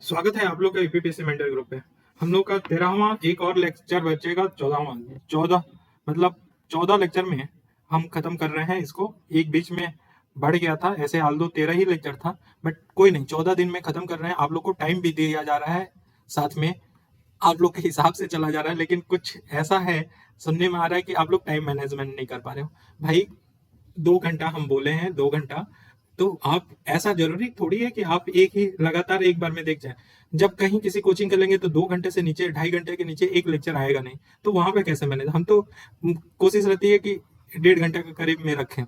स्वागत है आप लोग का यूपीपीएससी मेंटर ग्रुप पे। हम लोग का 13वां एक और लेक्चर बचेगा। 14 मतलब 14 लेक्चर में हम खत्म कर रहे हैं इसको। एक बीच में बढ़ गया था, ऐसे हाल दो 13 ही लेक्चर था, बट कोई नहीं, 14 दिन में खत्म कर रहे हैं। आप लोग को टाइम भी दिया जा रहा है, साथ में आप लोग के हिसाब से चला जा रहा है, लेकिन कुछ ऐसा है सुनने में आ रहा है कि आप लोग टाइम मैनेजमेंट नहीं कर पा रहे हो। भाई 2 घंटा हम बोले हैं, 2 घंटा, तो आप ऐसा जरूरी थोड़ी है कि आप एक ही लगातार एक बार में देख जाए। जब कहीं किसी कोचिंग कर लेंगे तो 2 घंटे से नीचे, 2.5 घंटे के नीचे एक लेक्चर आएगा नहीं, तो वहां पे कैसे मैनेज। हम तो कोशिश रहती है कि 1.5 घंटे के करीब में रखें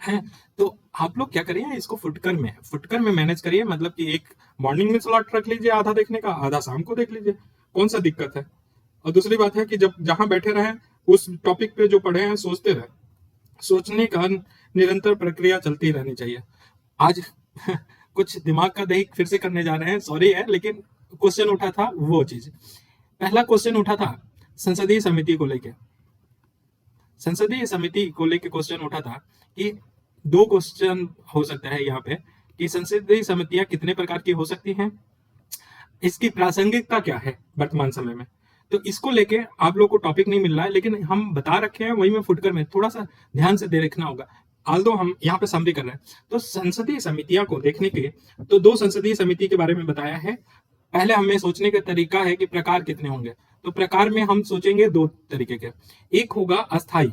हैं। तो आप लोग क्या करिए, इसको फुटकर में मैनेज करिए। मतलब कि एक मॉर्निंग में स्लॉट रख लीजिए आधा देखने का, आधा शाम को देख लीजिए, कौन सा दिक्कत है। और दूसरी बात है कि जब जहां बैठे रहे उस टॉपिक पे जो पढ़े हैं सोचते रहे। सोचने का निरंतर प्रक्रिया चलती रहनी चाहिए। आज कुछ दिमाग का दही फिर से करने जा रहे हैं, सॉरी है, लेकिन क्वेश्चन उठा था वो चीज। पहला क्वेश्चन उठा था संसदीय समिति को लेके। संसदीय समिति को लेके क्वेश्चन उठा था कि दो क्वेश्चन हो सकता है यहाँ पे कि संसदीय समितियां कितने प्रकार की हो सकती हैं, इसकी प्रासंगिकता क्या है वर्तमान समय में। तो इसको लेके आप लोग को टॉपिक नहीं मिल रहा है, लेकिन हम बता रखे हैं, वही में फुटकर में थोड़ा सा ध्यान से देखना होगा। आल्दो हम यहाँ पे समरी कर रहे हैं, तो संसदीय समितियां को देखने के तो दो संसदीय समिति के बारे में बताया है। पहले हमें सोचने का तरीका है कि प्रकार कितने होंगे। तो प्रकार में हम सोचेंगे दो तरीके के। एक होगा अस्थाई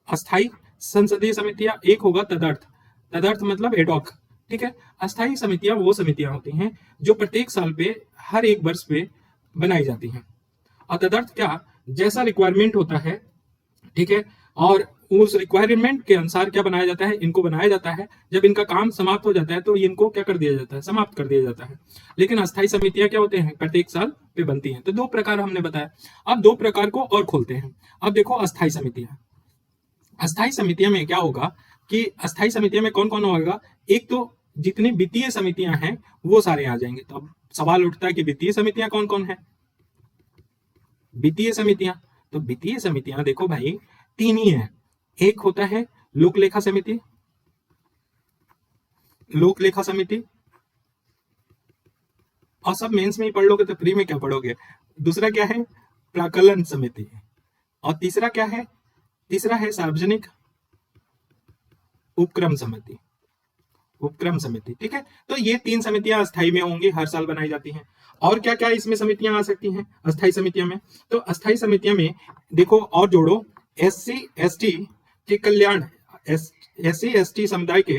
अस्थाई संसदीय समितियां, एक होगा तदर्थ। तदर्थ मतलब एडॉक, ठीक है। अस्थाई समितियां वो समितियां होती हैं जो प्रत्येक साल पे, हर एक वर्ष पे बनाई जाती हैं। और तदर्थ क्या, जैसा रिक्वायरमेंट होता है, ठीक है, और उस रिक्वायरमेंट के अनुसार क्या बनाया जाता है, इनको बनाया जाता है। जब इनका काम समाप्त हो जाता है तो इनको क्या कर दिया जाता है, समाप्त कर दिया जाता है। लेकिन अस्थाई समितियां क्या होते हैं, प्रत्येक साल पे बनती हैं। तो दो प्रकार हमने बताया। अब दो प्रकार को और खोलते हैं। अब देखो अस्थाई समितियां। अस्थाई समितियां में क्या होगा कि अस्थाई समितियां में कौन कौन होगा। एक तो जितनी वित्तीय समितियां हैं वो सारे आ जाएंगे। तो अब सवाल उठता है कि वित्तीय समितियां कौन कौन है। वित्तीय समितियां, तो वित्तीय समितियां देखो भाई तीन ही है। एक होता है लोक लेखा समिति, लोक लेखा समिति, और सब मेंस में ही पढ़ लोगे तो प्री में क्या पढ़ोगे। दूसरा क्या है, प्राकलन समिति। और तीसरा क्या है, तीसरा है सार्वजनिक उपक्रम समिति, उपक्रम समिति, ठीक है। तो ये तीन समितियां अस्थाई में होंगी, हर साल बनाई जाती हैं। और क्या क्या इसमें समितियां आ सकती हैं अस्थाई समितियां में। तो अस्थाई समितियां में देखो और जोड़ो, एससी एसटी के कल्याण, एससी एसटी समुदाय के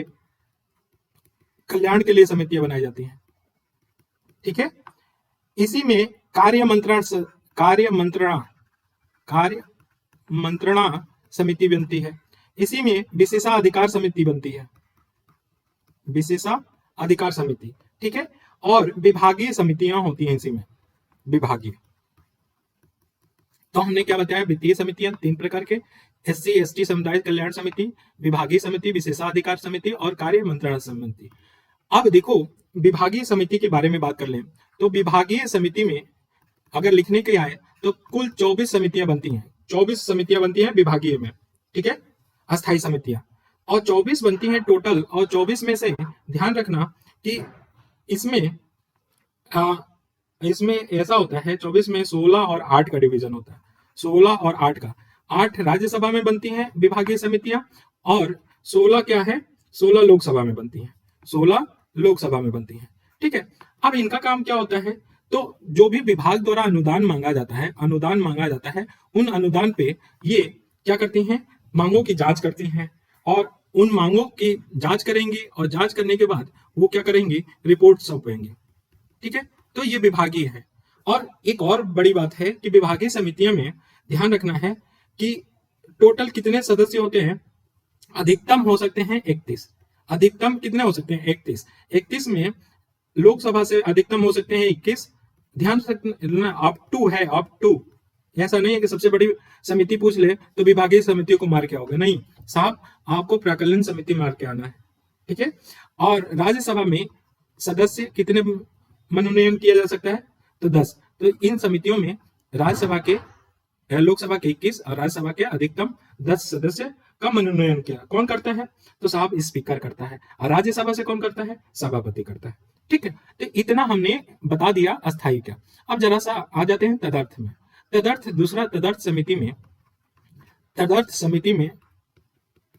कल्याण के लिए समितियां बनाई जाती हैं, ठीक है। इसी में कार्य मंत्रणा समिति बनती है। इसी में विशेषाधिकार समिति बनती है, विशेषाधिकार समिति, ठीक है। और विभागीय समितियां होती हैं इसी में, विभागीय। तो हमने क्या बताया, वित्तीय समितियां तीन प्रकार के, एससी एसटी समुदाय कल्याण समिति, विभागीय समिति, विशेषाधिकार समिति और कार्य मंत्रणा समिति। अब देखो विभागीय समिति के बारे में बात कर लें तो विभागीय समिति में अगर लिखने के आए तो कुल 24 समितियां बनती हैं। 24 समितियां बनती हैं विभागीय में, ठीक है, अस्थाई समितियां। और 24 बनती हैं टोटल। और 24 में से ध्यान रखना कि इसमें इसमें ऐसा होता है, 24 में 16 और 8 का डिवीजन होता है। 16 और 8 का, 8 राज्यसभा में बनती हैं विभागीय समितियां, और 16 क्या है, 16 लोकसभा में बनती हैं, 16 लोकसभा में बनती हैं, ठीक है। अब इनका काम क्या होता है, तो जो भी विभाग द्वारा अनुदान मांगा जाता है, अनुदान मांगा जाता है, उन अनुदान पे ये क्या करती हैं, मांगों की जांच करती हैं। और उन मांगों की जांच करेंगी, और जांच करने के बाद वो क्या करेंगी, रिपोर्ट सौंपेंगी, ठीक है। तो ये विभागीय है। और एक और बड़ी बात है कि विभागीय समितियों में ध्यान रखना है कि टोटल कितने सदस्य होते हैं। अधिकतम हो सकते हैं 31। अधिकतम कितने हो सकते हैं, 31। 31 में लोकसभा से अधिकतम हो सकते हैं 21। ध्यान रखना अप टू है, अप टू। ऐसा नहीं है कि सबसे बड़ी समिति पूछ ले तो विभागीय समितियों को मार के आओगे, नहीं साहब, आपको प्राकलन समिति मार के आना है, ठीक है। और राज्यसभा में सदस्य कितने मनोनयन किया जा सकता है, तो 10। तो इन समितियों में राज्यसभा के, लोकसभा के 21 और राज्यसभा के अधिकतम 10 सदस्य का मनोनयन किया। कौन करता है, तो साहब स्पीकर करता है। और राज्यसभा से कौन करता है, सभापति करता है, ठीक है, तो इतना हमने बता दिया अस्थाई का। अब जरा सा आ जाते हैं तदर्थ में। तदर्थ, दूसरा तदर्थ समिति में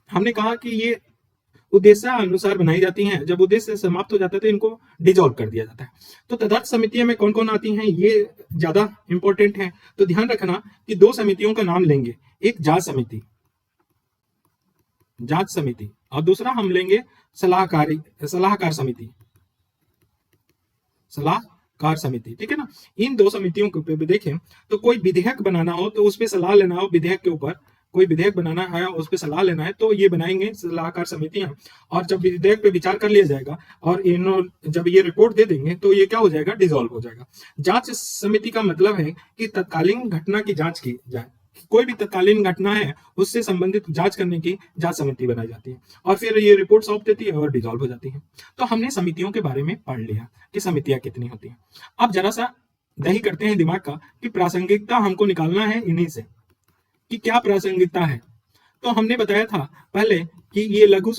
हमने कहा कि ये उद्देश्य अनुसार बनाई जाती हैं। जब उद्देश्य समाप्त हो जाता है तो इनको डिजोल्व कर दिया जाता है। तो तदर्थ समितियों में कौन कौन आती हैं, ये ज्यादा इंपॉर्टेंट है। तो ध्यान रखना कि दो समितियों का नाम लेंगे, एक जांच समिति और दूसरा हम लेंगे सलाहकार समिति। ठीक है ना। इन दो समितियों के ऊपर देखें तो कोई विधेयक बनाना हो तो उस पर सलाह लेना हो, विधेयक के ऊपर कोई विधेयक बनाना है उस पर सलाह लेना है तो ये बनाएंगे सलाहकार समितियां। और जब विधेयक पे विचार कर लिया जाएगा और जब ये रिपोर्ट दे देंगे तो ये क्या हो जाएगा, डिसॉल्व हो जाएगा। जांच समिति का मतलब है कि तत्कालीन घटना की जांच की जाए, कोई भी तत्कालीन घटना है उससे संबंधित जांच करने की जांच समिति बनाई जाती है और फिर ये रिपोर्ट सौंप देती है और डिसॉल्व हो जाती है। तो हमने समितियों के बारे में पढ़ लिया कि समितियां कितनी होती हैं। अब जरा सा दही करते हैं दिमाग का कि प्रासंगिकता हमको निकालना है इन्हीं से कि क्या प्रासंगिकता है। तो हमने बताया था पहले कि ये लघु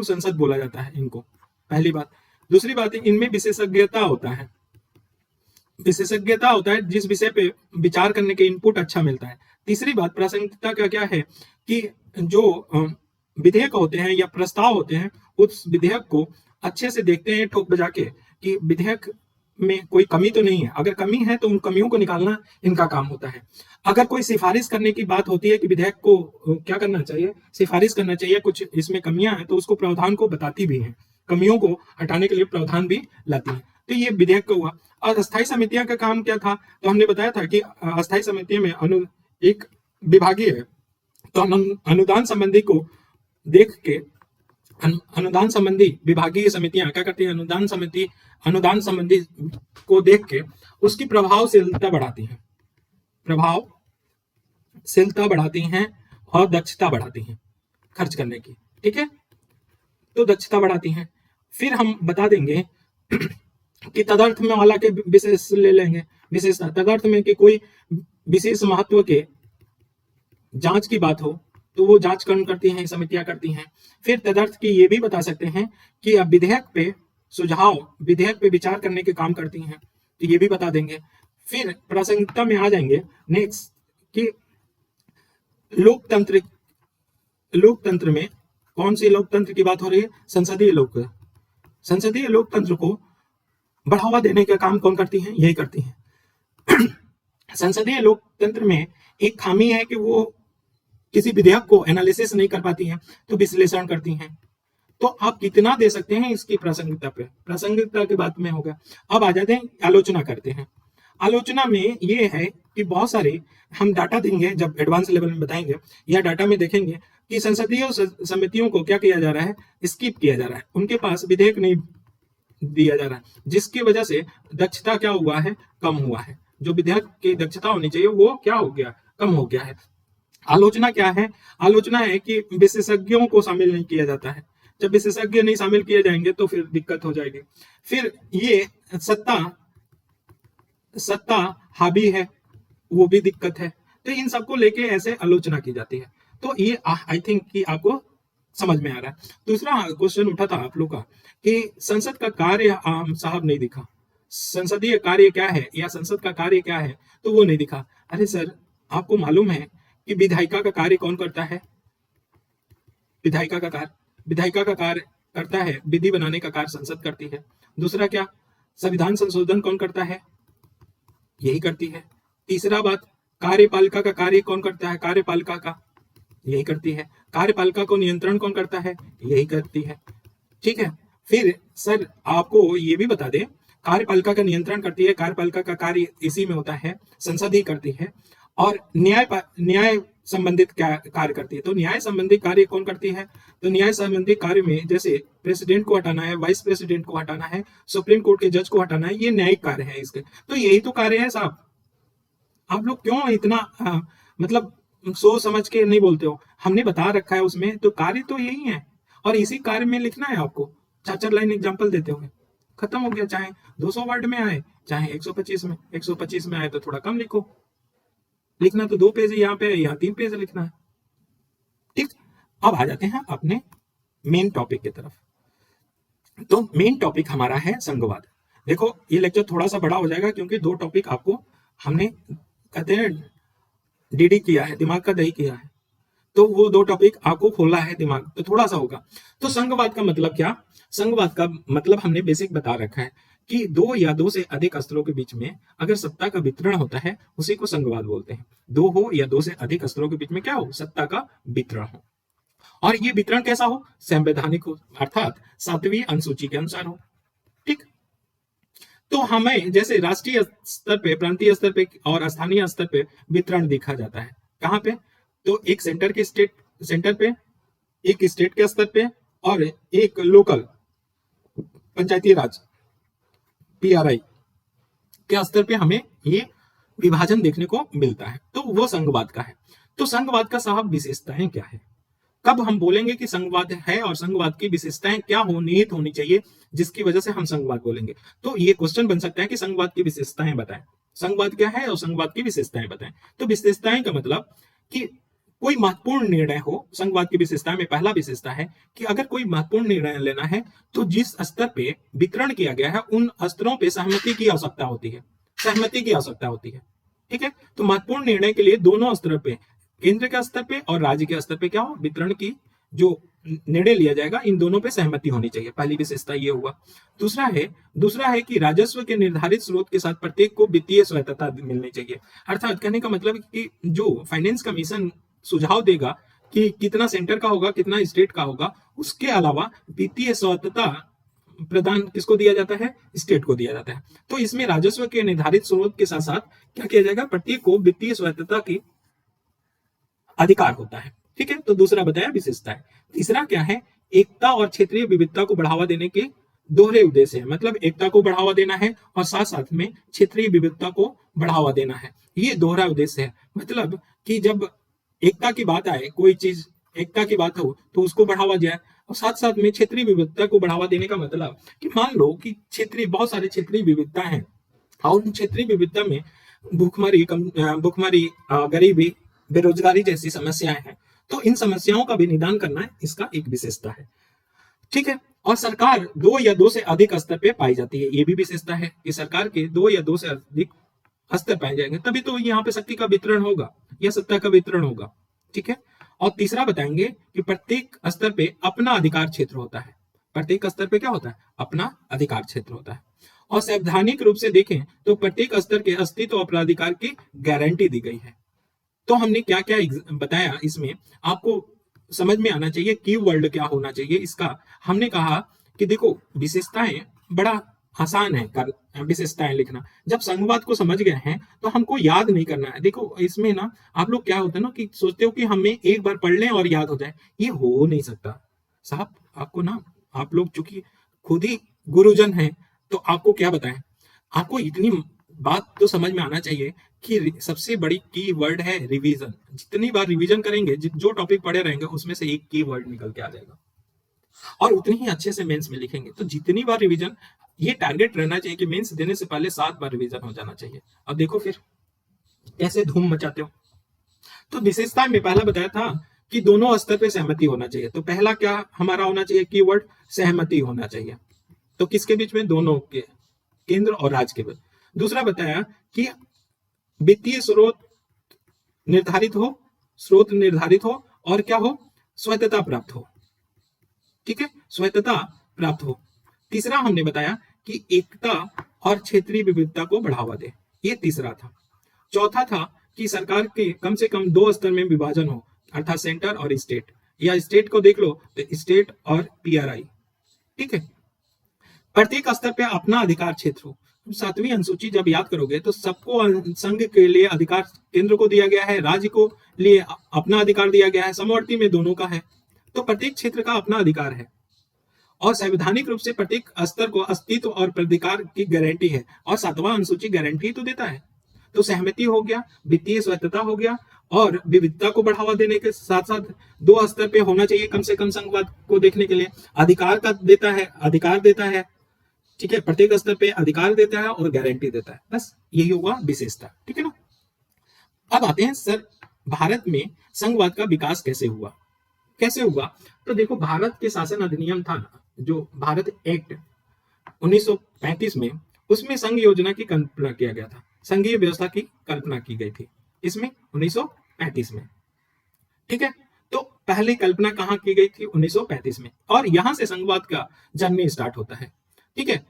संसद बोला जाता है इनको, पहली बात। दूसरी बात, इनमें विशेषज्ञता होता है जिस विषय पे विचार करने के इनपुट अच्छा मिलता है। तीसरी बात, प्रासंगिकता का क्या है कि जो विधेयक होते हैं या प्रस्ताव होते हैं उस विधेयक को अच्छे से देखते हैं ठोक बजा के कि विधेयक में कोई कमी तो नहीं है। अगर कमी है तो उन कमियों को निकालना इनका काम होता है। अगर कोई सिफारिश करने की बात होती है कि विधेयक को क्या करना चाहिए, सिफारिश करना चाहिए, कुछ इसमें कमियां हैं तो उसको प्रावधान को बताती भी है, कमियों को हटाने के लिए प्रावधान भी लाती है। तो ये विधेयक का हुआ। और अस्थायी समितियां का काम क्या था, तो हमने बताया था कि अस्थायी समिति में एक विभागीय है, तो अनुदान संबंधी को देख के अनुदान संबंधी विभागीय समितियां क्या करती है, अनुदान संबंधी को देख के उसकी प्रभावशीलता बढ़ाती हैं और दक्षता बढ़ाती हैं खर्च करने की। ठीक है, तो दक्षता बढ़ाती हैं। फिर हम बता देंगे कि तदर्थ में वाला के विशेष ले लेंगे, विशेषता तदर्थ में कि कोई विशेष महत्व के जांच की बात हो तो वो जांच कौन करती हैं, समितियां करती हैं। फिर तदर्थ की ये भी बता सकते हैं कि अब विधेयक पे विचार करने के काम करती हैं, तो ये भी बता देंगे। फिर प्रासंगिकता में आ जाएंगे नेक्स्ट कि लोकतंत्र में कौन सी लोकतंत्र की बात हो रही है, संसदीय लोकतंत्र को बढ़ावा देने का काम कौन करती हैं, यही करती हैं। संसदीय लोकतंत्र में एक खामी है कि वो किसी विधेयक को एनालिसिस नहीं कर पाती हैं, तो विश्लेषण करती हैं। तो आप कितना दे सकते हैं इसकी प्रासंगिकता पे, प्रासंगिकता के बाद में होगा। अब आ जाते हैं आलोचना करते हैं। आलोचना में ये है कि बहुत सारे हम डाटा देंगे जब एडवांस लेवल में बताएंगे, या डाटा में देखेंगे कि संसदीय समितियों को क्या किया जा रहा है, स्किप किया जा रहा है, उनके पास विधेयक नहीं दिया जा रहा है, जिसकी वजह से दक्षता क्या हुआ है, कम हुआ है। जो विधेयक की दक्षता होनी चाहिए वो क्या हो गया, कम हो गया है। आलोचना क्या है, आलोचना है कि विशेषज्ञों को शामिल नहीं किया जाता है। जब विशेषज्ञ नहीं शामिल किए जाएंगे तो फिर दिक्कत हो जाएगी। फिर ये सत्ता हावी है, वो भी दिक्कत है। तो इन सबको लेके ऐसे आलोचना की जाती है। तो ये आई थिंक कि आपको समझ में आ रहा है। दूसरा क्वेश्चन उठा था आप लोग का कि संसद का कार्य आम साहब नहीं दिखा, संसदीय कार्य क्या है या संसद का कार्य क्या है, तो वो नहीं दिखा। अरे सर, आपको मालूम है कि विधायिका का कार्य कौन करता है, विधायिका का कार्य करता है, विधि बनाने का कार्य संसद करती है। दूसरा क्या, संविधान संशोधन कौन करता है, यही करती है। तीसरा बात, कार्यपालिका का कार्य कौन करता है, कार्यपालिका का यही करती है। कार्यपालिका को नियंत्रण कौन करता है, यही करती है। ठीक है। फिर सर आपको ये भी बता दें, कार्यपालिका का नियंत्रण करती है, कार्यपालिका का कार्य इसी में होता है, संसद ही करती है। और न्याय संबंधित कार्य करती है। तो न्याय संबंधी कार्य कौन करती है, तो न्याय संबंधी कार्य में जैसे प्रेसिडेंट को हटाना है, वाइस प्रेसिडेंट को हटाना है, सुप्रीम कोर्ट के जज को हटाना है, ये न्यायिक कार्य है इसके। तो यही तो कार्य है साहब। आप लोग क्यों इतना मतलब सोच समझ के नहीं बोलते हो, हमने बता रखा है उसमें, तो कार्य तो यही है और इसी कार्य में लिखना है आपको। 4-4 लाइन एग्जाम्पल देते होंगे, खत्म हो गया। चाहे 200 वर्ड में आए, चाहे 125 में आए तो थोड़ा कम लिखो। लिखना तो 2 पेज यहाँ पे, यहाँ 3 पेज लिखना है। ठीक, अब आ जाते हैं अपने मेन टॉपिक की तरफ। तो मेन टॉपिक हमारा है संघवाद। देखो ये लेक्चर थोड़ा सा बड़ा हो जाएगा क्योंकि दो टॉपिक आपको हमने कहते हैं डीडी किया है, दिमाग का दही किया है, तो वो दो टॉपिक आपको खोला है दिमाग, तो थोड़ा सा होगा। तो संघवाद का मतलब क्या? संघवाद का मतलब हमने बेसिक बता रखा है कि दो या दो से अधिक अस्त्रों के बीच में अगर सत्ता का वितरण होता है उसी को संघवाद बोलते हैं। दो हो या दो से अधिक अस्त्रों के बीच में क्या हो? सत्ता का वितरण हो। और ये वितरण कैसा हो? संवैधानिक हो, अर्थात 7वीं अनुसूची के अनुसार हो। ठीक। तो हमें जैसे राष्ट्रीय स्तर पे, प्रांतीय स्तर पे और स्थानीय स्तर पे वितरण देखा जाता है। कहाँ पे? तो एक सेंटर पे, एक स्टेट के स्तर पे और एक लोकल पंचायती राज पीआरआई के स्तर पे हमें ये विभाजन देखने को मिलता है। तो वो संघवाद का है। तो संघवाद का साहब विशेषताएं क्या है? कब हम बोलेंगे कि संघवाद है और संघवाद की विशेषताएं क्या निहित होनी चाहिए जिसकी वजह से हम संघवाद बोलेंगे? तो ये क्वेश्चन बन सकता है कि संघवाद की विशेषताएं बताएं। संघवाद क्या है और संघवाद की विशेषताएं बताएं। तो विशेषताएं का मतलब कि कोई महत्वपूर्ण निर्णय हो। संघवाद की विशेषता में पहला विशेषता है कि अगर कोई महत्वपूर्ण निर्णय लेना है तो जिस स्तर पे वितरण किया गया है उन स्तरों पे सहमति की आवश्यकता होती है। सहमति की आवश्यकता होती है। ठीक है। तो महत्वपूर्ण निर्णय के लिए दोनों स्तर पे, केंद्र के स्तर पे और राज्य के स्तर पे क्या हो? वितरण की जो निर्णय लिया जाएगा इन दोनों पे सहमति होनी चाहिए। पहली विशेषता ये हुआ। दूसरा है कि राजस्व के निर्धारित स्रोत के साथ प्रत्येक को वित्तीय स्वायत्तता मिलनी चाहिए। अर्थात कहने का मतलब कि जो फाइनेंस कमीशन सुझाव देगा कि कितना सेंटर का होगा, कितना स्टेट का होगा, उसके अलावा वित्तीय स्वायत्तता प्रदान किसको दिया जाता है? स्टेट को दिया जाता है। तो इसमें राजस्व के निर्धारित स्रोत के साथ साथ क्या किया जाएगा? प्रत्येक को वित्तीय स्वायत्तता की अधिकार होता है। ठीक है। तो दूसरा बताया विशेषता है। तीसरा क्या है? एकता और क्षेत्रीय विविधता को बढ़ावा देने के दोहरे उद्देश्य है। मतलब एकता को बढ़ावा देना है और साथ साथ में क्षेत्रीय विविधता को बढ़ावा देना है। ये दोहरा उद्देश्य है। मतलब कि जब एकता की बात आए, कोई चीज एकता की बात हो तो उसको बढ़ावा जाए और साथ साथ में क्षेत्रीय विविधता को बढ़ावा देने का मतलब कि मान लो कि बहुत सारे क्षेत्रीय विविधता है और उन क्षेत्रीय विविधता में भूखमरी, गरीबी, बेरोजगारी जैसी समस्याएं हैं, तो इन समस्याओं का भी निदान करना इसका एक विशेषता है। ठीक है। और सरकार दो या दो से अधिक स्तर पे पाई जाती है। ये भी विशेषता है कि सरकार के दो या दो से अधिक स्तर पाए जाएंगे, तभी तो यहाँ पे शक्ति का वितरण होगा या सत्ता का वितरण होगा। ठीक है। और तीसरा बताएंगे कि प्रत्येक स्तर पे अपना अधिकार क्षेत्र होता है। प्रत्येक स्तर पे क्या होता है? अपना अधिकार क्षेत्र होता है। और सैद्धांतिक रूप से देखें तो प्रत्येक स्तर के अस्तित्व और प्राधिकार की गारंटी दी गई है। तो हमने क्या क्या बताया, इसमें आपको समझ में आना चाहिए की वर्ड क्या होना चाहिए इसका। हमने कहा कि देखो विशेषताएं बड़ा आसान है कर विशेषताएं लिखना। जब संघवाद को समझ गए हैं तो हमको याद नहीं करना है। देखो इसमें ना आप लोग क्या होता है ना कि सोचते हो कि हमें एक बार पढ़ लें और याद हो जाए, ये हो नहीं सकता साहब। आपको ना, आप लोग चूंकि खुद ही गुरुजन हैं तो आपको क्या बताएं, आपको इतनी बात तो समझ में आना चाहिए कि सबसे बड़ी की वर्ड है रिवीजन। जितनी बार रिवीजन करेंगे, जो टॉपिक पढ़े रहेंगे उसमें से एक की वर्ड निकल के आ जाएगा और उतनी ही अच्छे से मेंस में लिखेंगे। तो जितनी बार रिवीजन, ये टारगेट रहना चाहिए कि मेंस देने से पहले 7 बार रिवीजन हो जाना चाहिए। अब देखो फिर कैसे धूम मचाते हो। तो विशेषता में पहला बताया था कि दोनों स्तर पे सहमति होना चाहिए। तो पहला क्या हमारा होना चाहिए कीवर्ड? सहमति होना चाहिए। तो किसके बीच में? दोनों के, केंद्र और राज्य के बीच। दूसरा बताया कि वित्तीय स्रोत निर्धारित हो और क्या हो? स्वायत्तता प्राप्त हो। ठीक है, स्वायत्तता प्राप्त हो। तीसरा हमने बताया कि एकता और क्षेत्रीय विविधता को बढ़ावा दे, ये तीसरा था। चौथा था कि सरकार के कम से कम 2 स्तर में विभाजन हो, अर्थात सेंटर और स्टेट, या स्टेट को देख लो तो स्टेट और पीआरआई। ठीक है। प्रत्येक स्तर पे अपना अधिकार क्षेत्र हो। 7वीं अनुसूची जब याद करोगे तो सबको संघ के लिए अधिकार केंद्र को दिया गया है, राज्य को लिए अपना अधिकार दिया गया है, समवर्ती में दोनों का है। तो प्रत्येक क्षेत्र का अपना अधिकार है और संवैधानिक रूप से प्रत्येक स्तर को अस्तित्व और प्राधिकार की गारंटी है। और 7वां अनुसूची गारंटी तो देता है। तो सहमति हो गया, वित्तीय स्वायत्तता हो गया और विविधता को बढ़ावा देने के साथ साथ 2 स्तर पे होना चाहिए कम से कम संघवाद को देखने के लिए। अधिकार देता है। ठीक है, प्रत्येक स्तर पे अधिकार देता है और गारंटी देता है। बस यही होगा विशेषता। ठीक है ना। अब आते हैं सर, भारत में संघवाद का विकास कैसे हुआ? तो देखो भारत के शासन अधिनियम था ना, जो भारत एक्ट 1935 में, उसमें संघ योजना की कल्पना किया गया था, संघीय व्यवस्था की कल्पना की गई थी इसमें 1935 में। ठीक है, तो पहली कल्पना कहाँ की गई थी? 1935 में, और यहां से संघवाद का जर्नी स्टार्ट होता है। ठीक है,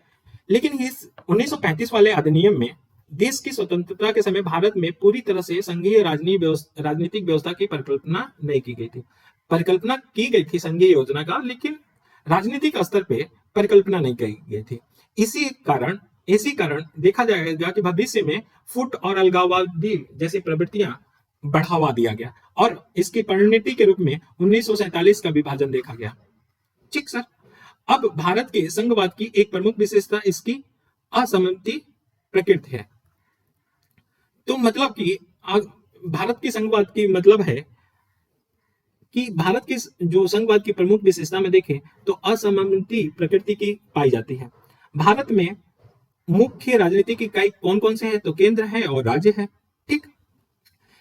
लेकिन इस 1935 वाले अधिनियम में देश की स्वतंत्रता के समय भारत में पूरी तरह से संघीय राजनीतिक व्यवस्था की परिकल्पना नहीं की गई थी। परिकल्पना की गई थी संघीय योजना का, लेकिन राजनीतिक स्तर पे परिकल्पना नहीं की गई थी। इसी कारण देखा जाएगा कि भविष्य में फुट और अलगाववादी जैसी प्रवृत्तियां बढ़ावा दिया गया और इसकी परिणति के रूप में 1947 का विभाजन देखा गया। ठीक सर। अब भारत के संघवाद की एक प्रमुख विशेषता इसकी असममित प्रकृति है। तो मतलब कि भारत की संघवाद की मतलब है कि भारत की जो संघवाद की प्रमुख विशेषता में देखें तो असममित प्रकृति की पाई जाती है। भारत में मुख्य राजनीतिक इकाई कौन कौन से हैं? तो केंद्र है और राज्य है। ठीक,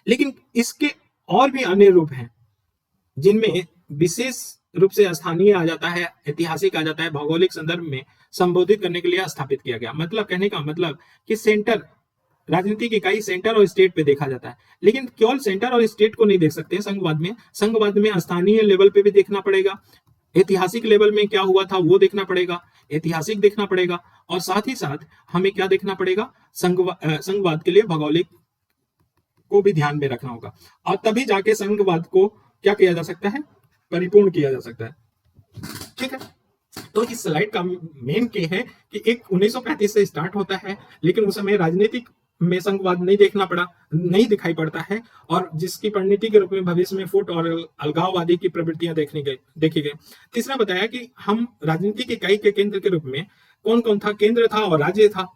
लेकिन इसके और भी अन्य रूप हैं जिनमें विशेष रूप से स्थानीय आ जाता है, ऐतिहासिक आ जाता है, भौगोलिक संदर्भ में संबोधित करने के लिए स्थापित किया गया। मतलब कहने का मतलब कि सेंटर, राजनीतिक इकाई सेंटर और स्टेट पे देखा जाता है, लेकिन केवल सेंटर और स्टेट को नहीं देख सकते संघवाद में। संघवाद में स्थानीय लेवल पे भी देखना पड़ेगा, ऐतिहासिक लेवल में क्या हुआ था वो देखना पड़ेगा, ऐतिहासिक देखना पड़ेगा, और साथ ही साथ हमें क्या देखना पड़ेगा? संघवाद के लिए भौगोलिक को भी ध्यान में रखना होगा, और तभी जाके संघवाद को क्या किया जा सकता है? परिपूर्ण किया जा सकता है। ठीक है, तो इस स्लाइड का मेन के है कि एक 1935 से स्टार्ट होता है, लेकिन उस समय राजनीतिक में संघवाद नहीं दिखाई पड़ता है, और जिसकी परिणति के रूप में भविष्य में फुट और अलगाववादी की प्रवृत्तियां देखी गई। तीसरा बताया कि हम राजनीतिक इकाई के केंद्र के रूप में कौन कौन था? केंद्र था और राज्य था,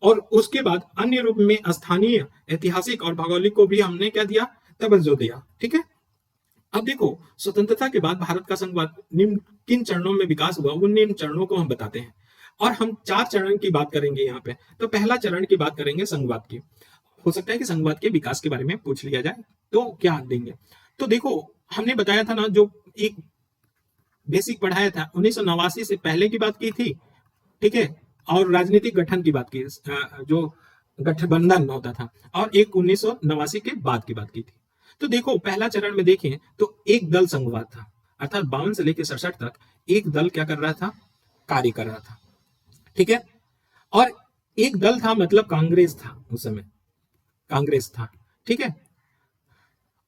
और उसके बाद अन्य रूप में स्थानीय, ऐतिहासिक और भौगोलिक को भी हमने क्या दिया? तवज्जो दिया। ठीक है, अब देखो स्वतंत्रता के बाद भारत का संघवाद किन चरणों में विकास हुआ, उन निम्न चरणों को हम बताते हैं, और हम 4 चरण की बात करेंगे यहाँ पे। तो पहला चरण की बात करेंगे संघवाद की। हो सकता है कि संघवाद के विकास के बारे में पूछ लिया जाए, तो क्या देंगे? तो देखो हमने बताया था ना, जो एक बेसिक पढ़ाया था 1989 से पहले की बात की थी। ठीक है, और राजनीतिक गठन की बात की, जो गठबंधन होता था, और एक 1989 के बाद की बात की थी। तो देखो पहला चरण में देखें तो एक दल संघवाद था, अर्थात 52 से लेकर 67 तक एक दल क्या कर रहा था? कार्य कर रहा था। ठीक है, और एक दल था मतलब कांग्रेस था, उस समय कांग्रेस था। ठीक है,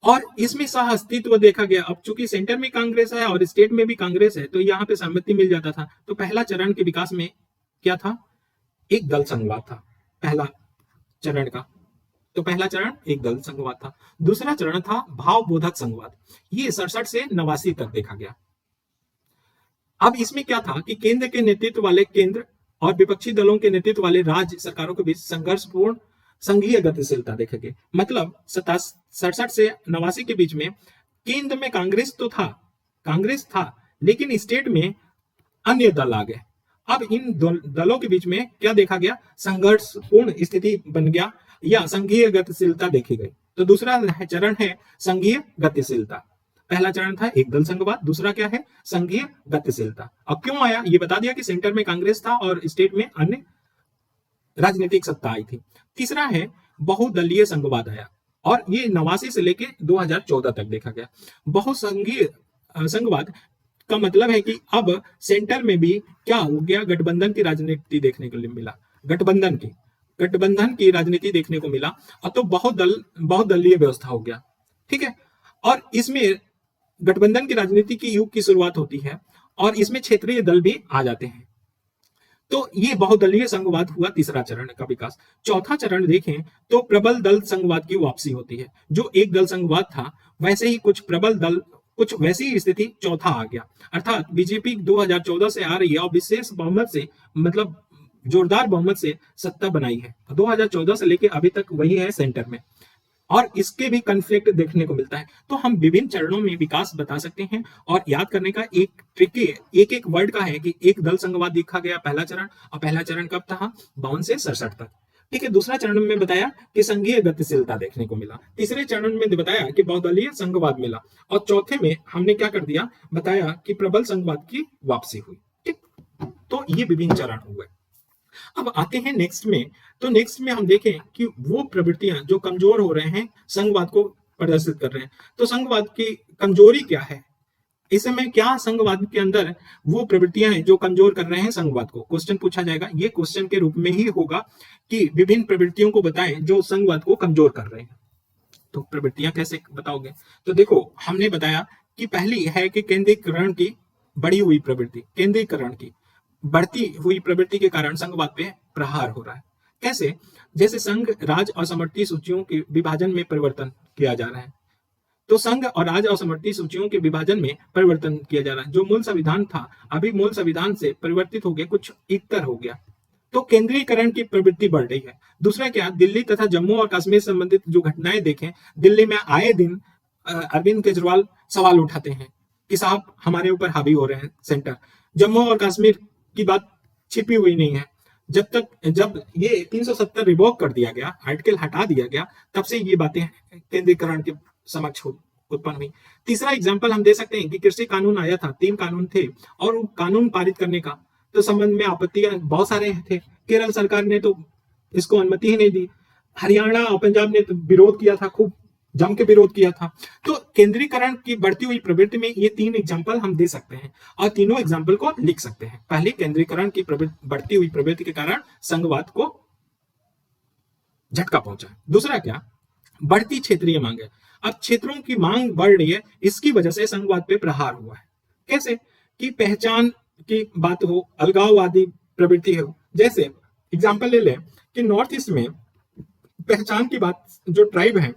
और इसमें सह अस्तित्व देखा गया। अब चूंकि सेंटर में कांग्रेस है और स्टेट में भी कांग्रेस है, तो यहाँ पे सहमति मिल जाता था। तो पहला चरण के विकास में क्या था? एक दल संघवाद था पहला चरण का। तो पहला चरण एक दल संघवाद था। दूसरा चरण था भावबोधक संघवाद, ये 67 से 89 तक देखा गया। अब इसमें क्या था कि केंद्र के नेतृत्व वाले केंद्र और विपक्षी दलों के नेतृत्व वाले राज्य सरकारों के बीच संघर्षपूर्ण संघीय गतिशीलता देखा गया। मतलब 67 से 89 के बीच में केंद्र में कांग्रेस था, लेकिन स्टेट में अन्य दल आ गए। अब इन दलों के बीच में क्या देखा गया? संघर्षपूर्ण स्थिति बन गया, या संघीय गतिशीलता देखी गई। तो दूसरा चरण है संघीय गतिशीलता। पहला चरण था एक दल संघवाद, दूसरा क्या है? संघीय गतिशीलता। अब क्यों आया ये बता दिया कि सेंटर में कांग्रेस था और स्टेट में अन्य राजनीतिक सत्ता आई थी। तीसरा है बहुदलीय संघवाद आया, और ये 89 से लेके 2014 तक देखा गया। बहुसंघीय संघवाद का मतलब है कि अब सेंटर में भी क्या हो गया? गठबंधन की राजनीति देखने को मिला, गठबंधन की राजनीति देखने को मिला, और तो बहुदलीय व्यवस्था हो गया। ठीक है, और इसमें गठबंधन की राजनीति की युग की शुरुआत होती है, और इसमें क्षेत्रीय दल भी आ जाते हैं। तो ये बहुदलीय संघवाद हुआ तीसरा चरण का विकास। चौथा चरण देखें तो प्रबल दल संघवाद की वापसी होती है। जो एक दल संघवाद था, वैसे ही कुछ वैसी स्थिति चौथा आ गया, अर्थात बीजेपी 2014 से आ रही है और विशेष बहुमत से, मतलब जोरदार बहुमत से सत्ता बनाई है। 2014 से लेके अभी तक वही है सेंटर में, और इसके भी कन्फ्लिक्ट देखने को मिलता है। तो हम विभिन्न चरणों में विकास बता सकते हैं, और याद करने का एक ट्रिक एक वर्ड का है कि एक दल संघवाद देखा गया पहला चरण, और पहला चरण कब था? 52 से 67 तक। ठीक है, दूसरा चरण में बताया कि संघीय गतिशीलता देखने को मिला, तीसरे चरण में बताया कि बहुदलीय संघवाद मिला, और चौथे में हमने क्या कर दिया? बताया कि प्रबल संघवाद की वापसी हुई। ठीक, तो ये विभिन्न चरण हुए। अब आते हैं नेक्स्ट में। तो नेक्स्ट में हम देखें कि वो प्रवृत्तियां जो कमजोर हो रहे हैं संघवाद को प्रदर्शित कर रहे हैं। तो संघवाद की कमजोरी क्या है, इस समय क्या संघवाद के अंदर वो प्रवृत्तियां हैं जो कमजोर कर रहे हैं संघवाद को, क्वेश्चन पूछा जाएगा। ये क्वेश्चन के रूप में ही होगा कि विभिन्न प्रवृत्तियों को बताएं जो संघवाद को कमजोर कर रहे हैं। तो प्रवृत्तियां कैसे बताओगे, तो देखो हमने बताया कि पहली है कि केंद्रीकरण की बढ़ी हुई प्रवृत्ति, केंद्रीकरण की बढ़ती हुई प्रवृत्ति के कारण संघवाद पे प्रहार हो रहा है। कैसे, जैसे संघ राज और समवर्ती सूचियों के विभाजन में परिवर्तन किया जा रहा है। तो संघ और राज और समवर्ती सूचियों के विभाजन में परिवर्तन किया जा रहा है। जो मूल संविधान था अभी मूल संविधान से परिवर्तित होकर कुछ इतर हो गया, तो केंद्रीकरण की प्रवृत्ति बढ़ रही है। दूसरा क्या, दिल्ली तथा जम्मू और कश्मीर संबंधित जो घटनाएं देखें, दिल्ली में आए दिन अरविंद केजरीवाल सवाल उठाते हैं कि साहब हमारे ऊपर हावी हो रहे हैं सेंटर। जम्मू और कश्मीर की बात छिपी हुई नहीं है। जब ये 370 रिवॉक कर दिया गया, आर्टिकल हटा दिया गया, तब से ये बातें केंद्रीकरण के समक्ष उत्पन्न हुई। तीसरा एग्जाम्पल हम दे सकते हैं कि कृषि कानून आया था, 3 कानून थे और कानून पारित करने का तो संबंध में आपत्तियां बहुत सारे थे। केरल सरकार ने तो इसको अनुमति ही नहीं दी, हरियाणा और पंजाब ने तो विरोध किया था, खूब जम के विरोध किया था। तो केंद्रीकरण की बढ़ती हुई प्रवृत्ति में ये 3 एग्जाम्पल हम दे सकते हैं और तीनों एग्जाम्पल को लिख सकते हैं। पहले, केंद्रीकरण की बढ़ती हुई प्रवृत्ति के कारण संघवाद को झटका पहुंचा। दूसरा क्या, बढ़ती क्षेत्रीय मांग है। अब क्षेत्रों की मांग बढ़ रही है, इसकी वजह से संघवाद पे प्रहार हुआ है। कैसे कि पहचान की बात हो, अलगाववादी प्रवृत्ति हो। जैसे एग्जाम्पल ले लें कि नॉर्थ ईस्ट में पहचान की बात, जो ट्राइब है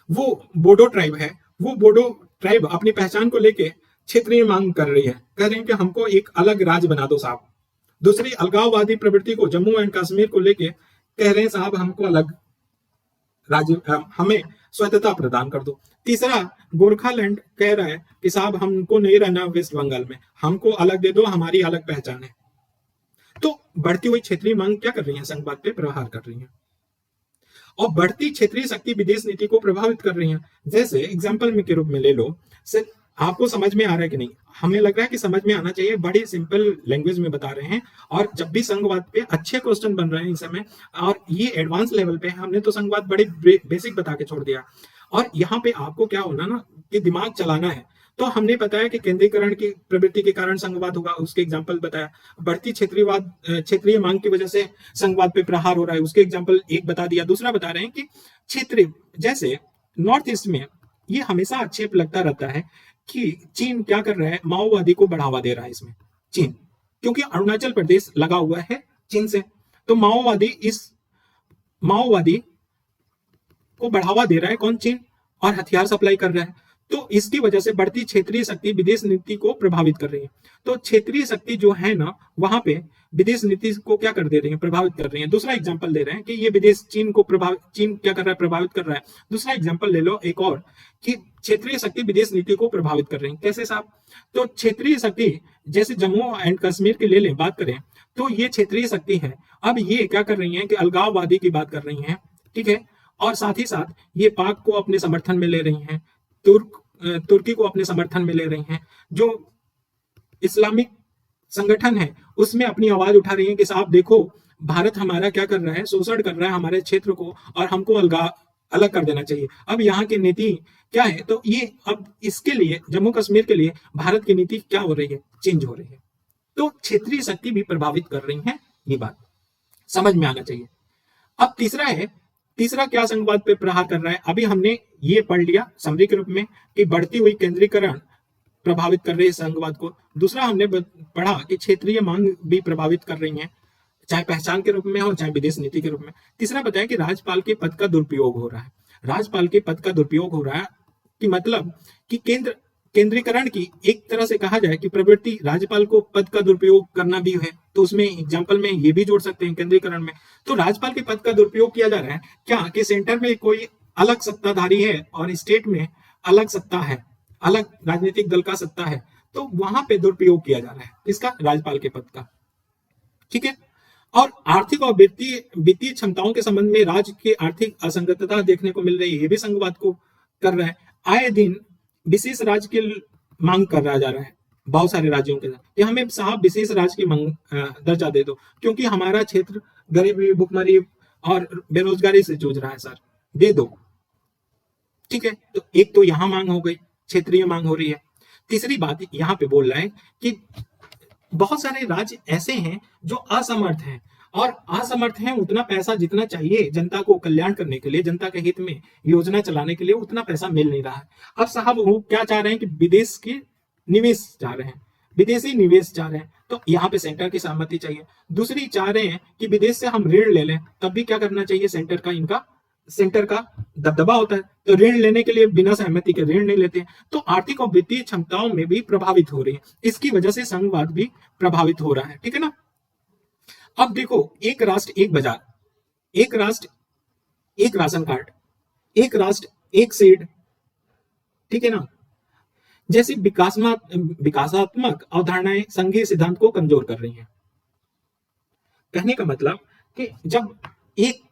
वो बोडो ट्राइब है, वो बोडो ट्राइब अपनी पहचान को लेके क्षेत्रीय मांग कर रही है, कह रहे हैं कि हमको एक अलग राज्य बना दो साहब। दूसरी, अलगाववादी प्रवृत्ति को जम्मू एंड कश्मीर को लेके कह रहे हैं साहब हमको अलग राज्य, हमें स्वतंत्रता प्रदान कर दो। तीसरा, गोरखालैंड कह रहा है कि साहब हमको नहीं रहना वेस्ट बंगाल में, हमको अलग दे दो, हमारी अलग पहचान है। तो बढ़ती हुई क्षेत्रीय मांग क्या कर रही है, संघवाद पे प्रहार कर रही है। और बढ़ती क्षेत्रीय शक्ति विदेश नीति को प्रभावित कर रही है। जैसे एग्जाम्पल में के रूप में ले लो, सिर्फ आपको समझ में आ रहा है कि नहीं, हमें लग रहा है कि समझ में आना चाहिए, बड़ी सिंपल लैंग्वेज में बता रहे हैं। और जब भी संघवाद पे अच्छे क्वेश्चन बन रहे हैं इस समय, और ये एडवांस लेवल पे हमने तो संघवाद बड़े बेसिक बता के छोड़ दिया। और यहाँ पे आपको क्या होना ना कि दिमाग चलाना है। तो हमने बताया कि केंद्रीकरण की प्रवृत्ति के कारण संघवाद होगा, उसके एग्जाम्पल बताया। बढ़ती क्षेत्रीय मांग की वजह से संघवाद पे प्रहार हो रहा है, उसके एग्जाम्पल एक बता दिया। दूसरा बता रहे हैं कि क्षेत्रीय, जैसे नॉर्थ ईस्ट में ये हमेशा आक्षेप लगता रहता है कि चीन क्या कर रहा है, माओवादी को बढ़ावा दे रहा है इसमें चीन, क्योंकि अरुणाचल प्रदेश लगा हुआ है चीन से। तो माओवादी को बढ़ावा दे रहा है कौन, चीन, और हथियार सप्लाई कर रहा है। तो इसकी वजह से बढ़ती क्षेत्रीय शक्ति विदेश नीति को प्रभावित कर रही है। तो क्षेत्रीय शक्ति जो है ना, वहां पे विदेश नीति को क्या कर दे रही है, प्रभावित कर रही है। दूसरा एग्जांपल दे रहे हैं कि ये विदेश चीन क्या कर रहा है, प्रभावित कर रहा है। दूसरा एग्जांपल ले लो एक और, कि क्षेत्रीय शक्ति विदेश नीति को प्रभावित कर रही है। कैसे साहब, तो क्षेत्रीय शक्ति जैसे जम्मू एंड कश्मीर के ले लें बात करें, तो ये क्षेत्रीय शक्ति है। अब ये क्या कर रही है कि अलगाववादी की बात कर रही है, ठीक है, और साथ ही साथ ये पाक को अपने समर्थन में ले रही हैं, तुर्की को अपने समर्थन में ले रही हैं, जो इस्लामिक संगठन है उसमें अपनी आवाज उठा रही है कि साहब देखो भारत हमारा क्या कर रहा है, शोषण कर रहा है हमारे क्षेत्र को, और हमको अलग कर देना चाहिए। अब यहाँ की नीति क्या है, तो ये अब इसके लिए जम्मू कश्मीर के लिए भारत की नीति क्या हो रही है, चेंज हो रही है। तो क्षेत्रीय शक्ति भी प्रभावित कर रही है, ये बात समझ में आना चाहिए। अब तीसरा क्या संघवाद पे प्रहार कर रहा है, अभी हमने ये पढ़ लिया समरी के रूप में कि बढ़ती हुई केंद्रीकरण प्रभावित कर रही है संघवाद को। दूसरा हमने पढ़ा कि क्षेत्रीय मांग भी प्रभावित कर रही है, चाहे पहचान के रूप में हो चाहे विदेश नीति के रूप में। तीसरा बताया कि राज्यपाल के पद का दुरुपयोग हो रहा है। राज्यपाल के पद का दुरुपयोग हो रहा है कि मतलब कि केंद्रीकरण की एक तरह से कहा जाए कि प्रवृत्ति राज्यपाल को पद का दुरुपयोग करना भी है, तो उसमें एग्जाम्पल में ये भी जोड़ सकते हैं केंद्रीकरण में। तो राज्यपाल के पद का दुरुपयोग किया जा रहा है क्या, कि सेंटर में कोई अलग सत्ताधारी है और स्टेट में अलग सत्ता है, अलग राजनीतिक दल का सत्ता है, तो वहां पे दुरुपयोग किया जा रहा है इसका, राज्यपाल के पद का, ठीक है। और आर्थिक और वित्तीय क्षमताओं के संबंध में राज्य की आर्थिक असंगतता देखने को मिल रही है, ये भी संघवाद को कर रहा है। आए दिन विशेष राज्य की मांग कर रहा जा रहा है, बहुत सारे राज्यों के साथ कि हमें साहब विशेष राज्य की दर्जा दे दो, क्योंकि हमारा क्षेत्र गरीबी, भुखमरी और बेरोजगारी से जूझ रहा है सर, दे दो। ठीक है, तो एक तो यहाँ मांग हो गई, क्षेत्रीय मांग हो रही है। तीसरी बात यहाँ पे बोल रहा है कि बहुत सारे राज्य ऐसे हैं जो असमर्थ हैं, और असमर्थ हैं उतना पैसा जितना चाहिए जनता को कल्याण करने के लिए, जनता के हित में योजना चलाने के लिए, उतना पैसा मिल नहीं रहा है। अब साहब वो क्या चाह रहे हैं कि विदेश के निवेश चाह रहे हैं, विदेशी निवेश चाह रहे हैं, तो यहाँ पे सेंटर की सहमति चाहिए। दूसरी चाह रहे हैं कि विदेश से हम ऋण ले लें, तब भी क्या करना चाहिए, सेंटर का दबदबा होता है, तो ऋण लेने के लिए बिना सहमति के ऋण नहीं लेते हैं, तो आर्थिक और वित्तीय क्षमताओं में भी प्रभावित हो रही है, इसकी वजह से संघवाद भी प्रभावित हो रहा है। ठीक है ना। अब देखो, एक राष्ट्र एक बाजार, एक राष्ट्र एक राशन कार्ड, एक राष्ट्र एक सीड, ठीक है ना, जैसी विकासात्मक अवधारणाएं संघीय सिद्धांत को कमजोर कर रही हैं। कहने का मतलब कि जब एक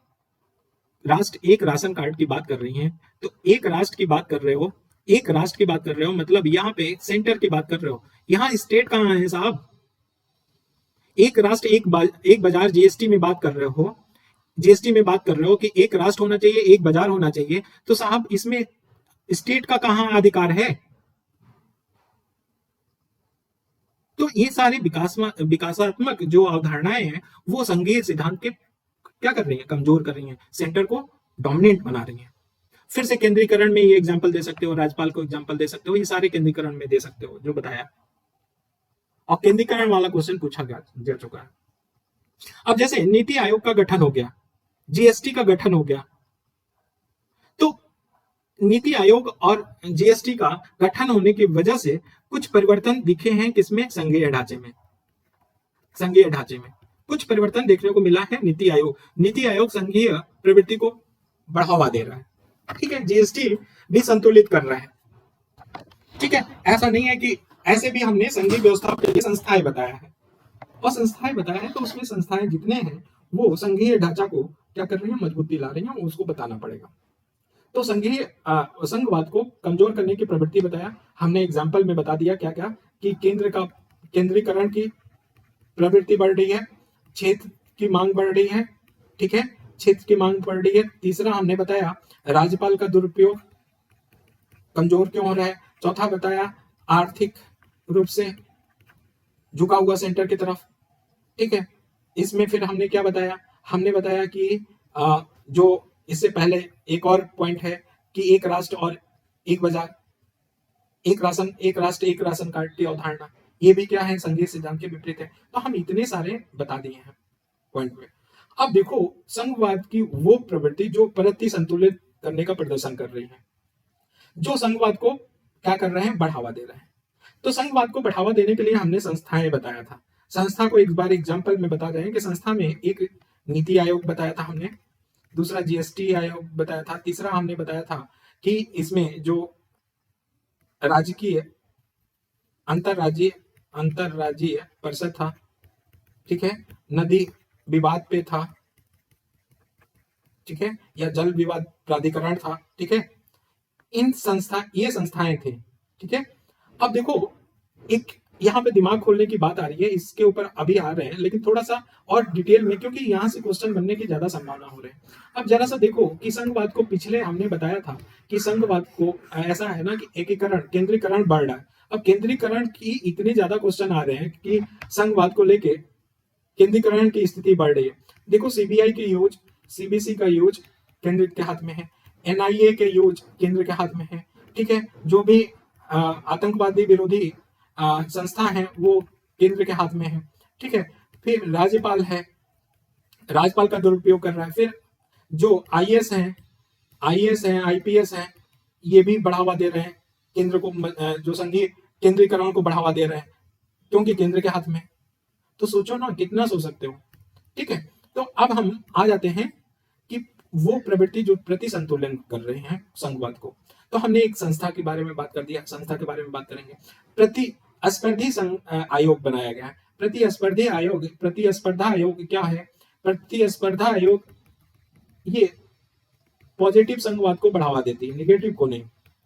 राष्ट्र एक राशन कार्ड की बात कर रही हैं, तो एक राष्ट्र की बात कर रहे हो, एक राष्ट्र की बात कर रहे हो, मतलब यहाँ पे सेंटर की बात कर रहे हो, यहाँ स्टेट कहाँ है साहब। एक राष्ट्र एक बाजार जीएसटी में बात कर रहे हो, जीएसटी में बात कर रहे हो कि एक राष्ट्र होना चाहिए, एक बाजार होना चाहिए, तो साहब इसमें स्टेट का कहाँ अधिकार है। तो ये सारी विकासात्मक जो अवधारणाएं हैं वो संघीय सिद्धांत के क्या कर रही है, कमजोर कर रही हैं, सेंटर को डोमिनेंट बना रही हैं। फिर से केंद्रीकरण में ये एग्जांपल दे सकते हो, राज्यपाल को एग्जांपल दे सकते हो, ये सारे केंद्रीकरण में दे सकते हो जो बताया, और केंद्रीकरण वाला क्वेश्चन पूछा जा चुका है। अब जैसे नीति आयोग का गठन हो गया, जीएसटी का गठन हो गया, तो नीति आयोग और जीएसटी का गठन होने की वजह से कुछ परिवर्तन दिखे हैं किसमें, संघीय ढांचे में। संघीय ढांचे में कुछ परिवर्तन देखने को मिला है। नीति आयोग संघीय प्रवृत्ति को बढ़ावा दे रहा है, ठीक है, जीएसटी भी संतुलित कर रहा है। ठीक है, ऐसा नहीं है कि ऐसे भी हमने संघीय व्यवस्था के लिए संस्थाएं बताया है, और संस्थाएं बताया है तो उसमें संस्थाएं जितने हैं वो संघीय ढांचा को क्या कर रही है, मजबूती ला रही है, उसको बताना पड़ेगा। तो संघवाद को कमजोर करने की प्रवृत्ति बताया हमने, एग्जाम्पल में बता दिया क्या क्या, कि केंद्रीकरण की प्रवृत्ति बढ़ रही है, क्षेत्र की मांग बढ़ रही है, ठीक है, क्षेत्र की मांग बढ़ रही है। तीसरा हमने बताया राज्यपाल का दुरुपयोग कमजोर क्यों हो रहा है। चौथा बताया आर्थिक रूप से झुका हुआ सेंटर की तरफ, ठीक है। इसमें फिर हमने क्या बताया, हमने बताया कि जो इससे पहले एक और पॉइंट है कि एक राष्ट्र और एक बाजार, एक राष्ट्र एक राशन कार्ड की अवधारणा, ये भी क्या है, संघीय सिद्धांत के विपरीत है। तो हम इतने सारे बता दिए हैं पॉइंट में। अब देखो संघवाद की वो प्रवृत्ति जो प्रति संतुलित करने का प्रदर्शन कर रही है, जो संघवाद को क्या कर रहे हैं, बढ़ावा दे रहे हैं। तो संघवाद को बढ़ावा देने के लिए हमने संस्थाएं बताया था। संस्था को एक बार एग्जाम्पल में बता रहे हैं कि संस्था में एक नीति आयोग बताया था हमने, दूसरा जीएसटी आयोग बताया था, तीसरा हमने बताया था कि इसमें जो राजकीय अंतरराज्यीय परिषद था, ठीक है, नदी विवाद पे था, ठीक है, या जल विवाद प्राधिकरण था, ठीक है, ये संस्थाएं थे, ठीक है। अब देखो एक यहाँ पे दिमाग खोलने की बात आ रही है, इसके ऊपर अभी आ रहे हैं लेकिन थोड़ा सा और डिटेल में, क्योंकि यहाँ से क्वेश्चन बनने की ज्यादा संभावना हो रही है। अब जरा सा देखो कि संघवाद को पिछले हमने बताया था कि संघवाद को ऐसा है ना कि एकीकरण केंद्रीकरण बढ़ रहा है। अब केंद्रीकरण की इतने ज्यादा क्वेश्चन आ रहे हैं कि संघवाद को लेके केंद्रीकरण की स्थिति बढ़ रही है। देखो सीबीआई के यूज, सीबीसी का यूज केंद्र के हाथ में है, एनआईए के यूज केंद्र के हाथ में है, ठीक है, जो भी आतंकवादी विरोधी संस्था है वो केंद्र के हाथ में है, ठीक है। फिर राज्यपाल है, राज्यपाल का दुरुपयोग कर रहा है। फिर जो आईएएस है, आईपीएस है, ये भी बढ़ावा दे रहे हैं केंद्र को, जो संघीय केंद्रीकरण को बढ़ावा दे रहे हैं, क्योंकि केंद्र के हाथ में। तो सोचो ना कितना सोच सकते हो, ठीक है। तो अब हम आ जाते हैं कि वो प्रवृत्ति जो प्रति संतुलन कर रहे हैं संघवाद को। तो हमने एक संस्था के बारे में बात कर दिया, संस्था के बारे में बात करेंगे। प्रतिस्पर्धी आयोग बनाया गया है। प्रतिस्पर्धा आयोग क्या है, प्रतिस्पर्धा आयोग ये पॉजिटिव संघवाद को बढ़ावा देती है, निगेटिव को नहीं,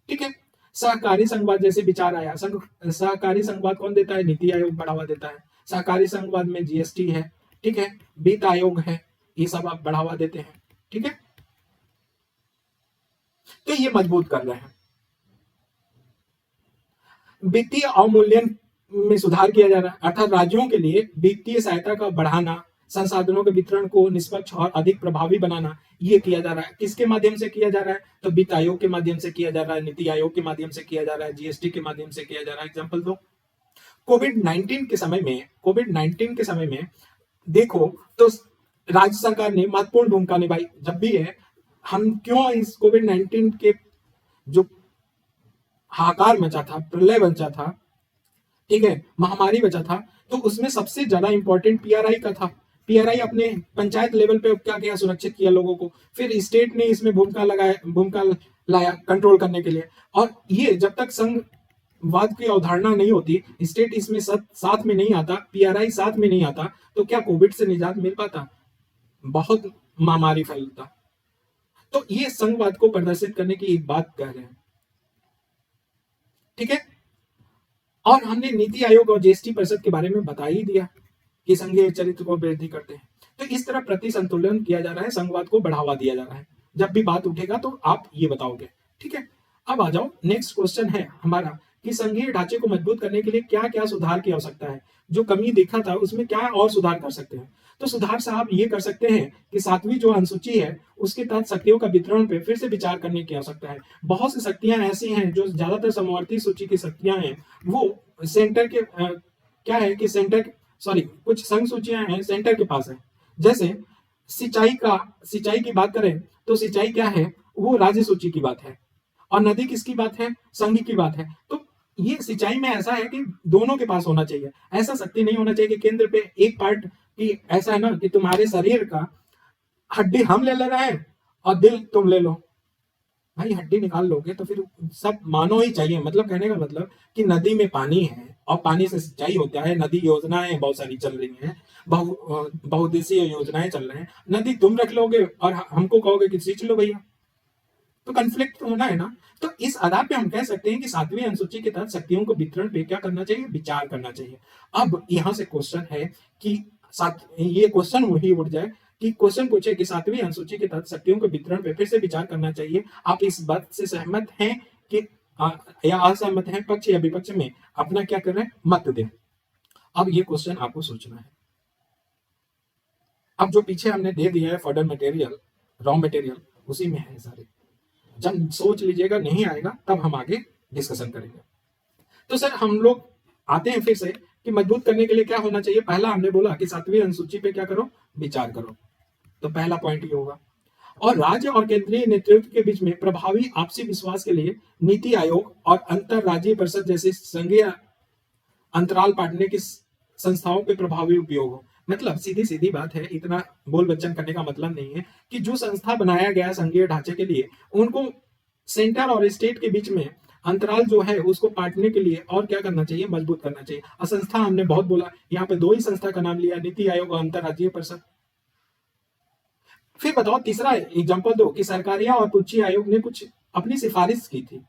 ठीक है। सहकारी संघवाद जैसे विचार आया। सहकारी संघवाद कौन देता है? नीति आयोग बढ़ावा देता है। सहकारी संघवाद में जीएसटी है, ठीक है, वित्त आयोग है, ये सब आप बढ़ावा देते हैं, ठीक है, तो ये मजबूत कर रहे हैं। वित्तीय अवमूल्यन में सुधार किया जा रहा है, अर्थात राज्यों के लिए वित्तीय सहायता का बढ़ाना, संसाधनों के वितरण को निष्पक्ष और अधिक प्रभावी बनाना, ये किया जा रहा है। किसके माध्यम से किया जा रहा है? तो वित्त आयोग के माध्यम से किया जा रहा है, नीति आयोग के माध्यम से किया जा रहा है, जीएसटी के माध्यम से किया जा रहा है। एग्जाम्पल दो, कोविड-19 के समय में देखो तो राज्य सरकार ने महत्वपूर्ण भूमिका निभाई। जब भी है, हम क्यों इस कोविड-19 के जो हाहाकार मचा था, प्रलय बचा था, ठीक है, महामारी बचा था, तो उसमें सबसे ज्यादा इंपॉर्टेंट पीआरआई का था। पीआरआई अपने पंचायत लेवल पे क्या किया? सुरक्षित किया लोगों को। फिर स्टेट ने इसमें भूमिका लाया कंट्रोल करने के लिए। और ये जब तक संघवाद की अवधारणा नहीं होती, स्टेट इसमें साथ में नहीं आता, पीआरआई साथ में नहीं आता, तो क्या कोविड से निजात मिल पाता? बहुत महामारी फैलता। तो ये संघवाद को प्रदर्शित करने की एक बात कह रहे हैं, ठीक है। और हमने नीति आयोग और जीएसटी परिषद के बारे में बता ही दिया कि संघीय चरित्र को वृद्धि करते हैं। तो इस तरह प्रति संतुलन किया जा रहा है, संघवाद को बढ़ावा दिया जा रहा है। जब भी बात उठेगा तो आप ये बताओगे, ठीक है। अब आ जाओ, नेक्स्ट क्वेश्चन है हमारा कि संघीय ढांचे को मजबूत करने के लिए क्या क्या सुधार की आवश्यकता है? जो कमी देखा था उसमें क्या और सुधार कर सकते हैं? तो सुधार साहब ये कर सकते हैं कि 7वीं जो अनुसूची है उसके तहत शक्तियों का वितरण पे फिर से विचार करने की आवश्यकता है। बहुत सी शक्तियां ऐसी हैं जो ज्यादातर समवर्ती सूची की शक्तियां हैं, वो सेंटर के क्या है कि कुछ संघ सूचियां हैं सेंटर के पास है। जैसे सिंचाई की बात करें तो सिंचाई क्या है? वो राज्य सूची की बात है। और नदी किसकी बात है? संघ की बात है। तो ये सिंचाई में ऐसा है कि दोनों के पास होना चाहिए। ऐसा शक्ति नहीं होना चाहिए कि केंद्र पे एक पार्ट की, ऐसा है ना कि तुम्हारे शरीर का हड्डी हम ले रहे हैं और दिल तुम ले लो। भाई हड्डी निकाल लोगे तो फिर सब मानो ही चाहिए। मतलब कहने का मतलब कि नदी में पानी है और पानी से सिंचाई होता है। नदी योजनाएं बहुत सारी चल रही हैं, बहुउद्देशीय योजनाएं चल रहे हैं। नदी तुम रख लोगे और हमको कहोगे कि सींच लो भैया, तो कंफ्लिक्ट तो होना है ना। तो इस आधार पे हम कह सकते हैं कि 7वीं अनुसूची के तहत शक्तियों को वितरण पे क्या करना चाहिए? विचार करना चाहिए। अब यहां से क्वेश्चन है कि ये क्वेश्चन वही उठ जाए कि क्वेश्चन पूछे कि 7वीं अनुसूची के तहत शक्तियों के वितरण पे फिर से विचार करना चाहिए। आप इस बात से सहमत हैं कि या असहमत हैं? पक्ष या विपक्ष में अपना क्या कर रहे हैं? मत दें। अब ये क्वेश्चन आपको सोचना है। अब जो पीछे हमने दे दिया है फर्दर मटेरियल, रॉ मटेरियल, उसी में है सारे। जब सोच लीजिएगा, नहीं आएगा तब हम आगे डिस्कशन करेंगे। तो सर हम लोग आते हैं फिर से कि मजबूत करने के लिए क्या होना चाहिए। पहला हमने बोला कि 7वीं अनुसूची पे क्या करो? विचार करो। तो पहला पॉइंट ये होगा। और राज्य और केंद्रीय नेतृत्व के बीच में प्रभावी आपसी विश्वास के लिए नीति आयोग और अंतरराज्यीय परिषद जैसे संघीय अंतराल पाटने की संस्थाओं के प्रभावी उपयोग हो। मतलब सीधी सीधी बात है, इतना बोल बच्चन करने का मतलब नहीं है कि जो संस्था बनाया गया संघीय ढांचे के लिए, उनको सेंटर और स्टेट के बीच में अंतराल जो है उसको पाटने के लिए और क्या करना चाहिए? मजबूत करना चाहिए। और संस्था हमने बहुत बोला, यहाँ पे 2 ही संस्था का नाम लिया, नीति आयोग और अंतरराज्यीय परिषद। फिर बताओ, तीसरा एग्जाम्पल दो कि सरकारिया और पुच्छी आयोग ने कुछ अपनी सिफारिश की थी।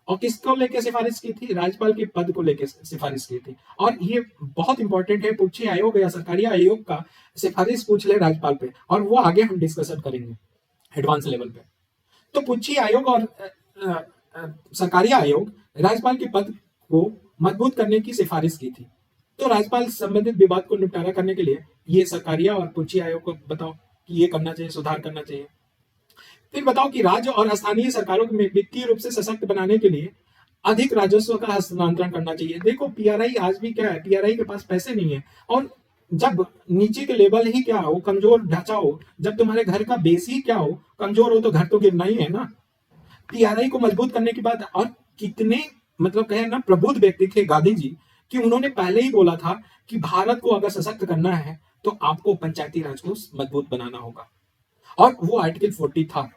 और किसको लेके सिफारिश की थी? राज्यपाल के पद को लेके सिफारिश की थी। और ये बहुत इंपॉर्टेंट है, पुच्छी आयोग या सरकारिया आयोग का सिफारिश पूछ ले राज्यपाल पे, और वो आगे हम डिस्कशन करेंगे एडवांस लेवल पे। तो पुच्छी आयोग और सरकारिया आयोग राज्यपाल के पद को मजबूत करने की सिफारिश की थी। तो राज्यपाल संबंधित विवाद को निपटारा करने के लिए ये सरकारिया और पुच्छी आयोग को बताओ कि ये करना चाहिए, सुधार करना चाहिए। फिर बताओ कि राज्य और स्थानीय सरकारों में वित्तीय रूप से सशक्त बनाने के लिए अधिक राजस्व का हस्तांतरण करना चाहिए। देखो पीआरआई आज भी क्या है? पीआरआई के पास पैसे नहीं है। और जब नीचे के लेवल ही क्या हो, कमजोर ढांचा हो, जब तुम्हारे घर का बेस ही क्या हो, कमजोर हो, तो घर तो गिरना ही है ना। पीआरआई को मजबूत करने की बात। और कितने मतलब कहे ना प्रबुद्ध व्यक्ति थे गांधी जी, कि उन्होंने पहले ही बोला था कि भारत को अगर सशक्त करना है तो आपको पंचायती राज को मजबूत बनाना होगा। और वो आर्टिकल 40 था।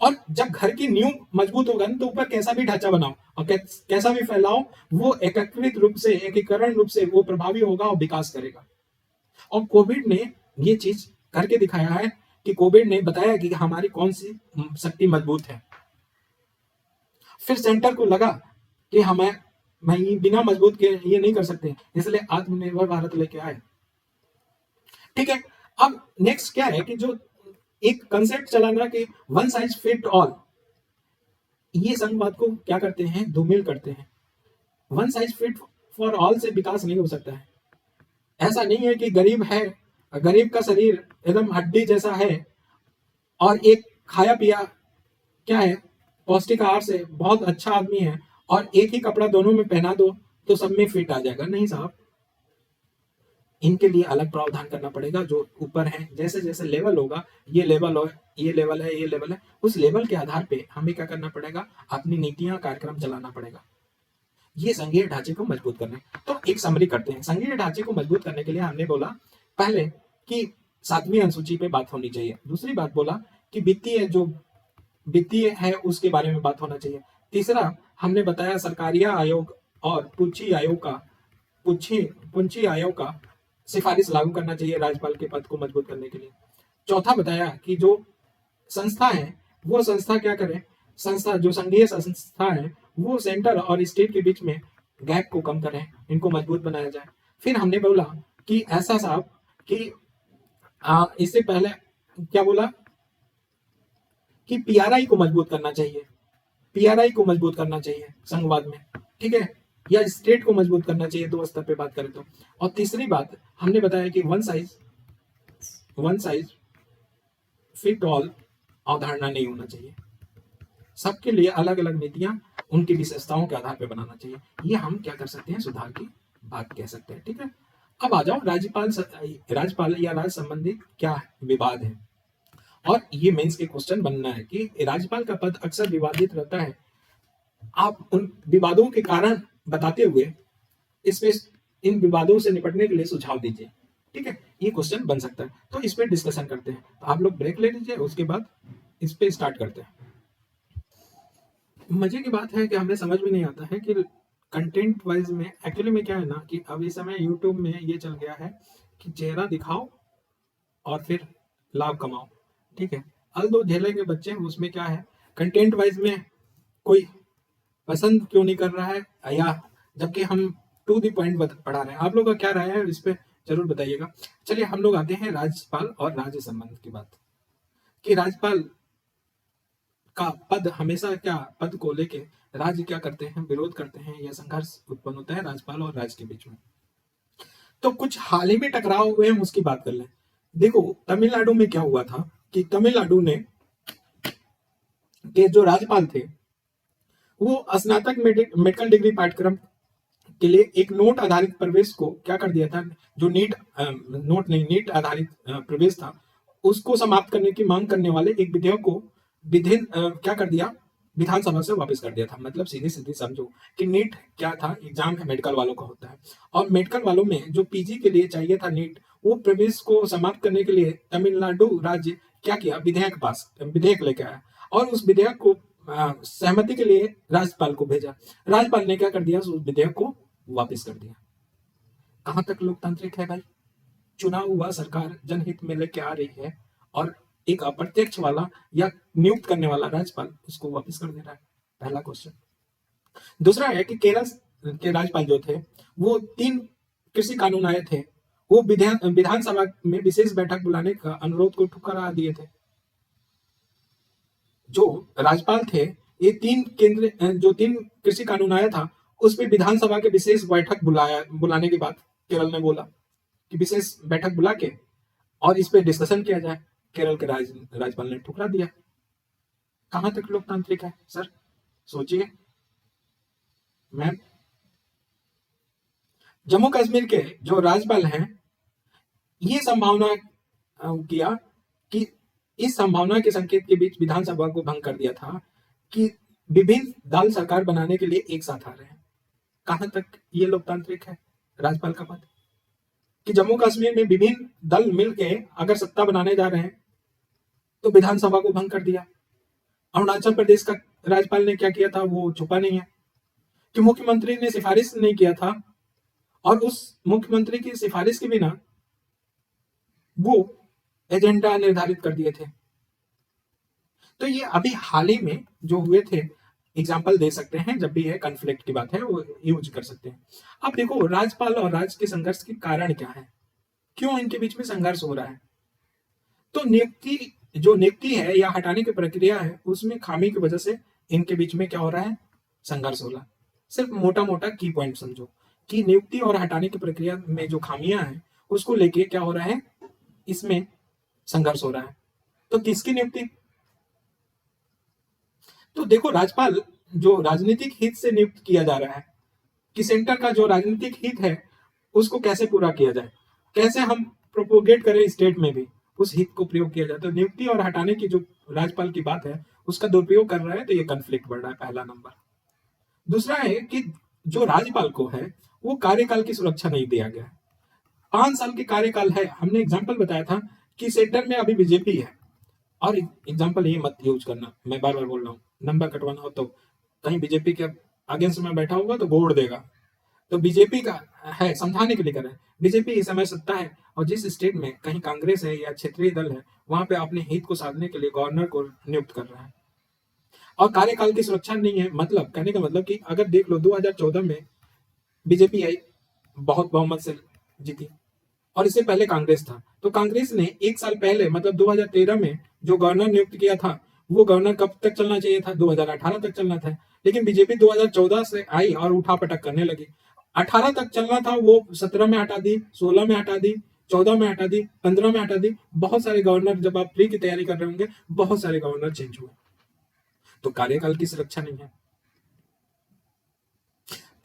और जब घर की नींव मजबूत होगा तो ऊपर कैसा भी ढांचा बनाओ और कैसा भी फैलाओ, वो एकीकरण रूप से वो प्रभावी होगा और विकास करेगा। और कोविड ने ये चीज करके दिखाया है कि कोविड ने बताया कि हमारी कौन सी शक्ति मजबूत है। फिर सेंटर को लगा कि हमें बिना मजबूत के ये नहीं कर सकते, इसलिए आत्मनिर्भर भारत लेके आए। ठीक है, अब नेक्स्ट क्या है कि जो एक कंसेप्ट चला ना कि वन साइज फिट ऑल, ये संघवाद को क्या करते हैं, धूमिल करते हैं। One size fit for all से विकास नहीं हो सकता है। ऐसा नहीं है कि गरीब है, गरीब का शरीर एकदम हड्डी जैसा है और एक खाया पिया क्या है पौष्टिक आहार से बहुत अच्छा आदमी है और एक ही कपड़ा दोनों में पहना दो तो सब में फिट आ जाएगा। नहीं साहब, इनके लिए अलग प्रावधान करना पड़ेगा। जो ऊपर है, जैसे जैसे लेवल होगा, ये लेवल हो, ये लेवल है, ये लेवल है, उस लेवल के आधार पे हमें क्या करना पड़ेगा, अपनी नीतियां कार्यक्रम चलाना पड़ेगा। ये संघीय ढांचे को मजबूत करना है। तो एक समरी करते हैं। संघीय ढांचे को मजबूत करने के लिए हमने बोला पहले कि 7वीं अनुसूची पे बात होनी चाहिए। दूसरी बात बोला कि वित्तीय है उसके बारे में बात होना चाहिए। तीसरा हमने बताया सरकारिया आयोग और पुंछी आयोग का सिफारिश लागू करना चाहिए राज्यपाल के पद को मजबूत करने के लिए। चौथा बताया कि जो संस्था है वो संस्था क्या करे, संस्था जो संघीय संस्था है वो सेंटर और स्टेट के बीच में गैप को कम करें, इनको मजबूत बनाया जाए। फिर हमने बोला कि ऐसा साहब कि इससे पहले क्या बोला कि पीआरआई को मजबूत करना चाहिए, पीआरआई को मजबूत करना चाहिए संघवाद में, ठीक है, या स्टेट को मजबूत करना चाहिए, दो स्तर पे बात करें तो। और तीसरी बात हमने बताया कि वन साइज फिट ऑल अवधारणा नहीं होना चाहिए, सबके लिए अलग अलग नीतियां उनकी विशेषताओं के आधार पर बनाना चाहिए। ये हम क्या कर सकते हैं, सुधार की बात कह सकते हैं। ठीक है, अब आ जाओ राज्यपाल या राज्य संबंधित क्या विवाद है। और ये मेंस के क्वेश्चन बनना है कि राज्यपाल का पद अक्सर विवादित रहता है। आप उन विवादों के कारण बताते हुए इसमें इन विवादों से निपटने के लिए सुझाव दीजिए। ठीक है, ये क्वेश्चन बन सकता है, तो इस पे डिस्कशन करते हैं। तो आप लोग ब्रेक ले लीजिए, उसके बाद इस पे स्टार्ट करते हैं। मजे की बात है कि हमें समझ में नहीं आता है कि कंटेंट वाइज में एक्चुअली में क्या है ना कि अब इस समय यूट्यूब में ये चल गया है कि चेहरा दिखाओ और फिर लाभ कमाओ। ठीक है, अल दो झेलेंगे बच्चे, उसमें क्या है कंटेंट वाइज में कोई पसंद क्यों नहीं कर रहा है, या जबकि हम टू द पॉइंट पढ़ा रहे हैं। आप लोग का क्या राय है इस पे जरूर बताइएगा। चलिए हम लोग आते हैं राज्यपाल और राज्य संबंध की बात, कि राज्यपाल का पद हमेशा क्या, पद को लेके राज्य क्या करते हैं, विरोध करते हैं या संघर्ष उत्पन्न होता है राज्यपाल और राज्य के बीच में। तो कुछ हाल ही में टकराव हुए हैं उसकी बात कर लें। देखो तमिलनाडु में क्या हुआ था कि तमिलनाडु ने के जो राज्यपाल थे वो स्नातक मेडिकल डिग्री पाठ्यक्रम के लिए एक नोट आधारित प्रवेश को क्या कर दिया था, जो नीट आधारित प्रवेश था उसको समाप्त करने की मांग करने वाले एक विधेयक को क्या कर दिया, विधानसभा से वापस कर दिया था। मतलब सीधी सीधी समझो कि नीट क्या था, एग्जाम है मेडिकल वालों का होता है, और मेडिकल वालों में जो पीजी के लिए चाहिए था नीट, वो प्रवेश को समाप्त करने के लिए तमिलनाडु राज्य क्या किया, विधेयक लेके आया और उस विधेयक को सहमति के लिए राज्यपाल को भेजा। राज्यपाल ने क्या कर दिया, उस विधेयक को वापस कर दिया। कहां तक लोकतांत्रिक है भाई, चुनाव हुआ सरकार जनहित में लेके आ रही है और एक अप्रत्यक्ष वाला या नियुक्त करने वाला राज्यपाल उसको वापस कर दे रहा है। पहला क्वेश्चन। दूसरा है कि केरल के राज्यपाल जो थे वो 3 कृषि कानून आए थे, वो विधानसभा में विशेष बैठक बुलाने का अनुरोध को ठुकरा दिए थे। जो राज्यपाल थे ये 3 कृषि कानून आया था उस पर विधानसभा के विशेष बैठक बुलाने की बात केरल ने बोला कि विशेष बैठक बुला के और इस पे डिस्कशन किया जाए। केरल के राज्यपाल ने ठुकरा दिया। कहां तक लोकतांत्रिक है सर, सोचिए। मैम, जम्मू कश्मीर के जो राज्यपाल हैं ये संभावना किया कि इस संभावना के संकेत के बीच विधानसभा को भंग कर दिया था कि विभिन्न दल सरकार बनाने के लिए एक साथ आ रहे हैं। कहां तक ये लोकतांत्रिक है राज्यपाल का पद, कि जम्मू कश्मीर में विभिन्न दल मिलके अगर सत्ता बनाने जा रहे हैं तो विधानसभा को भंग कर दिया। अरुणाचल प्रदेश का राज्यपाल ने क्या किया था वो छुपा नहीं है कि मुख्यमंत्री ने सिफारिश नहीं किया था और उस मुख्यमंत्री की सिफारिश के बिना वो एजेंडा निर्धारित कर दिए थे। तो ये अभी हाल ही में जो हुए थे एग्जाम्पल दे सकते हैं, जब भी है कन्फ्लिक्ट की बात है वो यूज कर सकते हैं। अब देखो राज्यपाल और राज्य के संघर्ष के कारण क्या है, क्यों इनके बीच में संघर्ष हो रहा है। तो नियुक्ति है या हटाने की प्रक्रिया है, उसमें खामी की वजह से इनके बीच में क्या हो रहा है, संघर्ष हो रहा है। सिर्फ मोटा मोटा की पॉइंट समझो कि नियुक्ति और हटाने की प्रक्रिया में जो खामियां हैं उसको लेके क्या हो रहा है, इसमें संघर्ष हो रहा है। तो किसकी नियुक्ति, तो देखो राज्यपाल जो राजनीतिक हित से नियुक्त किया जा रहा है, कि सेंटर का जो राजनीतिक हित है उसको कैसे पूरा किया जाए, कैसे हम प्रोपोगेट करें स्टेट में भी उस हित को प्रयोग किया जाए। तो नियुक्ति और हटाने की जो राज्यपाल की बात है उसका दुरुपयोग कर रहा है, तो ये कन्फ्लिक्ट बढ़ रहा है, पहला नंबर। दूसरा है कि जो राज्यपाल को है वो कार्यकाल की सुरक्षा नहीं दिया गया है। 5 साल के कार्यकाल है, हमने एग्जाम्पल बताया था कि सेंटर में अभी बीजेपी है। और एग्जाम्पल ये मत यूज करना, मैं बार बार बोल रहा हूँ, नंबर कटवाना हो तो कहीं बीजेपी के अगेंस्ट में बैठा होगा तो गोड़ देगा। तो बीजेपी का है, समझाने के लिए कर रहे हैं। बीजेपी इस समय सत्ता है और जिस स्टेट में कहीं कांग्रेस है या क्षेत्रीय दल है वहां पे अपने हित को साधने के लिए गवर्नर को नियुक्त कर रहा है। और कार्यकाल की सुरक्षा नहीं है, मतलब कहने का मतलब कि अगर देख लो 2014 में बीजेपी आई, बहुत बहुमत से जीती, और इससे पहले कांग्रेस था। तो कांग्रेस ने 1 साल पहले मतलब 2013 में जो गवर्नर नियुक्त किया था वो गवर्नर कब तक चलना चाहिए था, 2018 तक चलना था। लेकिन बीजेपी 2014 से आई और उठापटक करने लगी। 18 तक चलना था वो 17 में हटा दी, 16 में हटा दी, 14 में हटा दी, 15 में हटा दी। बहुत सारे गवर्नर, जब आप प्री की तैयारी कर रहे होंगे, बहुत सारे गवर्नर चेंज हुए। तो कार्यकाल की सुरक्षा नहीं है।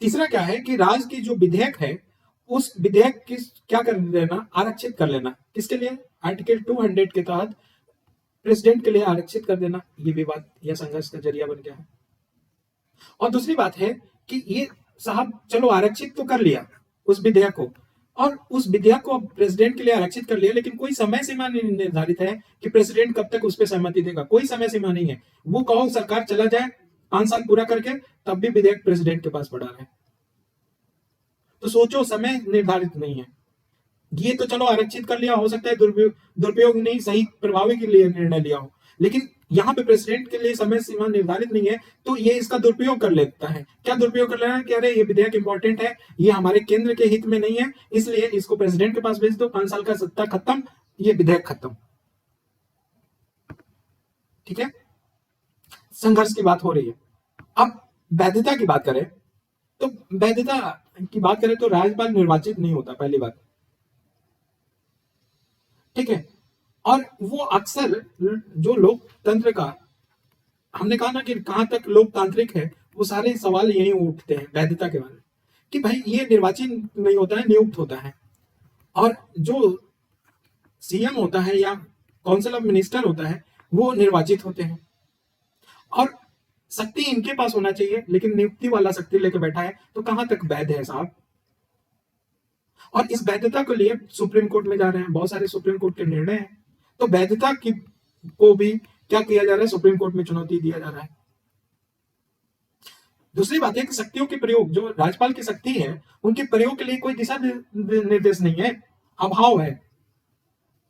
तीसरा क्या है कि राज्य की जो विधेयक है उस विधेयक की क्या कर लेना, आरक्षित कर लेना, किसके लिए, आर्टिकल 200 के तहत प्रेसिडेंट के लिए आरक्षित कर देना, ये विवाद या संघर्ष का जरिया बन गया है। और दूसरी बात है कि ये साहब चलो आरक्षित तो कर लिया उस विधेयक को, और उस विधेयक को प्रेसिडेंट के लिए आरक्षित कर लिया, लेकिन कोई समय सीमा नहीं निर्धारित है कि प्रेसिडेंट कब तक उस पर सहमति देगा, कोई समय सीमा नहीं है। वो कहो सरकार चला जाए 5 साल पूरा करके, तब भी विधेयक प्रेसिडेंट के पास पड़ा रहे। तो सोचो, समय निर्धारित नहीं है। ये तो चलो आरक्षित कर लिया, हो सकता है दुरुपयोग नहीं, सही प्रभावी के लिए निर्णय लिया हो, लेकिन यहाँ पे प्रेसिडेंट के लिए समय सीमा निर्धारित नहीं है, तो ये इसका दुरुपयोग कर लेता है। क्या दुरुपयोग कर रहा है कि अरे ये विधेयक इंपॉर्टेंट है, ये हमारे केंद्र के हित में नहीं है, इसलिए इसको प्रेसिडेंट के पास भेज दो, 5 साल का सत्ता खत्म, ये विधेयक खत्म। ठीक है, संघर्ष की बात हो रही है। अब वैधता की बात करें तो वैधता की बात करें तो राज्यपाल निर्वाचित नहीं होता, पहली बात। ठीक है, और वो अक्सर जो लोकतंत्र का, हमने कहा ना कि कहां तक लोकतांत्रिक है, वो सारे सवाल यही उठते हैं वैधता के बारे में, कि भाई ये निर्वाचित नहीं होता है, नियुक्त होता है। और जो सीएम होता है या काउंसिल ऑफ मिनिस्टर होता है वो निर्वाचित होते हैं, और शक्ति इनके पास होना चाहिए, लेकिन नियुक्ति वाला शक्ति लेके बैठा है, तो कहां तक वैध है साहब। और इस वैधता को लिए सुप्रीम कोर्ट में जा रहे हैं, बहुत सारे सुप्रीम कोर्ट के निर्णय हैं, तो वैधता की को भी क्या किया जा रहा है, सुप्रीम कोर्ट में चुनौती दिया जा रहा है। दूसरी बात है कि शक्तियों के प्रयोग, जो राज्यपाल की शक्ति है उनके प्रयोग के लिए कोई दिशा निर्देश नहीं है, अभाव है।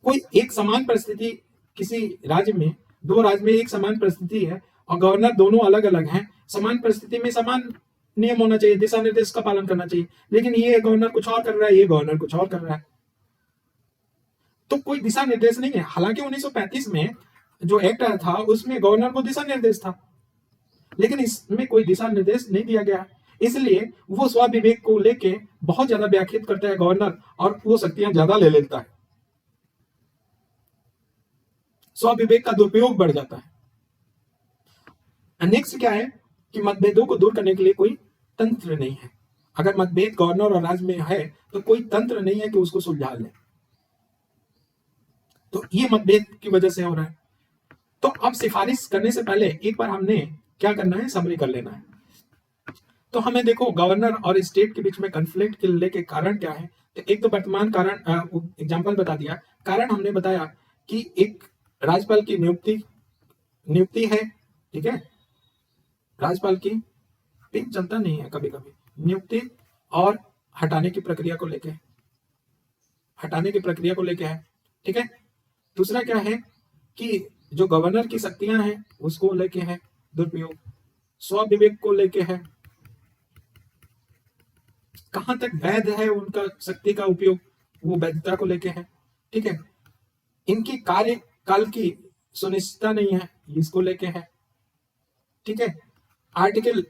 कोई एक समान परिस्थिति, किसी राज्य में, 2 राज्य में एक समान परिस्थिति है और गवर्नर दोनों अलग अलग हैं, समान परिस्थिति में समान नियम होना चाहिए, दिशा निर्देश का पालन करना चाहिए, लेकिन ये गवर्नर कुछ और कर रहा है, ये गवर्नर कुछ और कर रहा है, तो कोई दिशा निर्देश नहीं है। हालांकि 1935 में जो एक्ट आया था उसमें गवर्नर को दिशा निर्देश था, लेकिन इसमें कोई दिशा निर्देश नहीं दिया गया, इसलिए वो स्वविवेक को लेके बहुत ज्यादा व्याख्यात करता है गवर्नर, और वो शक्तियां ज्यादा ले लेता है, स्वविवेक का दुरुपयोग बढ़ जाता है। नेक्स्ट क्या है कि मतभेदों को दूर करने के लिए कोई तंत्र नहीं है। अगर मतभेद गवर्नर और राज्य में है तो कोई तंत्र नहीं है कि उसको सुलझा ले, तो ये मतभेद की वजह से हो रहा है। तो अब सिफारिश करने से पहले एक बार हमने क्या करना है, समरी कर लेना है। तो हमें देखो गवर्नर और स्टेट के बीच में कन्फ्लिक्ट के लेके कारण क्या है, तो एक तो वर्तमान कारण एग्जांपल बता दिया, कारण हमने बताया कि एक राज्यपाल की नियुक्ति है, ठीक है, राज्यपाल की पिन चलता नहीं है कभी कभी, नियुक्ति और हटाने की प्रक्रिया को लेके है, ठीक है। दूसरा क्या है कि जो गवर्नर की शक्तियां हैं उसको लेके है दुरुपयोग, स्वविवेक को लेके है, कहां तक वैध है उनका शक्ति का उपयोग, वो वैधता को लेके है। ठीक है, इनकी कार्यकाल की सुनिश्चितता नहीं है, इसको लेके है। ठीक है, आर्टिकल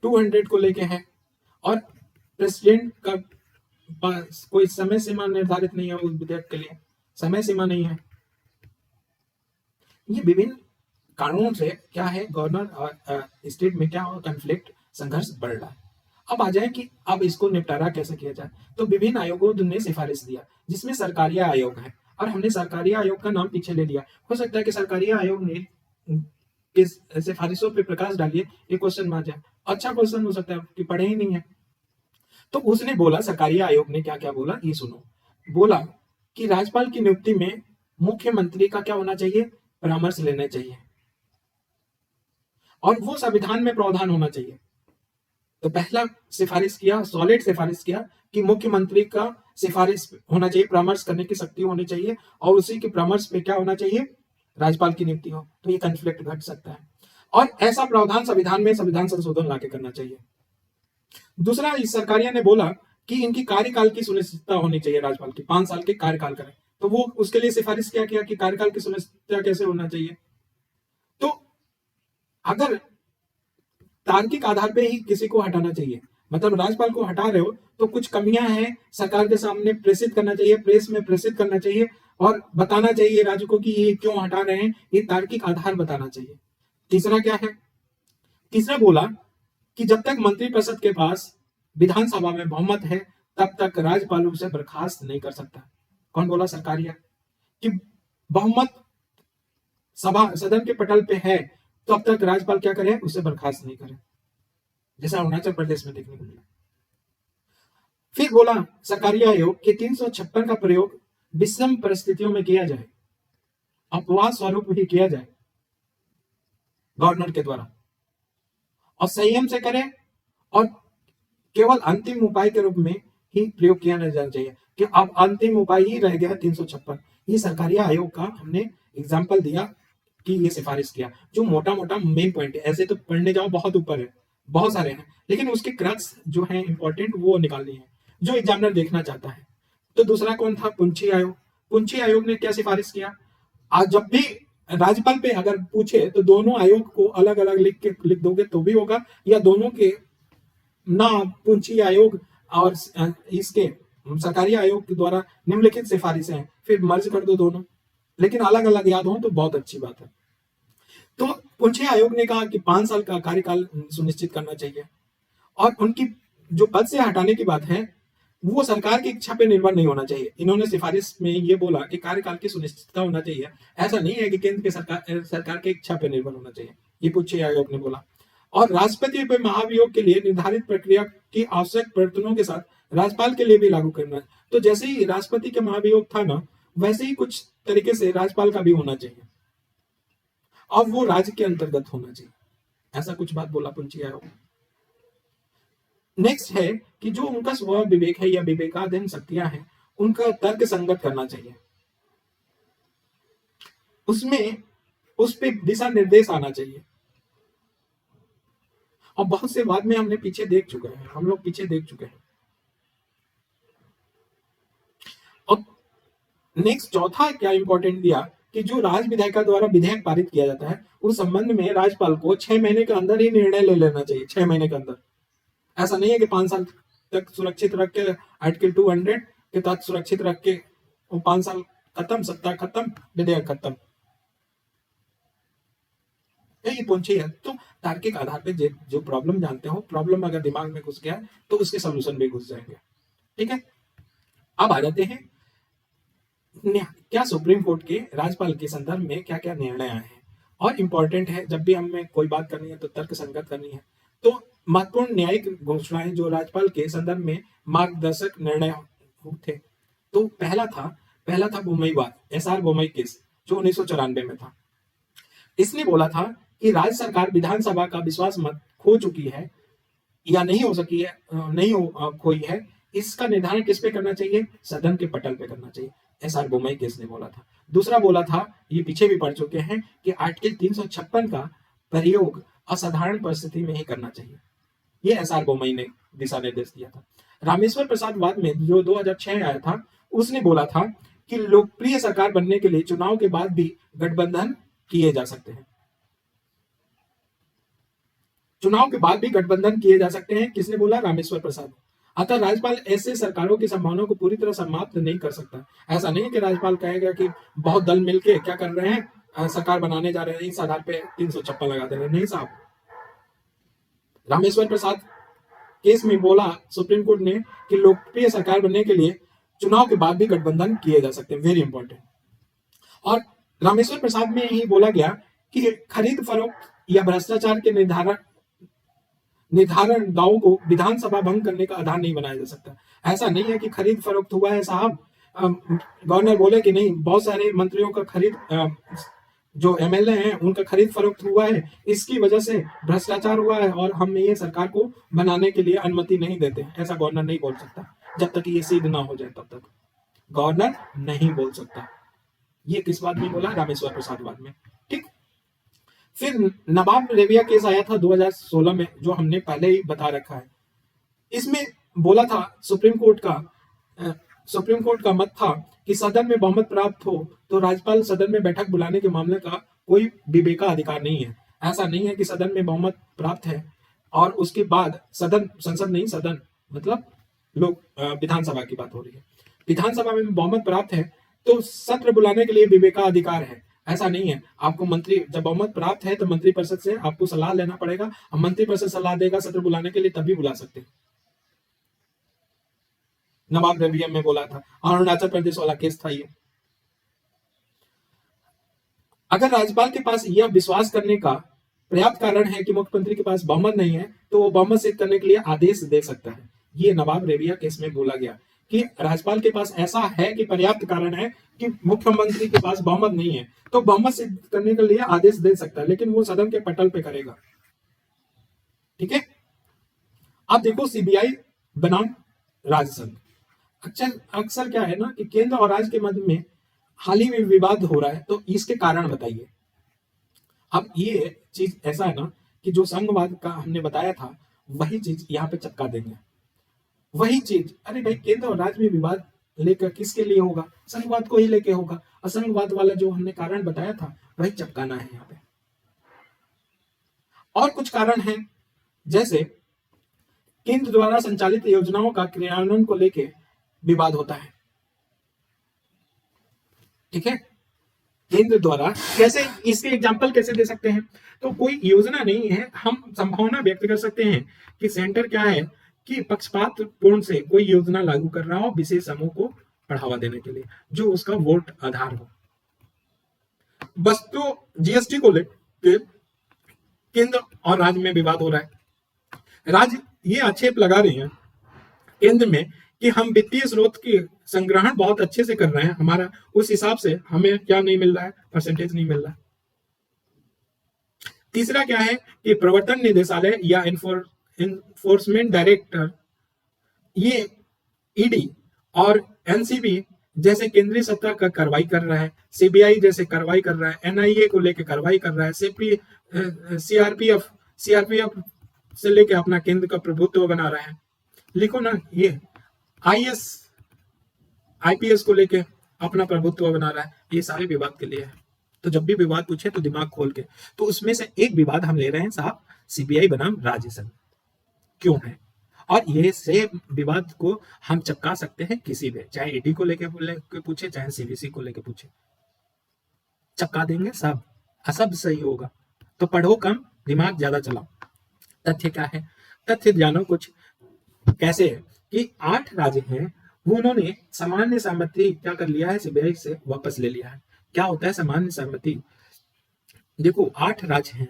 200 को लेके है, और प्रेसिडेंट का पास कोई समय सीमा निर्धारित नहीं है उस विधेयक के लिए, समय सीमा नहीं है। ये विभिन्न कानूनों से क्या है, गवर्नर और स्टेट में क्या हो, कन्फ्लिक्ट, संघर्ष बढ़ रहा है। अब आ जाए कि अब इसको निपटारा कैसे किया जाए। तो विभिन्न आयोगों ने सिफारिश दिया, जिसमें सरकारी आयोग है, और हमने सरकारी आयोग का नाम पीछे ले लिया। हो सकता है कि सरकारी आयोग ने किस सिफारिशों पे प्रकाश डालिए, ये क्वेश्चन आ जाए। अच्छा क्वेश्चन हो सकता है कि पढ़े ही नहीं है। तो उसने बोला, सरकारी आयोग ने क्या क्या बोला, ये सुनो। बोला कि राज्यपाल की नियुक्ति में मुख्यमंत्री का क्या होना चाहिए, परामर्श लेना चाहिए, और वो संविधान में प्रावधान होना चाहिए। तो पहला सिफारिश किया, सॉलिड सिफारिश किया कि मुख्यमंत्री का सिफारिश होना चाहिए, परामर्श करने की शक्ति होनी चाहिए, और उसी के परामर्श पे क्या होना चाहिए, राज्यपाल की नियुक्ति हो। तो ये कन्फ्लिक्ट घट सकता है, और ऐसा प्रावधान संविधान में संविधान संशोधन लाके करना चाहिए। दूसरा, इस सरकारिया ने बोला कि इनकी कार्यकाल की सुनिश्चितता होनी चाहिए, राज्यपाल की 5 साल के कार्यकाल करें। तो वो उसके लिए सिफारिश क्या किया कि कार्यकाल की सुनिश्चितता कैसे होना चाहिए। तो अगर तार्किक आधार पे ही किसी को हटाना चाहिए, मतलब राज्यपाल को हटा रहे हो तो कुछ कमियां हैं, सरकार के सामने प्रेषित करना चाहिए, प्रेस में प्रेषित करना चाहिए, और बताना चाहिए राज्य को कि ये क्यों हटा रहे हैं, ये तार्किक आधार बताना चाहिए। तीसरा क्या है, तीसरा बोला कि जब तक मंत्रिपरिषद के पास विधानसभा में बहुमत है, तब तक राज्यपाल उसे बर्खास्त नहीं कर सकता। कौन बोला, सरकारिया, कि बहुमत सभा सदन के पटल पे है, तो अब तक राज्यपाल क्या करे, उसे बर्खास्त नहीं करे, जैसा अरुणाचल प्रदेश में देखने को मिला। फिर बोला सरकारी आयोग कि 356 का प्रयोग विषम परिस्थितियों में किया जाए, अपवाद स्वरूप ही किया जाए गवर्नर के द्वारा, और संयम से करें, और केवल अंतिम उपाय के रूप में ही प्रयोग किया जाना चाहिए, कि अब अंतिम उपाय ही रह गया 356। ये सरकारी आयोग का हमने एग्जाम्पल दिया कि ये सिफारिश किया, जो मोटा मोटा मेन पॉइंट है। ऐसे तो पढ़ने जाओ बहुत ऊपर है, बहुत सारे हैं, लेकिन उसके क्रक्स जो है इंपॉर्टेंट, वो निकालनी है जो एग्जामिनर देखना चाहता है। तो दूसरा कौन था, पुंछी आयोग। पुंछी आयोग ने क्या सिफारिश किया, आज जब भी राज्यपाल पे अगर पूछे तो दोनों आयोग को अलग अलग लिख दोगे तो भी होगा, या दोनों के ना पुंछी आयोग और इसके सरकारी आयोग के द्वारा निम्नलिखित सिफारिशें हैं, फिर मर्ज कर दो दोनों, लेकिन अलग अलग याद हो तो बहुत अच्छी बात है। तो पुंछी आयोग ने कहा कि 5 साल का कार्यकाल सुनिश्चित करना चाहिए, और उनकी जो पद से हटाने की बात है वो सरकार की इच्छा पे निर्भर नहीं होना चाहिए। इन्होंने सिफारिश में ये बोला कि कार्यकाल की सुनिश्चितता होना चाहिए, ऐसा नहीं है कि केंद्र की सरकार की इच्छा पे निर्भर होना चाहिए, ये पुंछी आयोग ने बोला। और राष्ट्रपति पे महाभियोग के लिए निर्धारित प्रक्रिया की आवश्यक परिवर्तनों के साथ राज्यपाल के लिए भी लागू करना है। तो जैसे ही राष्ट्रपति के महाभियोग था ना, वैसे ही कुछ तरीके से राज्यपाल का भी होना चाहिए, और वो राज्य के अंतर्गत होना चाहिए, ऐसा कुछ बात बोला पुंछी आयोग। नेक्स्ट है कि जो उनका स्वभाव विवेक है या विवेकाधीन शक्तियां हैं, उनका तर्क संगत करना चाहिए, उसमें उस पे दिशा निर्देश आना चाहिए। और बहुत से बाद में हमने पीछे देख चुके हैं, हम लोग पीछे देख चुके हैं। और नेक्स्ट चौथा क्या इंपॉर्टेंट दिया कि जो राज्य विधायिका द्वारा विधेयक पारित किया जाता है, उस संबंध में राज्यपाल को 6 महीने के अंदर ही निर्णय ले लेना चाहिए, 6 महीने के अंदर। ऐसा नहीं है कि 5 साल तक सुरक्षित रख के आर्टिकल 200 के तहत सुरक्षित रख के वो 5 साल खत्म, सत्ता खत्म, विधेयक खत्म। ये पूछी है तो तार्किक आधार पे जो प्रॉब्लम जानते हो, प्रॉब्लम अगर दिमाग में घुस गया तो उसके सोल्यूशन भी घुस जाएंगे। ठीक है, अब आ जाते हैं क्या सुप्रीम कोर्ट के राज्यपाल के संदर्भ में क्या क्या निर्णय आए हैं। और इंपॉर्टेंट है, जब भी हमें कोई बात करनी है तो तर्क संगत करनी है। तो महत्वपूर्ण न्यायिक घोषणाएं जो राज्यपाल के संदर्भ में मार्गदर्शक निर्णय थे, तो पहला था बोमईवाद, एसआर बोमई केस जो 1994 में था। इसने बोला था कि राज्य सरकार विधानसभा का विश्वास मत खो चुकी है या नहीं हो सकी है, खोई है, इसका निर्धारण किस पे करना चाहिए, सदन के पटल पे करना चाहिए, एसआर बोमई केस ने बोला था। दूसरा बोला था, ये पीछे भी पढ़ चुके हैं, कि आर्टिकल 356 का प्रयोग असाधारण परिस्थिति में ही करना चाहिए। ये एसआर बोमई ने दिशा निर्देश दिया था। रामेश्वर प्रसाद वाद में जो 2006 आया था, उसने बोला था कि लोकप्रिय सरकार बनने के लिए चुनाव के बाद भी गठबंधन किए जा सकते हैं। चुनाव के बाद भी गठबंधन किए जा सकते हैं, किसने बोला? रामेश्वर प्रसाद। अतः राज्यपाल ऐसे सरकारों की संभावनाओं को पूरी तरह समाप्त नहीं कर सकता। ऐसा नहीं है कि राज्यपाल कहेगा कि बहुत दल मिलके क्या कर रहे हैं, सरकार बनाने जा रहे हैं, इस आधार पे 356 लगा दे रहे हैं। नहीं साहब, रामेश्वर प्रसाद केस में बोला सुप्रीम कोर्ट ने कि लोकप्रिय सरकार बनने के लिए चुनाव के बाद भी गठबंधन किए जा सकते हैं। Very important. और रामेश्वर प्रसाद में ही बोला गया कि खरीद फरोख्त या भ्रष्टाचार के निर्धारण दावों को विधानसभा भंग करने का आधार नहीं बनाया जा सकता। ऐसा नहीं है कि खरीद फरोख्त हुआ है साहब, गवर्नर बोले कि नहीं, बहुत सारे मंत्रियों का खरीद, जो एमएलए हैं उनका खरीद फरोख्त हुआ है, इसकी वजह से भ्रष्टाचार हुआ है और हम ये सरकार को बनाने के लिए अनुमति नहीं देते। ऐसा गवर्नर नहीं बोल सकता, जब तक ये सिद्ध ना हो जाए तब तक गवर्नर नहीं बोल सकता। ये किस बात में बोला? रामेश्वर प्रसाद वाद में। ठीक। फिर नवाब रेबिया केस आया था 2016 में, जो हमने पहले ही बता रखा है। इसमें बोला था सुप्रीम कोर्ट का मत था कि सदन में बहुमत प्राप्त हो तो राज्यपाल सदन में बैठक बुलाने के मामले का कोई विवेकाधिकार नहीं है। ऐसा नहीं है कि सदन में बहुमत प्राप्त है और उसके बाद संसद नहीं, सदन मतलब लोग, विधानसभा की बात हो रही है, विधानसभा में बहुमत प्राप्त है तो सत्र बुलाने के लिए विवेकाधिकार है। ऐसा नहीं है। आपको मंत्री, जब बहुमत प्राप्त है तो मंत्रिपरिषद से आपको सलाह लेना पड़ेगा, और मंत्रिपरिषद सलाह देगा सत्र बुलाने के लिए, तभी बुला सकते हैं। नवाब रेबिया में बोला था। अरुणाचल प्रदेश वाला केस था ये। अगर राज्यपाल के पास यह विश्वास करने का पर्याप्त कारण है कि मुख्यमंत्री के पास बहुमत नहीं है तो वो बहुमत सिद्ध करने के लिए आदेश दे सकता है। ये नवाब रेबिया केस में बोला गया कि राज्यपाल के पास ऐसा है कि पर्याप्त कारण है कि मुख्यमंत्री के पास बहुमत नहीं है, तो बहुमत सिद्ध करने के लिए आदेश दे सकता है, लेकिन वो सदन के पटल पे करेगा। ठीक है। अब देखो सीबीआई बनाम राज्य संघ। अक्सर क्या है ना कि केंद्र और राज्य के मध्य में हाल ही में विवाद हो रहा है, तो इसके कारण बताइए। अब ये चीज ऐसा है ना कि जो संघवाद का हमने बताया था वही चीज यहाँ पे चपका देंगे। वही चीज, अरे भाई केंद्र और राज्य में विवाद लेकर किसके लिए होगा? संघवाद को ही लेके होगा। असंघवाद वाला जो हमने कारण बताया था वही चपकाना है यहाँ पे। और कुछ कारण है, जैसे केंद्र द्वारा संचालित योजनाओं का क्रियान्वयन को लेके विवाद होता है। ठीक है। केंद्र द्वारा कैसे, इसके एग्जाम्पल कैसे दे सकते हैं? तो कोई योजना नहीं है, हम संभावना व्यक्त कर सकते हैं कि सेंटर क्या है कि पक्षपात पूर्ण से कोई योजना लागू कर रहा हो विशेष समूह को बढ़ावा देने के लिए, जो उसका वोट आधार हो। बस तो जीएसटी को लेकर केंद्र और राज्य में विवाद हो रहा है। राज्य ये आक्षेप लगा रहे हैं केंद्र में कि हम वित्तीय स्रोत की संग्रहण बहुत अच्छे से कर रहे हैं, हमारा उस हिसाब से हमें क्या नहीं मिल रहा है, परसेंटेज नहीं मिल रहा है। तीसरा क्या है कि प्रवर्तन निदेशालय या इन्फोर्समेंट डायरेक्टर, ये ईडी और एनसीबी जैसे केंद्रीय सत्ता का कार्रवाई कर रहा है, सीबीआई जैसे कार्रवाई कर रहा है, एनआईए को लेकर कार्रवाई कर रहा है, सीआरपीएफ से लेकर अपना केंद्र का प्रभुत्व बना रहा है। लिखो ना, ये आईएएस आईपीएस को लेके अपना प्रभुत्व बना रहा है। ये सारे विवाद के लिए है। तो जब भी विवाद पूछे तो दिमाग खोल के, तो उसमें से एक विवाद हम ले रहे हैं साहब, सीबीआई बनाम राज्य संघ क्यों है, और ये से विवाद को हम चपका सकते हैं किसी भी, चाहे ईडी को लेके पूछे, चाहे सीबीसी को लेके पूछे, चपका देंगे सब, सब सही होगा। तो पढ़ो कम, दिमाग ज्यादा चलाओ। तथ्य क्या है? तथ्य जानो कुछ कैसे है कि 8 राज्य हैं, वो उन्होंने सामान्य सहमति क्या कर लिया है, सीबीआई से वापस ले लिया है। क्या होता है सामान्य सहमति? देखो 8 राज्य हैं,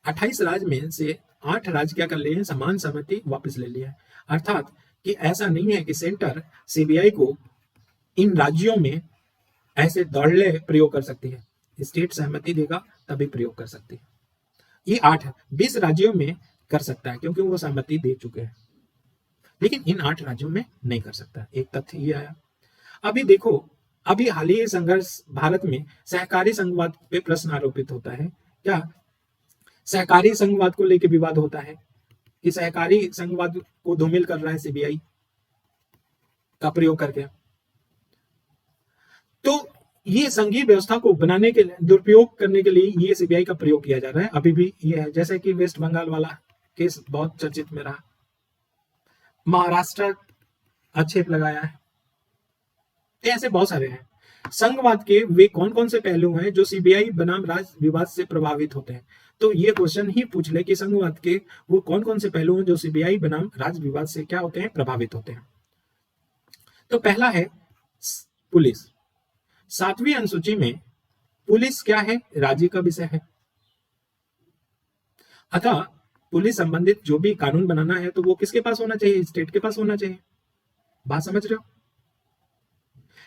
28 राज्य में से 8 राज्य क्या कर लिए हैं, समान सहमति वापस ले लिया है। अर्थात कि ऐसा नहीं है कि सेंटर सीबीआई को इन राज्यों में ऐसे दौड़ले प्रयोग कर सकती है, स्टेट सहमति देगा तभी प्रयोग कर सकती है। ये 8 20 राज्यों में कर सकता है क्योंकि वो सहमति दे चुके हैं, लेकिन इन 8 राज्यों में नहीं कर सकता। एक तथ्य ये आया। अभी देखो, अभी हाल ही संघर्ष भारत में सहकारी संघवाद पे प्रश्न आरोपित होता है क्या, सहकारी संघवाद को लेकर विवाद होता है कि सहकारी संघवाद को धूमिल कर रहा है सीबीआई का प्रयोग करके। तो ये संघीय व्यवस्था को बनाने के लिए, दुरुपयोग करने के लिए ये सीबीआई का प्रयोग किया जा रहा है। अभी भी ये है, जैसे कि वेस्ट बंगाल वाला केस बहुत चर्चित में रहा, महाराष्ट्र आक्षेप लगाया है, ऐसे बहुत सारे हैं। संघवाद के वे कौन कौन से पहलू हैं जो सीबीआई बनाम राज्य विवाद से प्रभावित होते हैं? तो ये क्वेश्चन ही पूछ ले कि संघवाद के वो कौन कौन से पहलू हैं जो सीबीआई बनाम राज्य विवाद से क्या होते हैं, प्रभावित होते हैं। तो पहला है पुलिस। 7वीं अनुसूची में पुलिस क्या है, राज्य का विषय है। अतः पुलिस संबंधित जो भी कानून बनाना है तो वो किसके पास होना चाहिए, स्टेट के पास होना चाहिए। बात समझ रहे हो?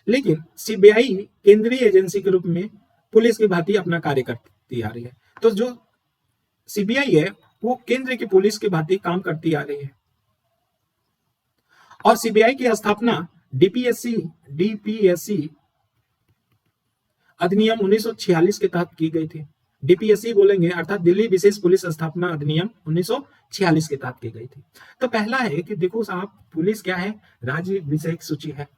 लेकिन सीबीआई केंद्रीय एजेंसी के रूप में पुलिस की भांति अपना कार्य करती आ रही है। तो जो सीबीआई है वो केंद्र की पुलिस की भांति काम करती आ रही है। और सीबीआई की स्थापना डीपीएससी अधिनियम 1946 के तहत की गई थी। डीपीएससी बोलेंगे अर्थात दिल्ली विशेष पुलिस स्थापना अधिनियम 1946 के तहत की गई थी। तो पहला है कि देखो साहब, पुलिस क्या है, राज्य विषय सूची है,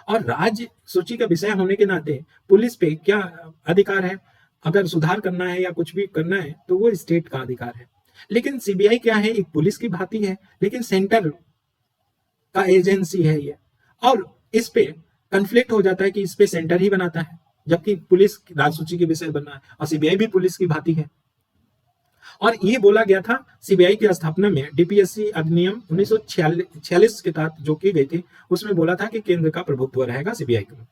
और राज्य सूची का विषय होने के नाते पुलिस पे क्या अधिकार है, अगर सुधार करना है या कुछ भी करना है तो वो स्टेट का अधिकार है। लेकिन सीबीआई क्या है, एक पुलिस की भांति है, लेकिन सेंटर का एजेंसी है ये, और इस पे कंफ्लिक्ट हो जाता है कि इस पे सेंटर ही बनाता है, जबकि पुलिस राज्य सूची के विषय बनना है और सीबीआई भी पुलिस की भांति है। और ये बोला गया था सीबीआई की स्थापना में, डीपीएससी अधिनियम 1946 के तहत जो की गई थी उसमें बोला था कि केंद्र का प्रभुत्व रहेगा सीबीआई का।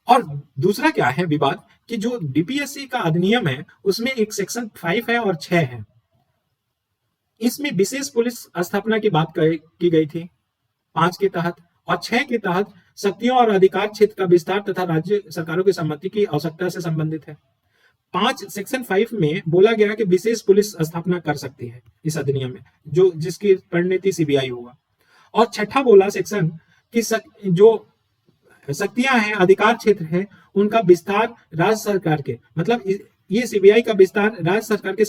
और दूसरा क्या है विवाद कि जो डीपीएससी का अधिनियम है उसमें एक सेक्शन 5 है और 6 है। इसमें विशेष पुलिस स्थापना की बात की गई थी 5 के तहत, और 6 के तहत शक्तियों और अधिकार क्षेत्र का विस्तार तथा राज्य सरकारों की सम्मति की आवश्यकता से संबंधित है। 5 सेक्शन 5 में बोला गया कि विशेष पुलिस स्थापना कर सकती है इस अधिनियम में, जो जिसकी परिणति सीबीआई होगा। और छठा बोला सेक्शन कि जो शक्तियां हैं, अधिकार क्षेत्र है, उनका विस्तार राज्य सरकार के, मतलब ये सीबीआई का विस्तार राज्य सरकार के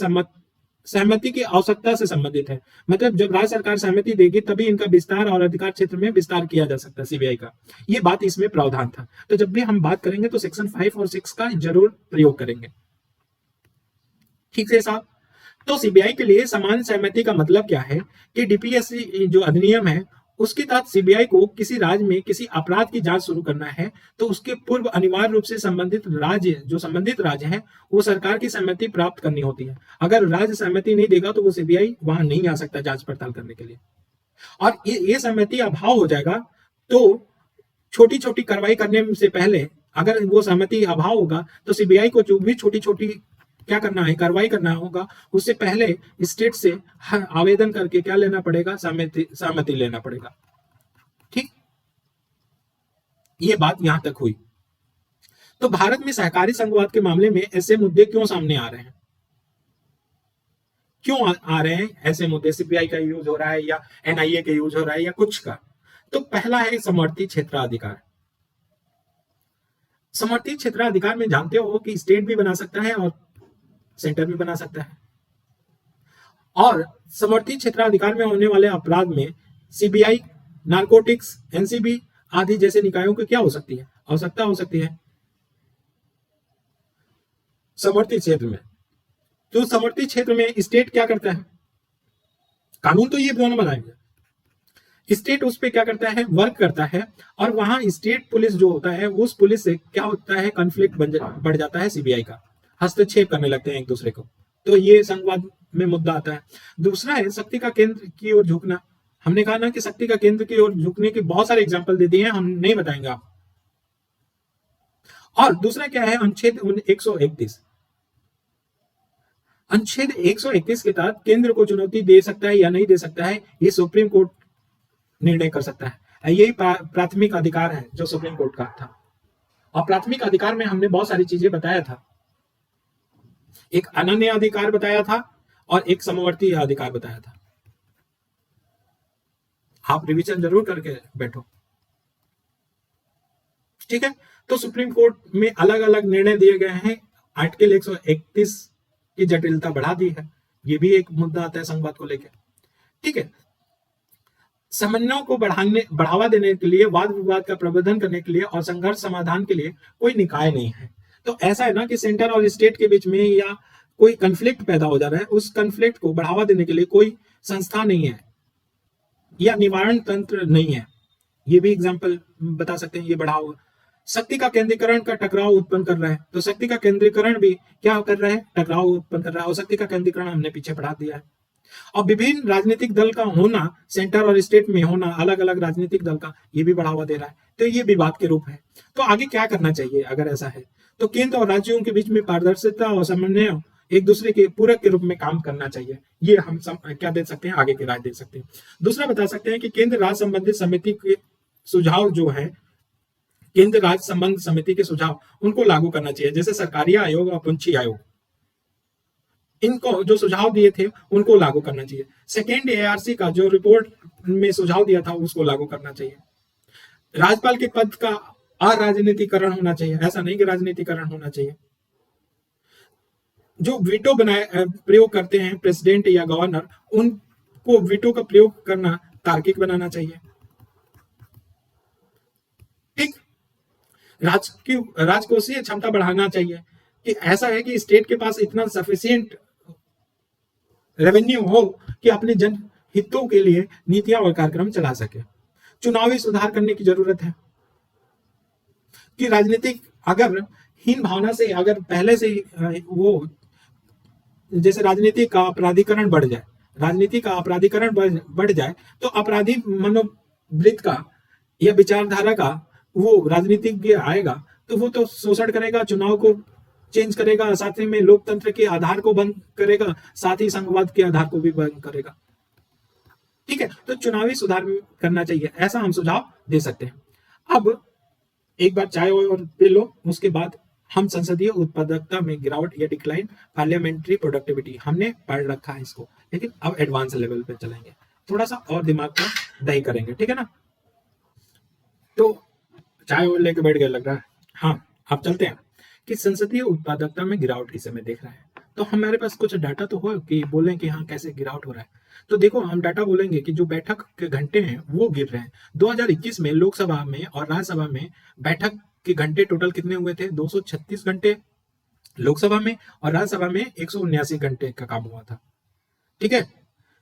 सहमति की आवश्यकता से संबंधित है। मतलब जब राज्य सरकार सहमति देगी तभी इनका विस्तार और अधिकार क्षेत्र में विस्तार किया जा सकता है सीबीआई का। ये बात इसमें प्रावधान था। तो जब भी हम बात करेंगे तो सेक्शन 5 और 6 का जरूर प्रयोग करेंगे। ठीक है साहब। तो सीबीआई के लिए समान सहमति का मतलब क्या है कि डीपीएससी जो अधिनियम है उसके तहत सीबीआई को किसी राज्य में किसी अपराध की जांच शुरू करना है तो उसके पूर्व अनिवार्य रूप से संबंधित राज्य है वो सरकार की सहमति प्राप्त करनी होती है। अगर राज्य सहमति नहीं देगा तो वो सीबीआई वहां नहीं आ सकता जांच पड़ताल करने के लिए। और ये सहमति अभाव हो जाएगा तो छोटी छोटी कार्रवाई करने से पहले, अगर वो सहमति अभाव होगा तो सीबीआई को जो भी छोटी छोटी क्या करना है, कार्रवाई करना होगा, उससे पहले स्टेट से आवेदन करके क्या लेना पड़ेगा, सहमति लेना पड़ेगा। ठीक, ये बात यहां तक हुई। तो भारत में सहकारी संघवाद के मामले में ऐसे मुद्दे क्यों सामने आ रहे हैं, क्यों आ रहे हैं ऐसे मुद्दे? सीबीआई का यूज हो रहा है या एनआईए का यूज हो रहा है या कुछ का? तो पहला है समवर्ती क्षेत्राधिकार। समवर्ती क्षेत्राधिकार में जानते हो कि स्टेट भी बना सकता है और सेंटर भी बना सकता है। और समवर्ती क्षेत्राधिकार में होने वाले अपराध में सीबीआई, नारकोटिक्स, एनसीबी आदि जैसे निकायों की क्या हो सकती है, आवश्यकता हो सकती है समवर्ती क्षेत्र में। तो समवर्ती क्षेत्र में स्टेट क्या करता है, कानून तो ये दोनों बनाएंगे, स्टेट उस पे क्या करता है, वर्क करता है, और वहां स्टेट पुलिस जो होता है उस पुलिस से क्या होता है, कॉन्फ्लिक्ट बढ़ जाता है सीबीआई का, हस्तक्षेप करने लगते हैं एक दूसरे को। तो ये संघवाद में मुद्दा आता है। दूसरा है शक्ति का केंद्र की ओर झुकना। हमने कहा ना कि शक्ति का केंद्र की ओर झुकने के बहुत सारे एग्जांपल दे दिए हैं, हम नहीं बताएंगे आप। और दूसरा क्या है, अनुच्छेद 131। अनुच्छेद 131 के तहत केंद्र को चुनौती दे सकता है या नहीं दे सकता है, ये सुप्रीम कोर्ट निर्णय कर सकता है। यही प्राथमिक अधिकार है जो सुप्रीम कोर्ट का था। और प्राथमिक अधिकार में हमने बहुत सारी चीजें बताया था, एक अनन्य अधिकार बताया था और एक समवर्ती अधिकार बताया था। आप रिवीजन जरूर करके बैठो, ठीक है। तो सुप्रीम कोर्ट में अलग अलग निर्णय दिए गए हैं आर्टिकल 131 की जटिलता बढ़ा दी है। ये भी एक मुद्दा आता है संघवाद को लेकर। ठीक है, समन्वय को बढ़ावा देने के लिए, वाद विवाद का प्रबंधन करने के लिए और संघर्ष समाधान के लिए कोई निकाय नहीं है। तो ऐसा है ना कि सेंटर और स्टेट के बीच में या कोई कंफ्लिक्ट पैदा हो जा रहा है, उस कंफ्लिक्ट को बढ़ावा देने के लिए कोई संस्था नहीं है या निवारण तंत्र नहीं है। ये भी एग्जाम्पल बता सकते हैं। ये बढ़ावा शक्ति का केंद्रीकरण का टकराव उत्पन्न कर रहा है। तो शक्ति का केंद्रीकरण भी क्या कर रहा है, टकराव उत्पन्न कर रहा है। और शक्ति का केंद्रीकरण हमने पीछे बढ़ा दिया है। और विभिन्न राजनीतिक दल का होना, सेंटर और स्टेट में होना अलग अलग राजनीतिक दल का, ये भी बढ़ावा दे रहा है। तो ये विवाद के रूप है। तो आगे क्या करना चाहिए अगर ऐसा है? तो केंद्र और राज्यों के बीच में पारदर्शिता और समन्वय एक दूसरे के पूरक के रूप में काम करना चाहिए। ये हम क्या दे सकते हैं, आगे की राय दे सकते हैं। दूसरा बता सकते हैं कि केंद्र राज्य संबंधित समिति के सुझाव जो है, केंद्र राज्य संबंध समिति के सुझाव, उनको लागू करना चाहिए। जैसे सरकारी आयोग और पंछी आयोग, इनको जो सुझाव दिए थे उनको लागू करना चाहिए। सेकेंड एआरसी का जो रिपोर्ट में सुझाव दिया था उसको लागू करना चाहिए। राज्यपाल के पद का अराजनीतिकरण होना चाहिए। ऐसा नहीं कि राजनीतिकरण होना चाहिए। जो वीटो प्रयोग करते हैं प्रेसिडेंट या गवर्नर, उनको वीटो का प्रयोग करना तार्किक बनाना चाहिए। ठीक, राजकोषीय क्षमता बढ़ाना चाहिए कि ऐसा है कि स्टेट के पास इतना सफिशिएंट रेवेन्यू हो कि अपने जन हितों के लिए नीतियां और कार्यक्रम चला सके। चुनावी सुधार करने की जरूरत है कि राजनीतिक अगर हीन भावना से, अगर पहले से वो, जैसे राजनीति का अपराधीकरण बढ़ जाए, राजनीति का अपराधीकरण बढ़ जाए तो अपराधी मनोवृत्ति का या विचारधारा का वो राजनीतिज्ञ आएगा तो वो तो शोषण करेगा, चुनाव को चेंज करेगा, साथ ही में लोकतंत्र के आधार को बंद करेगा, साथ ही संघवाद के आधार को भी बंद करेगा। ठीक है, तो चुनावी सुधार करना चाहिए, ऐसा हम सुझाव दे सकते हैं। अब एक बार चाय और पी लो, उसके बाद हम संसदीय उत्पादकता में गिरावट या डिक्लाइन, पार्लियामेंट्री प्रोडक्टिविटी हमने पढ़ रखा है इसको, लेकिन अब एडवांस लेवल पे चलेंगे, थोड़ा सा और दिमाग का दही करेंगे। ठीक है ना? तो चाय और लेके बैठ गए लग रहा है। हाँ, अब चलते हैं कि संसदीय उत्पादकता में गिरावट इस समय देख रहे हैं। तो हमारे पास कुछ डाटा तो हो कि बोलें कि हाँ कैसे गिरावट हो रहा है। तो देखो, हम डाटा बोलेंगे कि जो बैठक के घंटे हैं वो गिर रहे हैं। 2021 में लोकसभा में और राज्यसभा में बैठक के घंटे टोटल कितने हुए थे? 236 घंटे लोकसभा में, और राज्यसभा में 179 घंटे का काम हुआ था। ठीक है,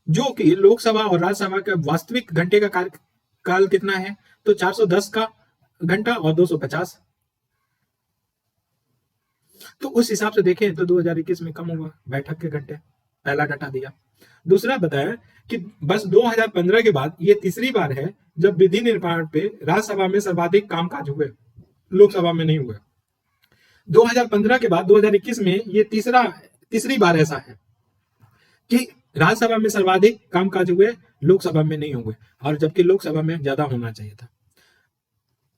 जो कि लोकसभा और राज्यसभा का वास्तविक घंटे का कार्यकाल कितना है? तो 410 का घंटा और 250। तो उस हिसाब से देखें तो 2021 में कम हुआ बैठक के घंटे, पहला डाटा दिया। दूसरा बताया कि बस 2015 के बाद ये तीसरी बार है जब विधि निर्माण पे राज्यसभा में सर्वाधिक कामकाज हुए, लोकसभा में नहीं हुए। 2015 के बाद 2021 में ये तीसरी बार ऐसा है कि राज्यसभा में सर्वाधिक कामकाज हुए, लोकसभा में नहीं हुए, और जबकि लोकसभा में ज्यादा होना चाहिए था।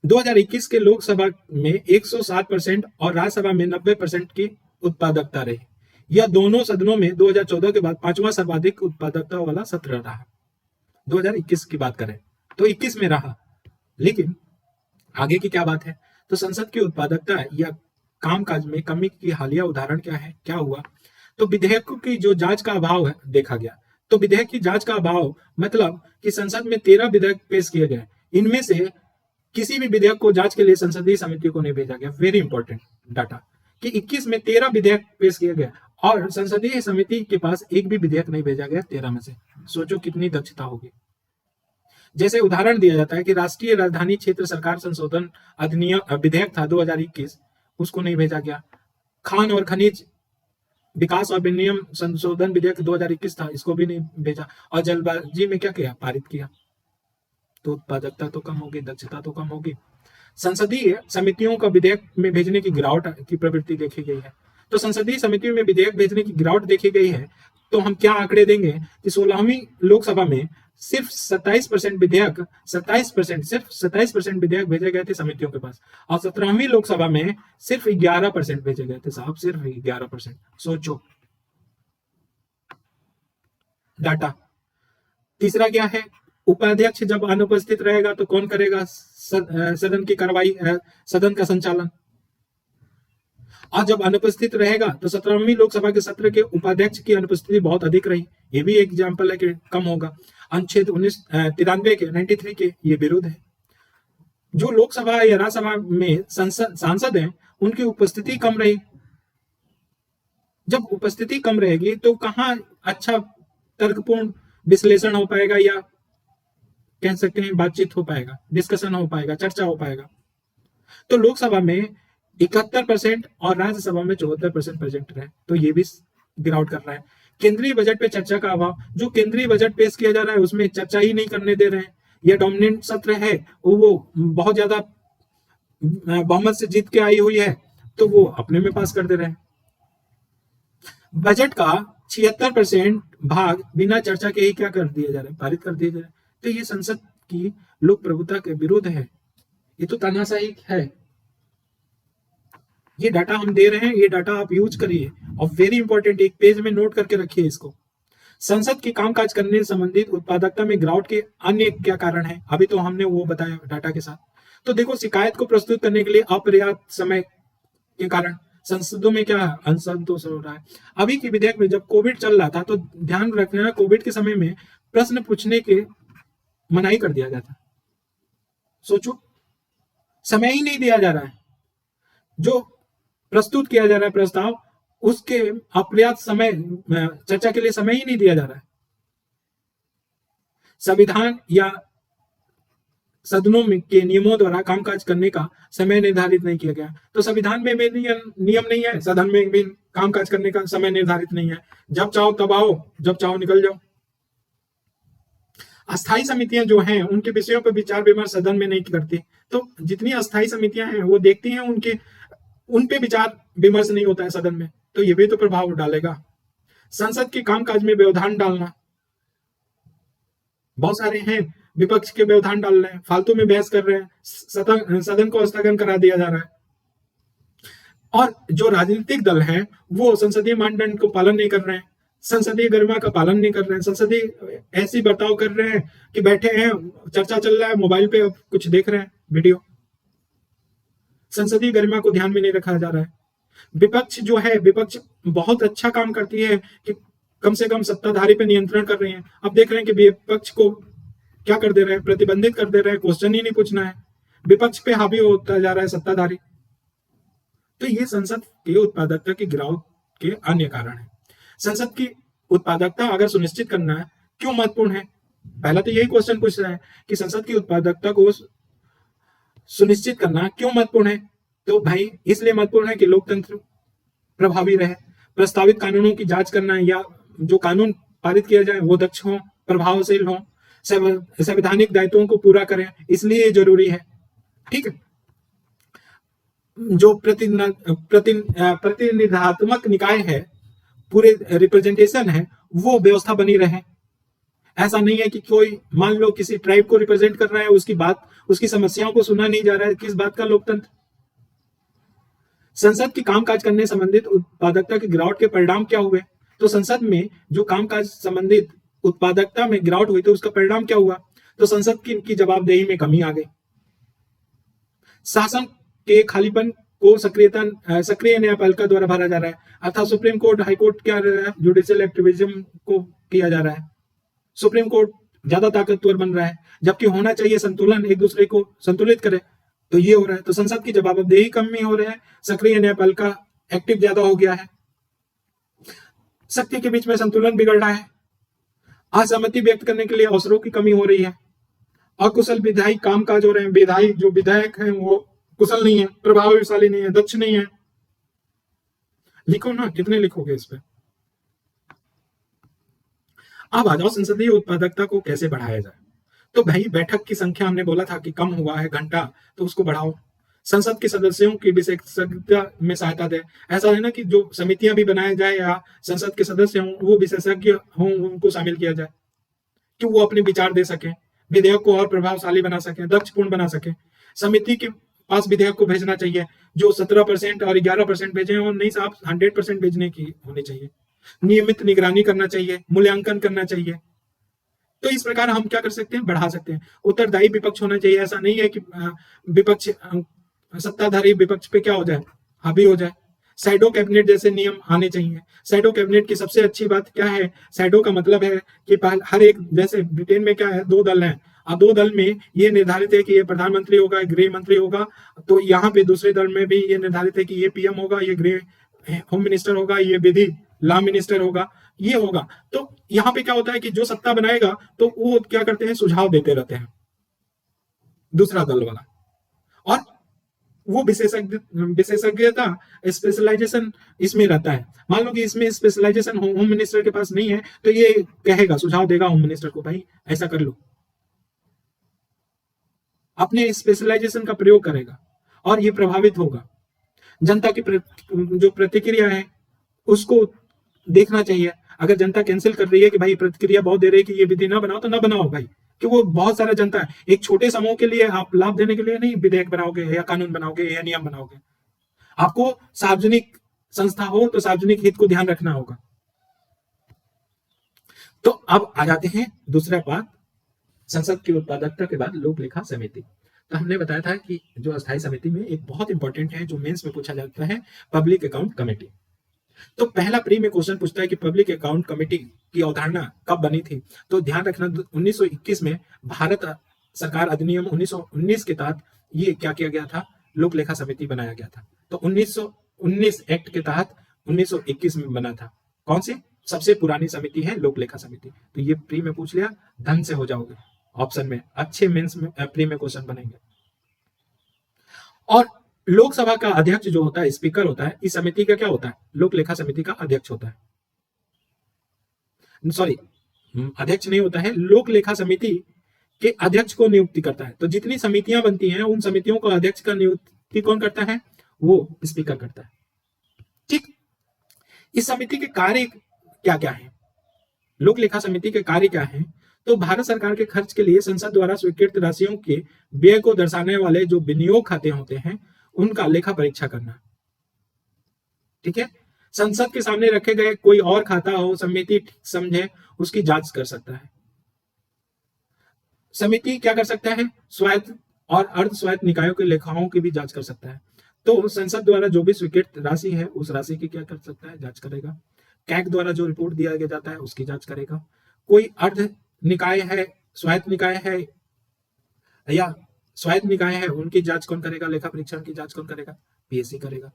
2021 के लोकसभा में 107% और राज्यसभा में 90% की उत्पादकता रही। यह दोनों सदनों में 2014 के बाद पांचवा सर्वाधिक उत्पादकता वाला सत्र रहा। 2021 की बात करें तो 21 में रहा, लेकिन आगे की क्या बात है? तो संसद की उत्पादकता या कामकाज में कमी की हालिया उदाहरण क्या है, क्या हुआ? तो विधेयकों की जो जांच का अभाव है देखा गया। तो विधेयक की जांच का अभाव मतलब कि संसद में 13 विधेयक पेश किए गए, इनमें से किसी भी विधेयक को जांच के लिए संसदीय समिति को नहीं भेजा गया। वेरी इंपॉर्टेंट डाटा कि 21 में 13 विधेयक पेश किए गए और संसदीय समिति के पास एक भी विधेयक नहीं भेजा गया 13 में से। सोचो कितनी दक्षता होगी। जैसे उदाहरण दिया जाता है कि राष्ट्रीय राजधानी क्षेत्र सरकार संशोधन अधिनियम विधेयक था 2021, उसको नहीं भेजा गया। खान और खनिज विकास और विनियम संशोधन विधेयक 2021 था, इसको भी नहीं भेजा। और जल्दबाजी में क्या किया, पारित किया। तो उत्पादकता तो कम होगी, दक्षता तो कम होगी। संसदीय समितियों का विधेयक में भेजने की गिरावट की प्रवृत्ति देखी गई है। तो संसदीय समितियों में विधेयक भेजने की गिरावट देखी गई है। तो हम क्या आंकड़े देंगे कि 16वीं लोकसभा में सिर्फ 27% विधेयक, 27% सिर्फ 27% विधेयक भेजे गए थे समितियों के पास, और 17वीं लोकसभा में सिर्फ 11% भेजे गए थे साहब, सिर्फ 11%। सोचो डाटा। तीसरा क्या है? उपाध्यक्ष जब अनुपस्थित रहेगा तो कौन करेगा सदन की कार्रवाई, सदन का संचालन? और जब अनुपस्थित रहेगा तो 17वीं लोकसभा के सत्र के उपाध्यक्ष की अनुपस्थिति बहुत अधिक रही। ये भी एग्जाम्पल है कि कम होगा। अनुच्छेद 93 के 93 के ये विरोध है। जो लोकसभा या राज्यसभा में सांसद हैं उनकी उपस्थिति कम रही। जब उपस्थिति कम रहेगी तो कहाँ अच्छा तर्कपूर्ण विश्लेषण हो पाएगा, या कह सकते हैं बातचीत हो पाएगा, डिस्कशन हो पाएगा, चर्चा हो पाएगा। तो लोकसभा में 71% और राज्यसभा में 74% प्रेजेंट रहे, तो ये भी गिरावट कर रहा है। केंद्रीय बजट पे चर्चा का अभाव, जो केंद्रीय बजट पेश किया जा रहा है उसमें चर्चा ही नहीं करने दे रहे हैं। यह डोमिनेंट सत्र है, वो बहुत ज्यादा बहुमत से जीत के आई हुई है, तो वो अपने में पास कर दे रहे हैं। बजट का 76% भाग बिना चर्चा के ही क्या कर दिया जा रहा है, पारित कर दिया जा रहा है। तो ये संसद की लोक प्रभुता के विरुद्ध है, ये तो तानाशाही है। ये डाटा हम दे रहे हैं, ये डाटा आप यूज करिए और वेरी इंपॉर्टेंट एक पेज में नोट करके रखिए इसको। संसद के कामकाज करने से संबंधित उत्पादकता में गिरावट के अन्य क्या कारण है, अभी तो हमने वो बताया डाटा के साथ। तो देखो, शिकायत को प्रस्तुत करने के लिए अपर्याप्त समय के कारण संसदों में क्या असंतोष हो रहा है। अभी के विधेयक में जब कोविड चल रहा था तो ध्यान रखना, कोविड के समय में प्रश्न पूछने के मनाही कर दिया जाता। सोचो, समय ही नहीं दिया जा रहा है, जो प्रस्तुत किया जा रहा है प्रस्ताव उसके अपर्याप्त समय, चर्चा के लिए समय ही नहीं दिया जा रहा है। संविधान या सदनों में के नियमों द्वारा कामकाज करने का समय निर्धारित नहीं किया गया। तो संविधान में भी नियम नहीं है, सदन में भी कामकाज करने का समय निर्धारित नहीं है। जब चाहो तब आओ, जब चाहो निकल जाओ। अस्थायी समितियां जो हैं उनके विषयों पर विचार विमर्श सदन में नहीं करती। तो जितनी अस्थायी समितियां हैं वो देखती हैं, उन पे विचार विमर्श नहीं होता है सदन में, तो ये भी तो प्रभाव डालेगा। संसद के कामकाज में व्यवधान डालना, बहुत सारे हैं विपक्ष के व्यवधान डाल रहे हैं, फालतू में बहस कर रहे हैं, सदन को स्थगन करा दिया जा रहा है। और जो राजनीतिक दल हैं वो संसदीय मानदंड को पालन नहीं कर रहे हैं, संसदीय गरिमा का पालन नहीं कर रहे हैं, संसदीय ऐसी बर्ताव कर रहे हैं कि बैठे हैं, चर्चा चल रहा है, मोबाइल पे कुछ देख रहे हैं वीडियो। संसदीय गरिमा को ध्यान में नहीं रखा जा रहा है। विपक्ष जो है, विपक्ष बहुत अच्छा काम करती है कि कम से कम सत्ताधारी पे नियंत्रण कर रही है। अब देख रहे हैं कि विपक्ष को क्या कर दे रहे हैं, प्रतिबंधित कर दे रहे हैं, क्वेश्चन ही नहीं पूछना है, विपक्ष पे हावी होता जा रहा है सत्ताधारी। तो ये संसद की उत्पादकता की गिरावट के अन्य कारण है। संसद की उत्पादकता अगर सुनिश्चित करना है क्यों महत्वपूर्ण है, पहला तो यही क्वेश्चन पूछ रहा है कि संसद की उत्पादकता को सुनिश्चित करना क्यों महत्वपूर्ण है। तो भाई इसलिए महत्वपूर्ण है कि लोकतंत्र प्रभावी रहे, प्रस्तावित कानूनों की जांच करना है या जो कानून पारित किया जाए वो दक्ष हो, प्रभावशील हो, संवैधानिक दायित्वों को पूरा करें, इसलिए जरूरी है। ठीक है, जो प्रतिनिधात्मक निकाय है, पूरे रिप्रेजेंटेशन है, वो व्यवस्था बनी रहे। ऐसा नहीं है कि कोई मान लो किसी ट्राइब को रिप्रेजेंट कर रहा है, उसकी बात, उसकी समस्याओं को सुना नहीं जा रहा है, किस बात का लोकतंत्र। संसद की कामकाज करने संबंधित उत्पादकता की गिरावट के परिणाम क्या हुए। तो संसद में जो कामकाज संबंधित उत्पादकता में गिरावट हुई तो उसका परिणाम क्या हुआ। तो संसद की जवाबदेही में कमी आ गई, शासन के खालीपन को सक्रिय न्यायपालिका द्वारा भरा जा रहा है, अर्थात सुप्रीम कोर्ट, हाई कोर्ट क्या जुडिशियल एक्टिविज्म को किया जा रहा है। सुप्रीम कोर्ट ज्यादा ताकतवर बन रहा है, जबकि होना चाहिए संतुलन, एक दूसरे को संतुलित करे, तो ये हो रहा है। तो संसद की जवाबदेही कमी हो रही है, सक्रिय न्यायपालिका एक्टिव ज्यादा हो गया है, शक्ति के बीच में संतुलन बिगड़ रहा है, असहमति व्यक्त करने के लिए अवसरों की कमी हो रही है, अकुशल विधायी कामकाज हो रहे हैं, जो विधायक हैं वो कुशल नहीं है, प्रभावशाली नहीं है, दक्ष नहीं है। लिखो ना, कितने लिखोगे इस पे। अब आ जाओ संसदीय उत्पादकता को कैसे बढ़ाया जाए। तो भाई बैठक की संख्या हमने बोला था कि कम हुआ है घंटा, तो उसको बढ़ाओ। संसद के सदस्यों की विशेषज्ञता में सहायता दे। ऐसा है ना कि जो समितियां भी बनाया जाए या संसद के सदस्य हों वो विशेषज्ञ हों, उनको शामिल किया जाए कि वो अपने विचार दे सके, विधेयक को और प्रभावशाली बना सके, दक्षपूर्ण बना सके। समिति के पास विधेयक को भेजना चाहिए, जो 17% और 11% भेजे और नहीं साहब 100% भेजने की होनी चाहिए। नियमित निगरानी करना चाहिए, मूल्यांकन करना चाहिए। तो इस प्रकार हम क्या कर सकते हैं, बढ़ा सकते हैं। उत्तरदायी विपक्ष होना चाहिए। ऐसा नहीं है कि विपक्ष, सत्ताधारी विपक्ष पे क्या हो जाए, हावी हो जाए। शैडो कैबिनेट जैसे नियम आने चाहिए। शैडो कैबिनेट की सबसे अच्छी बात क्या है, शैडो का मतलब है कि हर एक, जैसे ब्रिटेन में क्या है, 2 दल हैं, अब 2 दल में ये निर्धारित है कि ये प्रधानमंत्री होगा, गृह मंत्री होगा, तो यहाँ पे दूसरे दल में भी ये निर्धारित है कि ये पीएम होगा, ये गृह होम मिनिस्टर होगा, ये विधि लॉ मिनिस्टर होगा, ये होगा। तो यहाँ पे क्या होता है कि जो सत्ता बनाएगा तो वो क्या करते हैं, सुझाव देते रहते हैं दूसरा दल वाला, और वो विशेषज्ञता, स्पेशलाइजेशन इसमें रहता है। मान लो कि इसमें स्पेशलाइजेशन होम मिनिस्टर के पास नहीं है, तो ये कहेगा, सुझाव देगा होम मिनिस्टर को, भाई ऐसा कर लो, अपने स्पेशलाइजेशन का प्रयोग करेगा और ये प्रभावित होगा। जनता की जो प्रतिक्रिया है उसको देखना चाहिए। अगर जनता कैंसिल कर रही है कि भाई प्रतिक्रिया बहुत दे रही है कि ये विधि ना बनाओ, तो ना बनाओ भाई, कि वो बहुत सारा जनता है, एक छोटे समूह के लिए आप लाभ देने के लिए नहीं विधेयक बनाओगे या कानून बनाओगे या नियम बनाओगे। आपको सार्वजनिक संस्था हो तो सार्वजनिक हित को ध्यान रखना होगा। तो अब आ जाते हैं दूसरा बात, संसद की उत्पादकता के बाद लोक लेखा समिति। तो हमने बताया था कि जो अस्थायी समिति में एक बहुत इंपॉर्टेंट है, जो मेंस में पूछा जाता है, पब्लिक अकाउंट कमेटी। तो पहला प्री में क्वेश्चन पूछता है कि पब्लिक अकाउंट कमेटी की अवधारणा कब बनी थी। तो ध्यान रखना, 1921 में भारत सरकार अधिनियम 1919 के तहत ये क्या किया गया था, लोक लेखा समिति बनाया गया था। तो 1919 एक्ट के तहत 1921 में बना था। कौन सी सबसे पुरानी समिति है, लोक लेखा समिति। तो ये प्री में पूछ लिया, धन से हो जाओगे ऑप्शन में, अच्छे मेंस में प्री में क्वेश्चन बनेंगे। और लोकसभा का अध्यक्ष जो होता है, स्पीकर होता है, इस समिति का क्या होता है, लोक लेखा समिति का अध्यक्ष होता है। सॉरी, अध्यक्ष नहीं होता है, लोक लेखा समिति के अध्यक्ष को नियुक्ति करता है। तो जितनी समितियां बनती हैं उन समितियों को अध्यक्ष का नियुक्ति कौन करता है, वो स्पीकर करता है। ठीक, इस समिति के कार्य क्या क्या है, लोक लेखा समिति के कार्य क्या है। तो भारत सरकार के खर्च के लिए संसद द्वारा स्वीकृत राशियों के व्यय को दर्शाने वाले जो विनियोग खाते होते हैं उनका लेखा परीक्षा करना। ठीक है, संसद के सामने रखे गए कोई और खाता हो, समिति समझे उसकी जांच कर सकता है। समिति क्या कर सकता है, स्वायत्त और अर्ध स्वायत्त निकायों के लेखाओं की भी जांच कर सकता है। तो संसद द्वारा जो भी स्वीकृत राशि है उस राशि की क्या कर सकता है, जांच करेगा। कैग द्वारा जो रिपोर्ट दिया जाता है उसकी जांच करेगा। कोई अर्ध निकाय है, स्वायत्त निकाय है या स्वायत्त निकाय है, उनकी जांच कौन करेगा, लेखा परीक्षण की जांच कौन करेगा, पीएससी करेगा।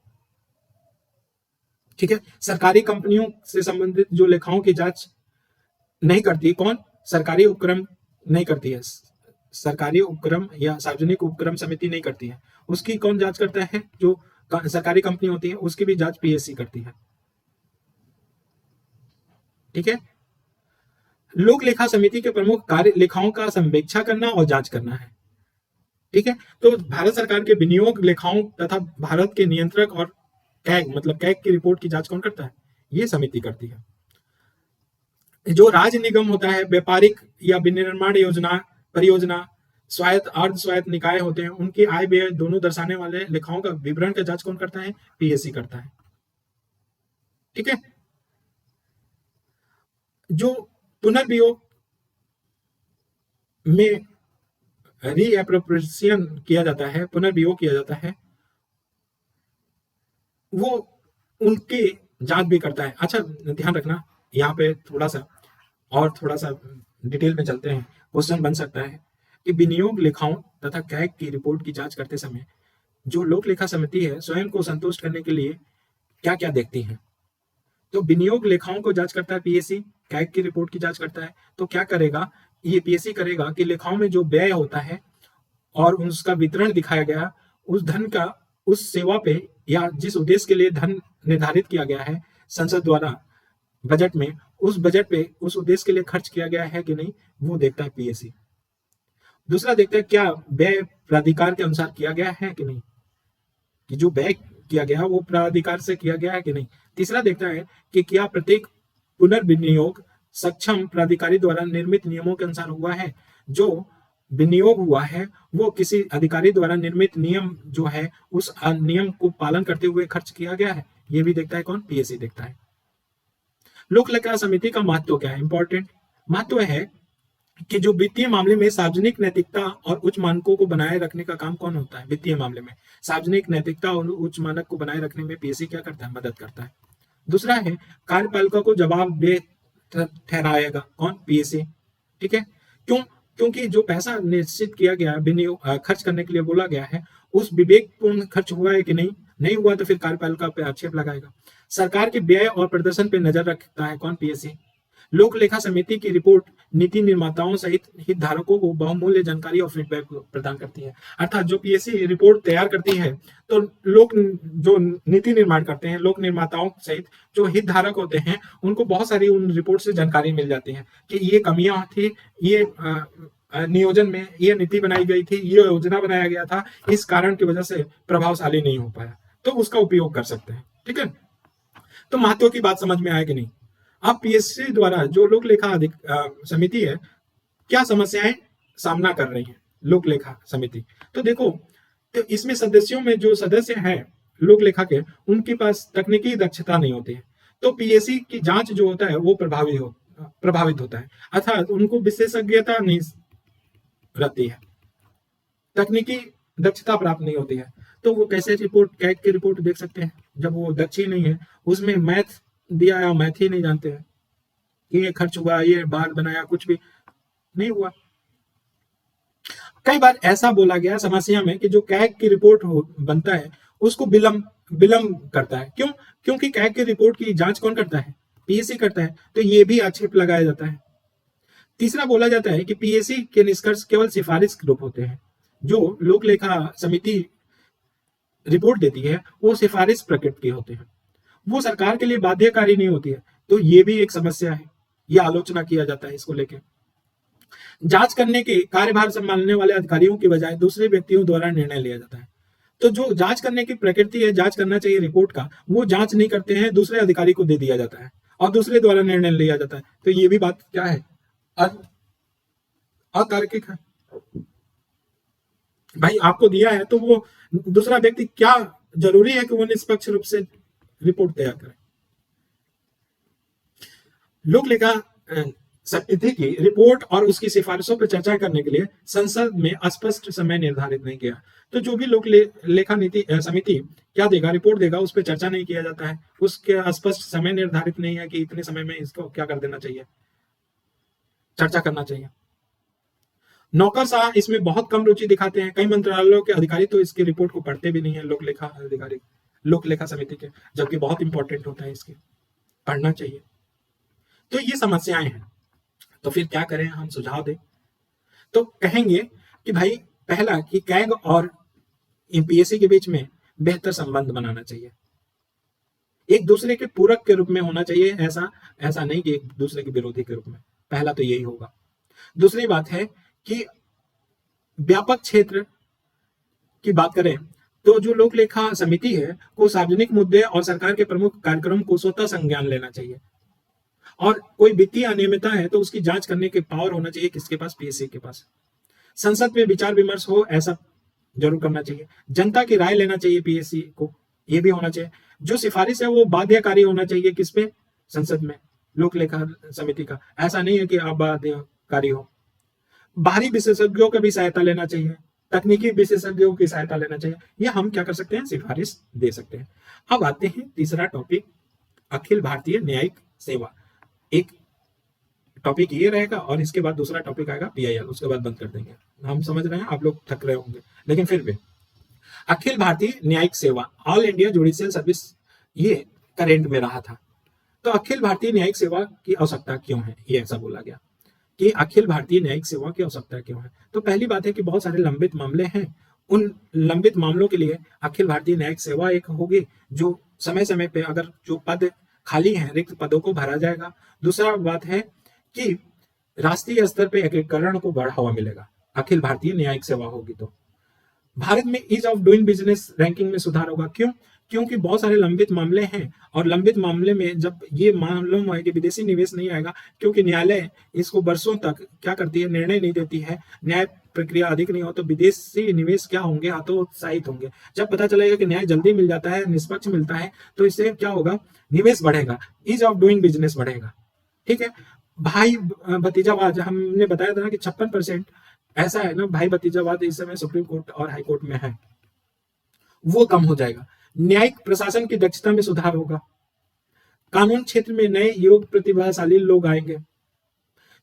ठीक है, सरकारी कंपनियों से संबंधित जो लेखाओं की जांच नहीं करती, कौन, सरकारी उपक्रम नहीं करती है, सरकारी उपक्रम या सार्वजनिक उपक्रम समिति नहीं करती है, उसकी कौन जांच करता है, जो सरकारी कंपनी होती है उसकी भी जांच पीएससी करती है। ठीक है, लोक लेखा समिति के प्रमुख कार्य लेखाओं का संवेक्षा करना और जांच करना है। ठीक है, तो भारत सरकार के विनियोग लेखाओं तथा भारत के नियंत्रक और कैग मतलब कैग की रिपोर्ट की जांच कौन करता है, ये समिति करती है। जो राज्य निगम होता है, व्यापारिक या विनिर्माण योजना परियोजना, स्वायत्त अर्ध स्वायत्त निकाय होते हैं, उनकी आय व्यय दोनों दर्शाने वाले लेखाओं का विवरण का जांच कौन करता है, पीएससी करता है। ठीक है, जो पुनर्वियोग में रीएप्रोप्रिएशन किया जाता है, पुनर्वियोग किया जाता है, वो उनके जांच भी करता है। अच्छा ध्यान रखना, यहाँ पे थोड़ा सा डिटेल में चलते हैं। क्वेश्चन बन सकता है कि विनियोग लेखाओं तथा कैग की रिपोर्ट की जांच करते समय जो लोक लेखा समिति है स्वयं को संतुष्ट करने के लिए क्या क्या देखती है। तो विनियोग लेखाओं को जांच करता है पीएससी, कैग की रिपोर्ट की जांच करता है। तो क्या करेगा, ये पीएससी करेगा कि लेखाओं में जो व्यय होता है और उसका वितरण दिखाया गया, उस धन का उस सेवा पे या जिस उद्देश्य के लिए धन निर्धारित किया गया है संसद द्वारा बजट में, उस बजट पे उस उद्देश्य के लिए खर्च किया गया है कि नहीं, वो देखता है पीएससी। दूसरा देखता है क्या व्यय प्राधिकार के अनुसार किया गया है कि नहीं, कि जो व्यय किया गया वो प्राधिकार से किया गया है कि नहीं। तीसरा देखता है कि क्या प्रत्येक पुनर्विनियोग सक्षम प्राधिकारी द्वारा निर्मित नियमों के अनुसार हुआ है, जो विनियोग हुआ है वो किसी अधिकारी द्वारा निर्मित नियम जो है उस नियम को पालन करते हुए खर्च किया गया है, ये भी देखता है कौन, पीएससी देखता है। लोक लेखा समिति का महत्व क्या है, इंपॉर्टेंट महत्व है कि जो वित्तीय मामले में सार्वजनिक नैतिकता और उच्च मानकों को बनाए रखने का काम कौन होता है? वित्तीय मामले में सार्वजनिक नैतिकता और उच्च मानक को बनाए रखने में पीएससी क्या करता है? मदद करता है। दूसरा है कार्यपालिका को जवाबदेह ठहराएगा कौन? पीएससी। ठीक है, क्यों? क्योंकि जो पैसा निश्चित किया गया विनियोग खर्च करने के लिए बोला गया है, उस विवेकपूर्ण खर्च हुआ है कि नहीं? नहीं हुआ तो फिर कार्यपालिका पे आक्षेप लगाएगा। सरकार के व्यय और प्रदर्शन पे नजर रखता है कौन? पीएससी। लोक लेखा समिति की रिपोर्ट नीति निर्माताओं सहित हितधारकों को बहुमूल्य जानकारी और फीडबैक प्रदान करती है। अर्थात जो पीएससी रिपोर्ट तैयार करती है तो लोग जो नीति निर्माण करते हैं, लोक निर्माताओं सहित जो हितधारक होते हैं, उनको बहुत सारी उन रिपोर्ट से जानकारी मिल जाती है कि ये कमियां थी, ये नियोजन में ये नीति बनाई गई थी, ये योजना बनाया गया था, इस कारण की वजह से प्रभावशाली नहीं हो पाया, तो उसका उपयोग कर सकते हैं। ठीक है, तो महत्व की बात समझ में आया कि नहीं? अब पीएससी द्वारा जो लोक लेखा समिति है, क्या समस्याएं सामना कर रही है लोक लेखा समिति? तो देखो, तो इसमें सदस्यों में जो सदस्य हैं लोक लेखा के, उनके पास तकनीकी दक्षता नहीं होती है, तो पीएससी की जांच जो होता है वो प्रभावित होता है, अर्थात उनको विशेषज्ञता नहीं रहती है, तकनीकी दक्षता प्राप्त नहीं होती है, तो वो कैसे रिपोर्ट, कैग की रिपोर्ट देख सकते हैं जब वो दक्ष ही नहीं है? उसमें मैथ दिया है, मैथ ही नहीं जानते हैं कि ये खर्च हुआ, ये बार बनाया, कुछ भी नहीं हुआ। कई बार ऐसा बोला गया समस्या में कि जो कैग की रिपोर्ट बनता है उसको विलंब करता है। क्यों? क्योंकि कैग की रिपोर्ट की जांच कौन करता है? पीएससी करता है, तो ये भी आक्षेप लगाया जाता है। तीसरा बोला जाता है कि पीएससी के निष्कर्ष केवल सिफारिश के रूप होते हैं, जो लोक लेखा समिति रिपोर्ट देती है वो सिफारिश प्रकृति के होते हैं, वो सरकार के लिए बाध्यकारी नहीं होती है, तो ये भी एक समस्या है, ये आलोचना किया जाता है इसको लेके। जांच करने के कार्यभार संभालने वाले अधिकारियों की बजाय दूसरे व्यक्तियों द्वारा निर्णय लिया जाता है, तो जो जांच करने की प्रकृति है, जांच करना चाहिए रिपोर्ट का, वो जांच नहीं करते हैं, दूसरे अधिकारी को दे दिया जाता है और दूसरे द्वारा निर्णय लिया जाता है, तो ये भी बात क्या है? अतार्किक है। भाई आपको दिया है तो वो दूसरा व्यक्ति, क्या जरूरी है कि वो निष्पक्ष रूप से रिपोर्ट तैयार करें? लोक लेखा समिति की रिपोर्ट और उसकी सिफारिशों पर चर्चा करने के लिए संसद में स्पष्ट समय निर्धारित नहीं किया, तो जो भी लोक लेखा नीति समिति क्या देगा, रिपोर्ट देगा, उस पर चर्चा नहीं किया जाता है, उसके स्पष्ट समय निर्धारित नहीं है कि इतने समय में इसको क्या कर देना चाहिए, चर्चा करना चाहिए। नौकरशाह इसमें बहुत कम रुचि दिखाते हैं, कई मंत्रालयों के अधिकारी तो इसकी रिपोर्ट को पढ़ते भी नहीं है, लोक लेखा अधिकारी, लोक लेखा समिति के, जबकि बहुत इंपॉर्टेंट होता है, इसके पढ़ना चाहिए। तो ये समस्याएं हैं, तो फिर क्या करें, हम सुझाव दें तो कहेंगे कि भाई पहला कि कैग और पीएससी के बीच में बेहतर संबंध बनाना चाहिए, एक दूसरे के पूरक के रूप में होना चाहिए, ऐसा नहीं कि एक दूसरे के विरोधी के रूप में, पहला तो यही होगा। दूसरी बात है कि व्यापक क्षेत्र की बात करें तो जो लोक लेखा समिति है को सार्वजनिक मुद्दे और सरकार के प्रमुख कार्यक्रम को स्वतः संज्ञान लेना चाहिए, और कोई वित्तीय अनियमितता है तो उसकी जांच करने के पावर होना चाहिए किसके पास? पीएससी के पास। संसद में विचार विमर्श हो, ऐसा जरूर करना चाहिए, जनता की राय लेना चाहिए पीएससी को, ये भी होना चाहिए। जो सिफारिश है वो बाध्यकारी होना चाहिए, किस पे? संसद में, लोक लेखा समिति का, ऐसा नहीं है कि अबाध्यकारी हो। बाहरी विशेषज्ञों का भी सहायता लेना चाहिए, तकनीकी विशेषज्ञों की सहायता लेना चाहिए, ये हम क्या कर सकते हैं? सिफारिश दे सकते हैं। अब आते हैं तीसरा टॉपिक, अखिल भारतीय न्यायिक सेवा। एक टॉपिक ये रहेगा और इसके बाद दूसरा टॉपिक आएगा पीआईएल, उसके बाद बंद कर देंगे। हम समझ रहे हैं, आप लोग थक रहे होंगे, लेकिन फिर भी अखिल भारतीय न्यायिक सेवा, ऑल इंडिया जुडिशियल सर्विस, ये करेंट में रहा था। तो अखिल भारतीय न्यायिक सेवा की आवश्यकता क्यों है, ये ऐसा बोला गया कि अखिल भारतीय न्यायिक सेवा की आवश्यकता क्यों है। तो पहली बात है कि बहुत सारे लंबित मामले हैं, उन लंबित मामलों के लिए अखिल भारतीय न्यायिक सेवा एक होगी, जो समय समय पे अगर जो पद खाली हैं, रिक्त पदों को भरा जाएगा। दूसरा बात है कि राष्ट्रीय स्तर पे एकीकरण को बढ़ावा मिलेगा, अखिल भारतीय न्यायिक सेवा होगी तो। भारत में ease of doing business ranking में सुधार होगा। क्यों? क्योंकि बहुत सारे लंबित मामले हैं, और लंबित मामले में जब ये मालूम है कि विदेशी निवेश नहीं आएगा, क्योंकि न्यायालय इसको वर्षों तक क्या करती है, निर्णय नहीं देती है, न्याय प्रक्रिया अधिक नहीं हो, तो विदेशी निवेश क्या होंगे, हतोत्साहित होंगे। जब पता चलेगा कि न्याय जल्दी मिल जाता है, निष्पक्ष मिलता है, तो इससे क्या होगा, निवेश बढ़ेगा, ईज ऑफ डूइंग बिजनेस बढ़ेगा। ठीक है, भाई भतीजावाद, हमने बताया था ना कि 56% ऐसा है ना, भाई भतीजावाद इस समय सुप्रीम कोर्ट और हाई कोर्ट में है, वो कम हो जाएगा। न्यायिक प्रशासन की दक्षता में सुधार होगा। कानून क्षेत्र में नए योग प्रतिभाशाली लोग आएंगे।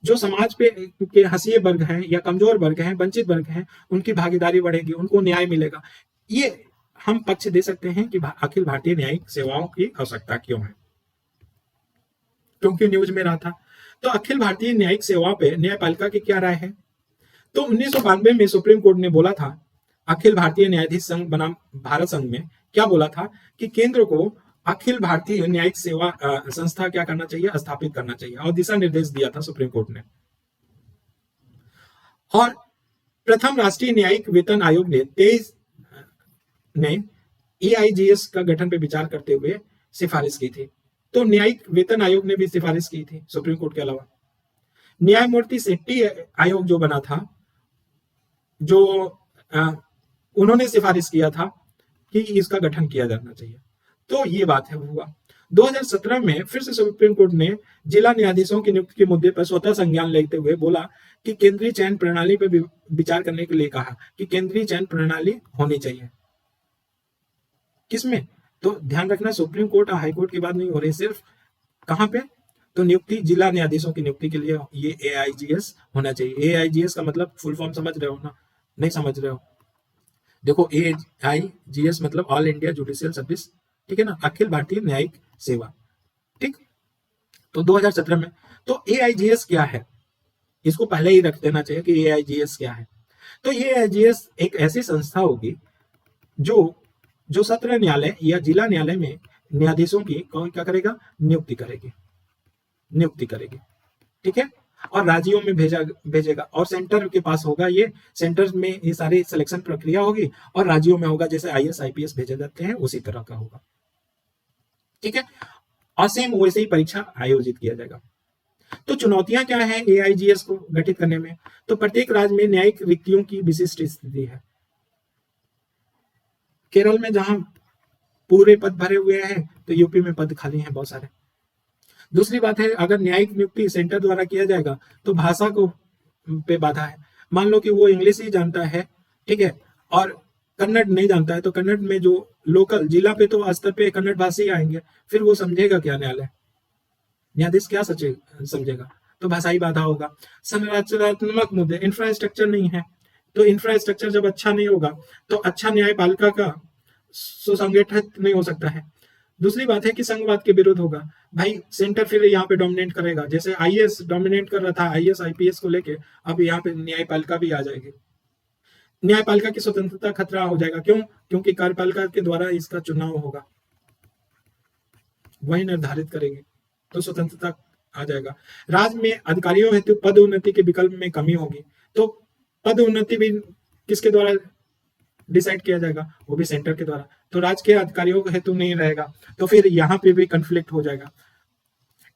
जो समाज पे के हसीए वर्ग हैं या कमजोर वर्ग हैं, वंचित वर्ग हैं, उनकी भागीदारी बढ़ेगी, उनको न्याय मिलेगा। ये हम पक्ष दे सकते हैं कि अखिल भारतीय न्यायिक सेवाओं की आवश्यकता क्यों है, क्योंकि न्यूज में रहा था। तो अखिल भारतीय न्यायिक सेवा पे न्यायपालिका की क्या राय है? तो 1992 में सुप्रीम कोर्ट ने बोला था, अखिल भारतीय न्यायाधीश संघ बनाम भारत संघ में क्या बोला था कि केंद्र को अखिल भारतीय न्यायिक सेवा संस्था क्या करना चाहिए, स्थापित करना चाहिए, और दिशा निर्देश दिया था सुप्रीम कोर्ट ने। और प्रथम राष्ट्रीय न्यायिक वेतन आयोग ने 23 ने एआईजीएस का गठन पे विचार करते हुए सिफारिश की थी। तो न्यायिक वेतन आयोग ने भी सिफारिश की थी सुप्रीम कोर्ट के अलावा। न्यायमूर्ति सेट्टी आयोग जो बना था, जो उन्होंने सिफारिश किया था कि इसका गठन किया जाना चाहिए। तो ये बात है हुआ। 2017 में फिर से सुप्रीम कोर्ट ने जिला न्यायाधीशों की नियुक्ति के मुद्दे पर स्वतः संज्ञान लेते हुए बोला कि केंद्रीय चयन प्रणाली पर विचार करने के लिए कहा कि केंद्रीय चयन प्रणाली होनी चाहिए। किसमें? तो ध्यान रखना, सुप्रीम कोर्ट और हाई कोर्ट की बात नहीं हो रही, सिर्फ कहां पे? तो नियुक्ति, जिला न्यायाधीशों की नियुक्ति के लिए ये एआईजीएस होना चाहिए। एआईजीएस का मतलब फुल फॉर्म समझ रहे हो ना? नहीं समझ रहे हो? देखो, एआईजीएस मतलब ऑल इंडिया जुडिशियल सर्विस, ठीक है ना, अखिल भारतीय न्यायिक सेवा, ठीक। तो 2017 में, तो एआईजीएस क्या है, इसको पहले ही रख देना चाहिए कि एआईजीएस क्या है। तो ये एआईजीएस एक ऐसी संस्था होगी जो सत्र न्यायालय या जिला न्यायालय में न्यायाधीशों की कौन क्या करेगा? नियुक्ति करेगी, ठीक है। और राज्यों में भेजेगा, और सेंटर के पास होगा, ये सेंटर में ये सारी सिलेक्शन प्रक्रिया होगी, और राज्यों में होगा, जैसे आईएएस आईपीएस भेजे जाते हैं उसी तरह का होगा, ठीक है। और सेम वैसे ही परीक्षा आयोजित किया जाएगा। तो चुनौतियां क्या है एआईजीएस को गठित करने में? तो प्रत्येक राज्य में न्यायिक रिक्तियों की विशिष्ट स्थिति है। केरल में जहां पूरे पद भरे हुए हैं, तो यूपी में पद खाली हैं बहुत सारे। दूसरी बात है, अगर न्यायिक नियुक्ति सेंटर द्वारा किया जाएगा तो भाषा को पे बाधा है। मान लो कि वो इंग्लिश ही जानता है, ठीक है, और कन्नड़ नहीं जानता है, तो कन्नड़ में जो लोकल जिला पे तो स्तर पे कन्नड़ भाषी ही आएंगे, फिर वो समझेगा क्या न्यायाधीश क्या समझेगा? तो भाषाई बाधा होगा। संरचनात्मक मुद्दे, इंफ्रास्ट्रक्चर नहीं है, तो इंफ्रास्ट्रक्चर जब अच्छा नहीं होगा तो अच्छा न्यायपालिका का सुसंगठित नहीं हो सकता है। दूसरी बात है कि संघवाद के विरुद्ध होगा। भाई सेंटर फिर यहाँ पे डोमिनेट करेगा, जैसे आईएएस डोमिनेट कर रहा था आईएएस आईपीएस को लेके, अब यहाँ पे न्यायपालिका भी आ जाएगी। न्यायपालिका की स्वतंत्रता खतरा हो जाएगा। क्यों? क्योंकि कार्यपालिका के द्वारा इसका चुनाव होगा, वही निर्धारित करेगी, तो स्वतंत्रता आ जाएगा। राज्य में अधिकारियों हेतु पद उन्नति के विकल्प में कमी होगी, तो पद उन्नति भी किसके द्वारा डिसाइड किया जाएगा? वो भी सेंटर के द्वारा। तो राज्य के अधिकारियों के हेतु नहीं रहेगा, तो फिर यहाँ पे भी कंफ्लिक्ट हो जाएगा,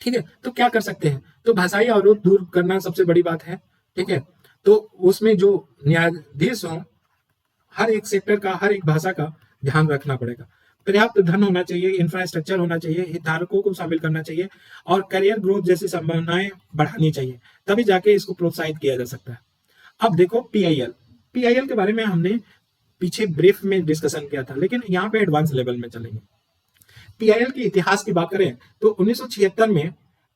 ठीक है। तो क्या कर सकते हैं? तो भाषाई अवरोध दूर करना सबसे बड़ी बात है, ठीक है। तो उसमें जो न्यायाधीश हो, हर एक सेक्टर का, हर एक भाषा का ध्यान रखना पड़ेगा। पर्याप्त धन होना चाहिए, इंफ्रास्ट्रक्चर होना चाहिए, हितधारकों को शामिल करना चाहिए, और करियर ग्रोथ जैसी संभावनाएं बढ़ानी चाहिए, तभी जाके इसको प्रोत्साहित किया जा सकता है। अब देखो पीआईएल के बारे में हमने पीछे ब्रीफ में डिस्कशन किया था, लेकिन यहाँ पे एडवांस लेवल में चलेंगे। पीआईएल के इतिहास की बात करें तो 1976 में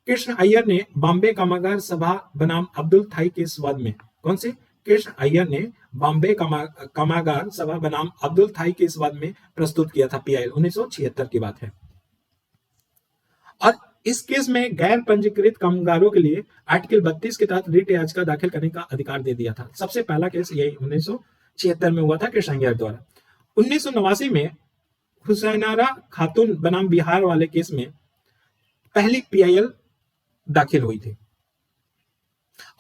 कृष्ण अय्यर ने बॉम्बे कामगार सभा बनाम अब्दुल थाई के स्वाद में, कौन से? कृष्ण अय्यर ने बॉम्बे कामगार सभा बनाम अब्दुल थाई के स्वाद में प्रस्तुत किया था पीआईएल, 1976 की बात है। और इस केस में गैर पंजीकृत कामगारों के लिए आर्टिकल 32 के तहत रिट याचिका दाखिल करने का अधिकार दे दिया था। सबसे पहला केस यही 1976 में हुआ था कृष्ण अय्यर द्वारा। 1989 में हुसैनारा खातून बनाम बिहार वाले केस में पहली पीआईएल दाखिल हुई थी।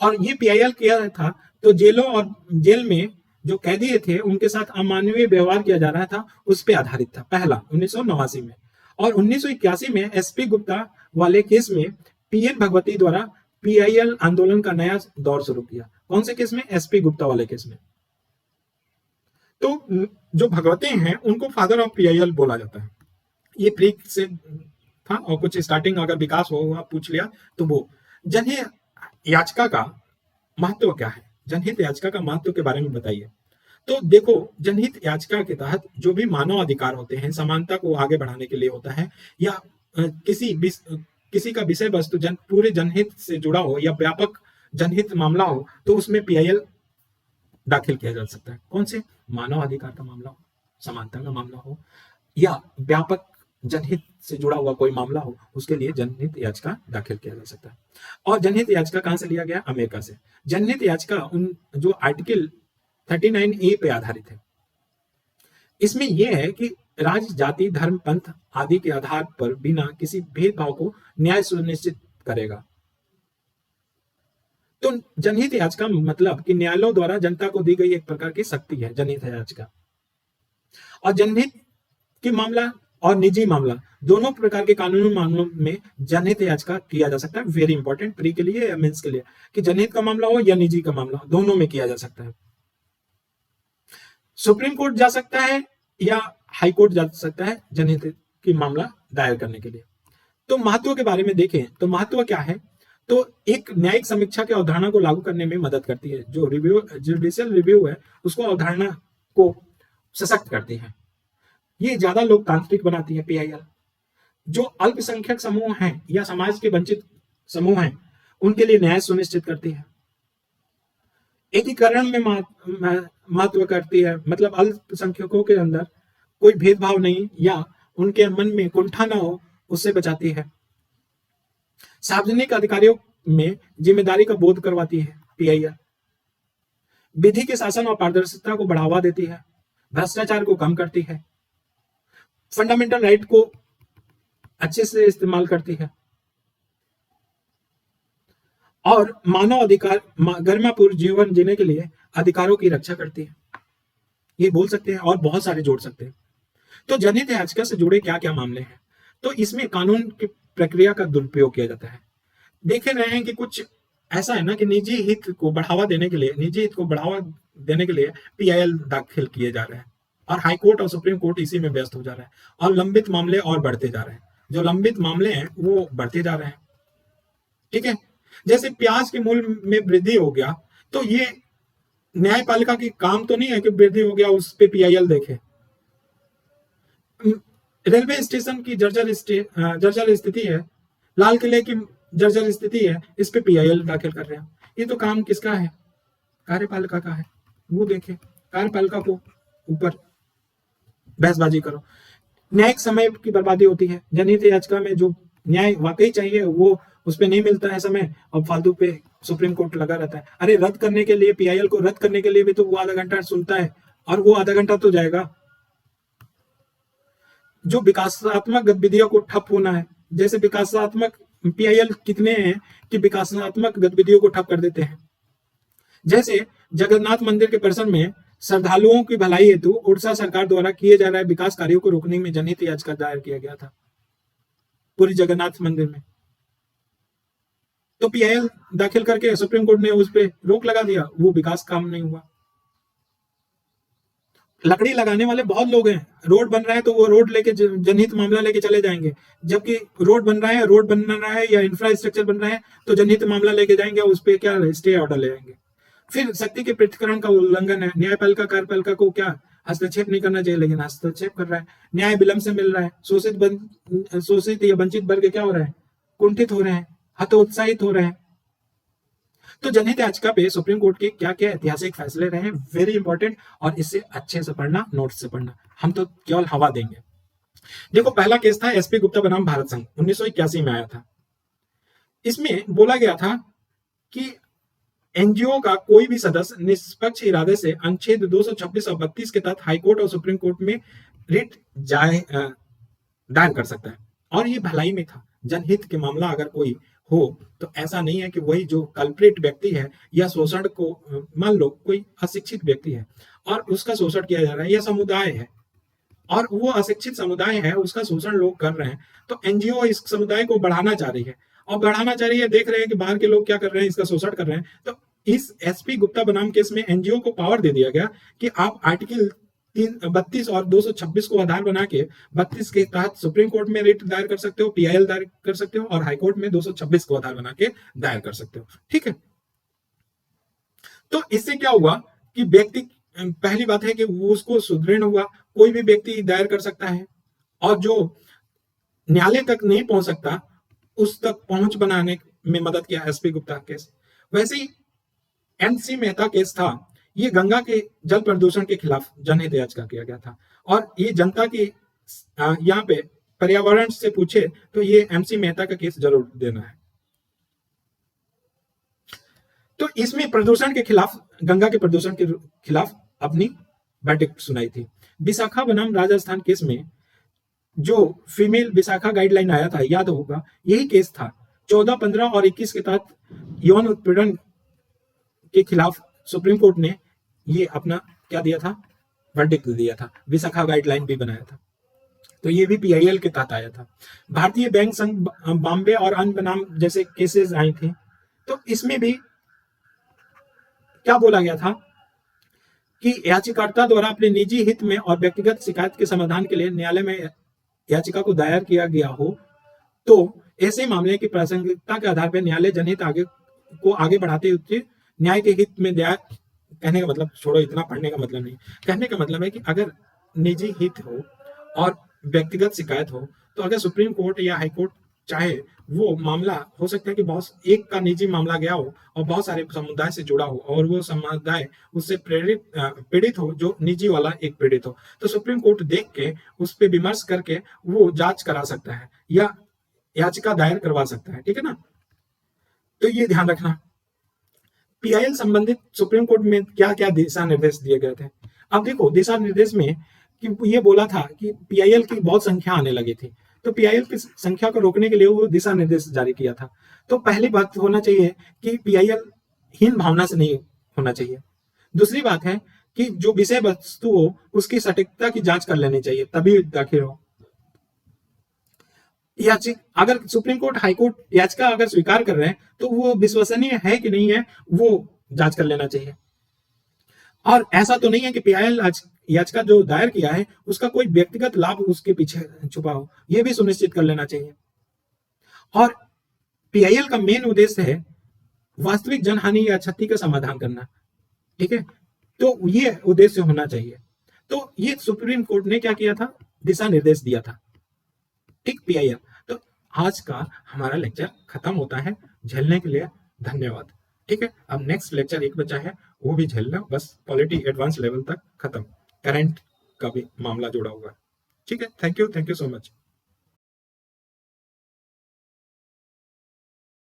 और ये पीआईएल किया था तो जेलों और जेल में जो कैदी थे उनके साथ अमानवीय व्यवहार किया जा रहा था, उस पर आधारित था, पहला 1989 में। और 1981 में एसपी गुप्ता वाले केस में पीएन भगवती द्वारा पीआईएल आंदोलन का नया दौर शुरू किया। कौन से केस में? एसपी गुप्ता वाले केस में। तो जो भगवती हैं उनको फादर ऑफ पीआईएल बोला जाता है। ये प्री से था, और कुछ स्टार्टिंग अगर विकास हुआ पूछ लिया तो वो, जनहित याचिका का महत्व क्या है? जनहित याचिका का महत्व के बारे में बताइए। तो देखो, जनहित याचिका के तहत जो भी मानव अधिकार होते हैं, समानता को आगे बढ़ाने के लिए होता है, या किसी का विषय वस्तु पूरे जनहित से जुड़ा हो या व्यापक जनहित मामला हो, तो उसमें पीआईएल दाखिल किया जा सकता है। कौन से? मानव अधिकार का मामला हो, समानता का मामला हो, या व्यापक जनहित से जुड़ा हुआ कोई मामला हो, उसके लिए जनहित याचिका दाखिल किया जा सकता है। और जनहित याचिका कहां से लिया गया? अमेरिका से। जनहित याचिका उन जो आर्टिकल 39A पे आधारित है। इसमें यह है कि राज्य, जाति, धर्म, पंथ आदि के आधार पर बिना किसी भेदभाव को न्याय सुनिश्चित करेगा। तो जनहित याचिका मतलब कि न्यायालयों द्वारा जनता को दी गई एक प्रकार की शक्ति है जनहित याचिका। और जनहित के मामला और निजी मामला, दोनों प्रकार के कानूनी मामलों में जनहित याचिका किया जा सकता है। वेरी इंपॉर्टेंट, प्री के लिए या मेंस के लिए, कि जनहित का मामला हो या निजी का मामला हो, दोनों में किया जा सकता है। सुप्रीम कोर्ट जा सकता है या हाई कोर्ट जा सकता है जनहित की मामला दायर करने के लिए। तो महत्व के बारे में देखें तो महत्व क्या है? तो एक न्यायिक समीक्षा की अवधारणा को लागू करने में मदद करती है। जो जुडिशियल रिव्यू है, उसको अवधारणा को सशक्त करती है। ये ज्यादा लोकतांत्रिक बनाती है पीआईएल। जो अल्पसंख्यक समूह हैं या समाज के वंचित समूह हैं, उनके लिए न्याय सुनिश्चित करती है। एकीकरण में महत्व करती है, मतलब अल्पसंख्यकों के अंदर कोई भेदभाव नहीं या उनके मन में कुंठा ना हो, उससे बचाती है। सार्वजनिक अधिकारियों में जिम्मेदारी का बोध करवाती है पीआईएल। विधि के शासन और पारदर्शिता को बढ़ावा देती है। भ्रष्टाचार को कम करती है। फंडामेंटल राइट को अच्छे से इस्तेमाल करती है। और मानव अधिकार, गरिमापूर्ण जीवन जीने के लिए अधिकारों की रक्षा करती है। ये बोल सकते हैं और बहुत सारे जोड़ सकते हैं। तो जनहित याचिका से जुड़े क्या क्या मामले हैं? तो इसमें कानून की प्रक्रिया का दुरुपयोग किया जाता है। देखे रहे हैं कि कुछ ऐसा है ना कि निजी हित को बढ़ावा देने के लिए पीआईएल दाखिल किए जा रहे हैं, और हाई कोर्ट और सुप्रीम कोर्ट इसी में व्यस्त हो जा रहा है, और लंबित मामले और बढ़ते जा रहे हैं। जो लंबित मामले हैं वो बढ़ते जा रहे हैं। ठीक है, जैसे प्याज के मूल्य में वृद्धि हो गया, तो ये न्यायपालिका की काम तो नहीं है कि वृद्धि हो गया उस पे पीआईएल देखे। रेलवे स्टेशन की जर्जर स्थिति है, लाल किले की जर्जर स्थिति है, इस पे पीआईएल दाखिल कर रहे हैं। ये तो काम किसका है? कार्यपालिका का है। वो देखे, कार्यपालिका को ऊपर बहसबाजी करो। न्यायिक समय की बर्बादी होती है। जनहित याचिका में जो न्याय वाकई चाहिए वो उस पे नहीं मिलता है समय, और फालतू पे सुप्रीम कोर्ट लगा रहता है। अरे रद्द करने के लिए, पीआईएल को रद्द करने के लिए भी तो वो आधा घंटा सुनता है, और वो आधा घंटा तो जाएगा। जो विकासात्मक गतिविधियों को ठप होना है, जैसे विकासात्मक पीआईएल कितने हैं कि विकासात्मक गतिविधियों को ठप कर देते हैं। जैसे जगन्नाथ मंदिर के परिसर में श्रद्धालुओं की भलाई हेतु उड़ीसा सरकार द्वारा किए जा रहे विकास कार्यों को रोकने में जनहित याचिका दायर किया गया था पूरी जगन्नाथ मंदिर में। तो पीआईएल दाखिल करके सुप्रीम कोर्ट ने उस पर रोक लगा दिया, वो विकास काम नहीं हुआ। लकड़ी लगाने वाले बहुत लोग हैं। रोड बन रहा है तो वो रोड लेके जनहित मामला लेके चले जाएंगे, जबकि रोड बन रहा है या इंफ्रास्ट्रक्चर बन रहा है तो जनहित मामला लेके जाएंगे, उस पर क्या स्टे ऑर्डर ले आएंगे। फिर शक्ति के पृथक्करण का उल्लंघन है। न्यायपालिका कार्यपालिका को क्या हस्तक्षेप नहीं करना चाहिए, लेकिन हस्तक्षेप कर रहा है। न्याय विलंब से मिल रहा है। शोषित या वंचित वर्ग क्या हो रहा है? कुंठित हो रहे हैं, हतोत्साहित हो रहे हैं। तो जनहित याचिका पे सुप्रीम कोर्ट के क्या क्या ऐतिहासिक फैसले रहे हैं, वेरी इंपॉर्टेंट, और इससे अच्छे से पढ़ना, नोट्स से पढ़ना। हम तो केवल हवा देंगे। देखो, पहला केस था एसपी गुप्ता बनाम भारत संघ, 1981 में आया था। इसमें बोला गया था कि एनजीओ का कोई भी सदस्य निष्पक्ष इरादे से अनुच्छेद 226 और 32 के तहत हाईकोर्ट और सुप्रीम कोर्ट में रिट दायर कर सकता है, और ये भलाई में था। जनहित के मामला अगर कोई हो तो ऐसा नहीं है कि वही जो कल्प्रेट व्यक्ति है या शोषण को, मान लो कोई अशिक्षित व्यक्ति है और उसका शोषण किया जा रहा है, या समुदाय है और वो अशिक्षित समुदाय है, उसका शोषण लोग कर रहे हैं, तो एनजीओ इस समुदाय को बढ़ाना चाह रही है, और बढ़ाना चाह रही है, देख रहे हैं कि बाहर के लोग क्या कर रहे हैं, इसका शोषण कर रहे हैं। तो इस एसपी गुप्ता बनाम केस में एनजीओ को पावर दे दिया गया कि आप आर्टिकल 32 और 226 को आधार बना के 32 के तहत सुप्रीम कोर्ट में रिट दायर कर सकते हो, पीआईएल दायर कर सकते हो, और हाई कोर्ट में 226 को आधार बना के दायर कर सकते हो। ठीक है, तो इससे क्या हुआ कि व्यक्ति, पहली बात है कि वो उसको सुदृढ़ हुआ, कोई भी व्यक्ति दायर कर सकता है, और जो न्यायालय तक नहीं पहुंच सकता उस तक पहुंच बनाने में मदद किया एसपी गुप्ता केस। वैसे ही एनसी मेहता केस था, ये गंगा के जल प्रदूषण के खिलाफ जनहित याचिका किया गया था, और ये जनता की यहाँ पे पर्यावरण से पूछे तो ये एमसी मेहता का केस जरूर देना है। तो इसमें प्रदूषण के खिलाफ, गंगा के प्रदूषण के खिलाफ अपनी वर्डिक्ट सुनाई थी। विशाखा बनाम राजस्थान केस में जो फीमेल विशाखा गाइडलाइन आया था, याद होगा, यही केस था। 14, 15 और 21 के तहत यौन उत्पीड़न के खिलाफ सुप्रीम कोर्ट ने ये अपना क्या दिया था, वर्डिक्ट दिया था, विशाखा गाइडलाइन भी बनाया था। तो ये भी पीआईएल के तहत आया था। भारतीय बैंक संघ बॉम्बे और अन्य बनाम जैसे केसेस आई थी, तो इसमें भी क्या बोला गया था कि याचिकाकर्ता द्वारा अपने निजी हित में और व्यक्तिगत शिकायत के समाधान के लिए न्यायालय में याचिका को दायर किया गया हो तो ऐसे मामले की प्रासंगिकता के आधार पर न्यायालय जनहित आगे बढ़ाते हुए न्याय के हित में दायर, कहने का मतलब, छोड़ो इतना पढ़ने का मतलब नहीं, कहने का मतलब है कि अगर निजी हित हो और व्यक्तिगत शिकायत हो, तो अगर सुप्रीम कोर्ट या हाई कोर्ट चाहे, वो मामला हो सकता है कि बहुत एक का निजी मामला गया हो और बहुत सारे समुदाय से जुड़ा हो, और वो समुदाय उससे पीड़ित हो, जो निजी वाला एक पीड़ित हो, तो सुप्रीम कोर्ट देख के उस पर विमर्श करके वो जांच करा सकता है या याचिका दायर करवा सकता है। ठीक है ना, तो ये ध्यान रखना। पीआईएल संबंधित सुप्रीम कोर्ट में क्या क्या दिशा निर्देश दिए गए थे। अब देखो, दिशा निर्देश में कि ये बोला था कि पीआईएल की बहुत संख्या आने लगी थी, तो पीआईएल की संख्या को रोकने के लिए वो दिशा निर्देश जारी किया था। तो पहली बात होना चाहिए कि पीआईएल हीन भावना से नहीं होना चाहिए। दूसरी बात है कि जो विषय वस्तु हो उसकी सटीकता की जांच कर लेनी चाहिए, तभी दाखिल हो। अगर सुप्रीम कोर्ट, हाई कोर्ट याचिका अगर स्वीकार कर रहे हैं तो वो विश्वसनीय है कि नहीं है, वो जांच कर लेना चाहिए। और ऐसा तो नहीं है कि पीआईएल याचिका जो दायर किया है उसका कोई व्यक्तिगत लाभ उसके पीछे छुपा हो, यह भी सुनिश्चित कर लेना चाहिए। और पीआईएल का मेन उद्देश्य है वास्तविक जनहानि या क्षति का समाधान करना। ठीक है, तो ये उद्देश्य होना चाहिए। तो ये सुप्रीम कोर्ट ने क्या किया था, दिशा निर्देश दिया था। ठीक, पीआईएल। तो आज का हमारा लेक्चर खत्म होता है। झेलने के लिए धन्यवाद। ठीक है, अब नेक्स्ट लेक्चर एक बचा है, वो भी झेलना, बस पॉलिटी एडवांस लेवल तक खत्म, करंट का भी मामला जुड़ा हुआ है। ठीक है, थैंक यू सो मच।